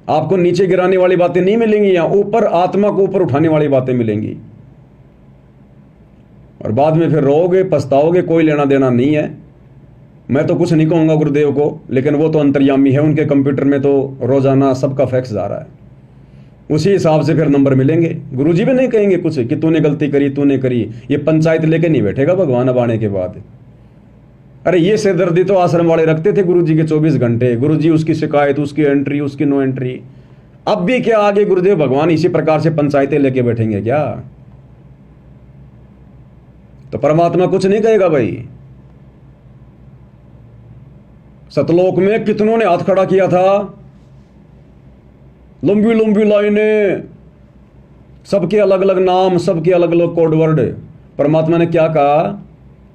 आपको, नीचे गिराने वाली बातें नहीं मिलेंगी। यहां ऊपर आत्मा को ऊपर उठाने वाली बातें मिलेंगी, और बाद में फिर रोओगे, पछताओगे। कोई लेना देना नहीं है। मैं तो कुछ नहीं कहूंगा गुरुदेव को, लेकिन वो तो अंतर्यामी है। उनके कंप्यूटर में तो रोजाना सबका फैक्स जा रहा है, उसी हिसाब से फिर नंबर मिलेंगे। गुरुजी भी नहीं कहेंगे कुछ कि तूने गलती करी, तूने करी। ये पंचायत लेके नहीं बैठेगा भगवान अब आने के बाद। अरे ये सिरदर्दी तो आश्रम वाले रखते थे गुरुजी के 24 घंटे। गुरुजी उसकी शिकायत, उसकी एंट्री, उसकी नो एंट्री। अब भी क्या आगे गुरुदेव भगवान इसी प्रकार से पंचायतें लेके बैठेंगे क्या? तो परमात्मा कुछ नहीं कहेगा भाई। सतलोक में कितनों ने हाथ खड़ा किया था, लंबी लंबी लाइनें, सबके अलग अलग नाम, सबके अलग अलग कोड वर्ड। परमात्मा ने क्या कहा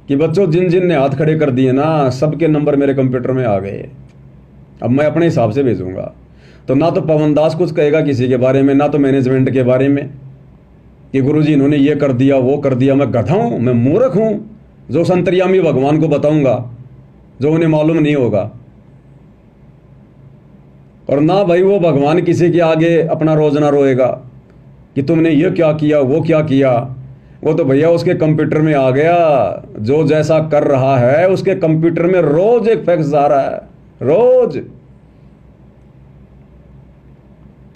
कि बच्चों, जिन जिन ने हाथ खड़े कर दिए ना, सबके नंबर मेरे कंप्यूटर में आ गए। अब मैं अपने हिसाब से भेजूंगा। तो ना तो पवनदास कुछ कहेगा किसी के बारे में, ना तो मैनेजमेंट के बारे में कि गुरुजी इन्होंने ये कर दिया, वो कर दिया। मैं गधा हूं, मैं मूर्ख हूं जो संतर्यामी भगवान को बताऊंगा जो उन्हें मालूम नहीं होगा। और ना भाई वो भगवान किसी के आगे अपना रोजना रोएगा कि तुमने ये क्या किया, वो क्या किया। वो तो भैया उसके कंप्यूटर में आ गया। जो जैसा कर रहा है उसके कंप्यूटर में रोज एक फैक्स आ रहा है, रोज।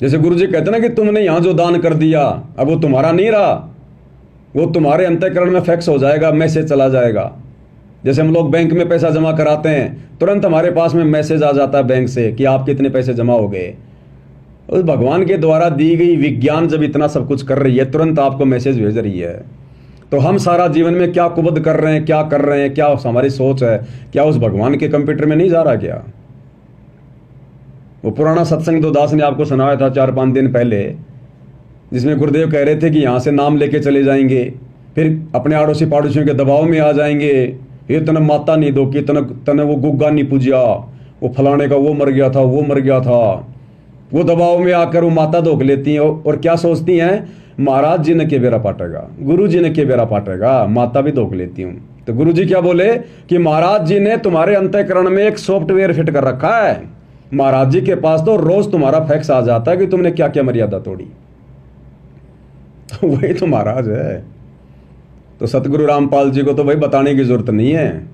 जैसे गुरुजी कहते ना कि तुमने यहां जो दान कर दिया, अब वो तुम्हारा नहीं रहा, वो तुम्हारे अंतःकरण में फैक्स हो जाएगा, मैसेज चला जाएगा। जैसे हम लोग बैंक में पैसा जमा कराते हैं, तुरंत हमारे पास में मैसेज आ जाता है बैंक से कि आपके इतने पैसे जमा हो गए। उस भगवान के द्वारा दी गई विज्ञान जब इतना सब कुछ कर रही है, तुरंत आपको मैसेज भेज रही है। तो हम सारा जीवन में क्या कुबद कर रहे हैं, क्या कर रहे हैं, क्या हमारी सोच है, क्या उस भगवान के कंप्यूटर में नहीं जा रहा क्या? वो पुराना सत्संग तो दास ने आपको सुनाया था 4-5 दिन पहले, जिसमें गुरुदेव कह रहे थे कि यहाँ से नाम लेके चले जाएंगे, फिर अपने आड़ोसी पड़ोसियों के दबाव में आ जाएंगे। ये तने माता नहीं दो कि तने वो गुग्गा नहीं पूजिया, वो फलाने का वो मर गया था, वो मर गया था। वो दबाव में आकर वो माता धोख लेती हैं और क्या सोचती हैं, महाराज जी ने के बेरा पाटेगा, गुरु जी ने के बेरा पाटेगा, माता भी धोख लेती हूँ। तो गुरु जी क्या बोले कि महाराज जी ने तुम्हारे अंतःकरण में एक सॉफ्टवेयर फिट कर रखा है। महाराज जी के पास तो रोज तुम्हारा फैक्स आ जाता है कि तुमने क्या क्या मर्यादा तोड़ी। वही तो महाराज है। तो सतगुरु रामपाल जी को तो भाई बताने की जरूरत नहीं है,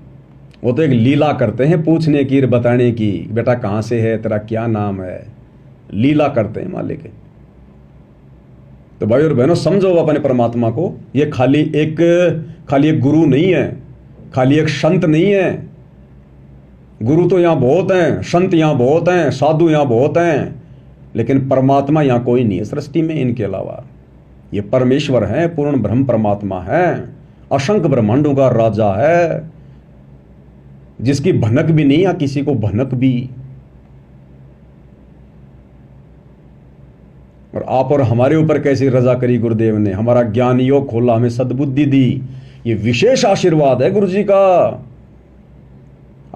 वो तो एक लीला करते हैं पूछने की, बताने की, बेटा कहां से है, तेरा क्या नाम है, लीला करते हैं मालिक। तो भाई और बहनों समझो अपने परमात्मा को, ये खाली एक गुरु नहीं है, खाली एक संत नहीं है। गुरु तो यहां बहुत हैं, संत यहां बहुत हैं, साधु यहां बहुत हैं, लेकिन परमात्मा यहां कोई नहीं है सृष्टि में इनके अलावा। ये परमेश्वर है, पूर्ण ब्रह्म परमात्मा है, असंख्य ब्रह्मांडों का राजा है, जिसकी भनक भी नहीं या किसी को भनक भी। और आप और हमारे ऊपर कैसी रजा करी गुरुदेव ने, हमारा ज्ञान योग खोला, हमें सद्बुद्धि दी। ये विशेष आशीर्वाद है गुरु जी का।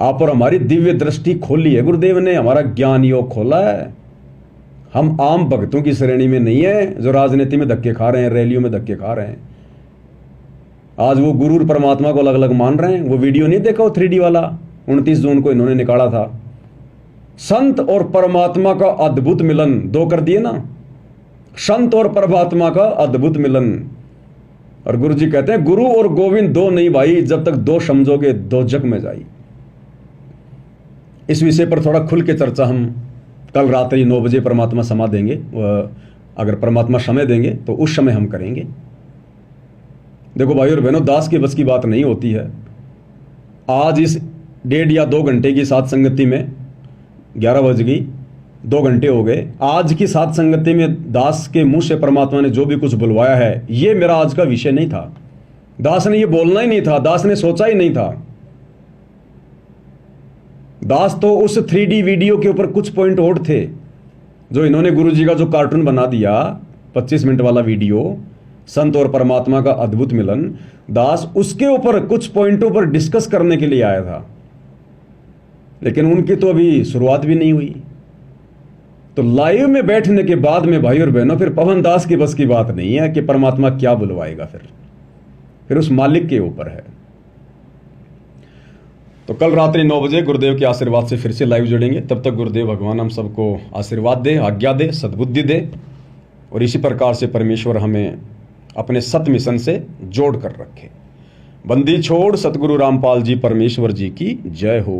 आप और हमारी दिव्य दृष्टि खोली है गुरुदेव ने, हमारा ज्ञान योग खोला है। हम आम भक्तों की श्रेणी में नहीं है जो राजनीति में धक्के खा रहे हैं, रैलियों में धक्के खा रहे हैं। आज वो गुरु और परमात्मा को अलग अलग मान रहे हैं। वो वीडियो नहीं देखा वो 3D वाला, 29 जून को इन्होंने निकाला था, संत और परमात्मा का अद्भुत मिलन। 2 कर दिए ना, संत और परमात्मा का अद्भुत मिलन। और गुरु जी कहते हैं गुरु और गोविंद 2 नहीं भाई, जब तक 2 समझोगे 2 जग में जाई। इस विषय पर थोड़ा खुल के चर्चा हम कल रात्रि 9 बजे परमात्मा समा देंगे, अगर परमात्मा समय देंगे तो उस समय हम करेंगे। देखो भाई और बहनों, दास के बस की बात नहीं होती है। आज इस 1.5 या 2 घंटे की साथ संगति में 11 बज गई, 2 घंटे हो गए। आज की साथ संगति में दास के मुंह से परमात्मा ने जो भी कुछ बुलवाया है, ये मेरा आज का विषय नहीं था। दास ने ये बोलना ही नहीं था, दास ने सोचा ही नहीं था। दास तो उस 3D वीडियो के ऊपर कुछ पॉइंट और थे जो इन्होंने गुरु जी का जो कार्टून बना दिया 25 मिनट वाला वीडियो, संत और परमात्मा का अद्भुत मिलन, दास उसके ऊपर कुछ पॉइंटों पर डिस्कस करने के लिए आया था, लेकिन उनकी तो अभी शुरुआत भी नहीं हुई। तो लाइव में बैठने के बाद में भाई और बहनों, फिर पवन दास की बस की बात नहीं है कि परमात्मा क्या बुलवाएगा, फिर उस मालिक के ऊपर है। तो कल रात्रि 9 बजे गुरुदेव के आशीर्वाद से फिर से लाइव जुड़ेंगे। तब तक गुरुदेव भगवान हम सबको आशीर्वाद दे, आज्ञा दे, सद्बुद्धि दे, और इसी प्रकार से परमेश्वर हमें अपने सत मिशन से जोड़ कर रखे। बंदी छोड़ सतगुरु रामपाल जी परमेश्वर जी की जय हो।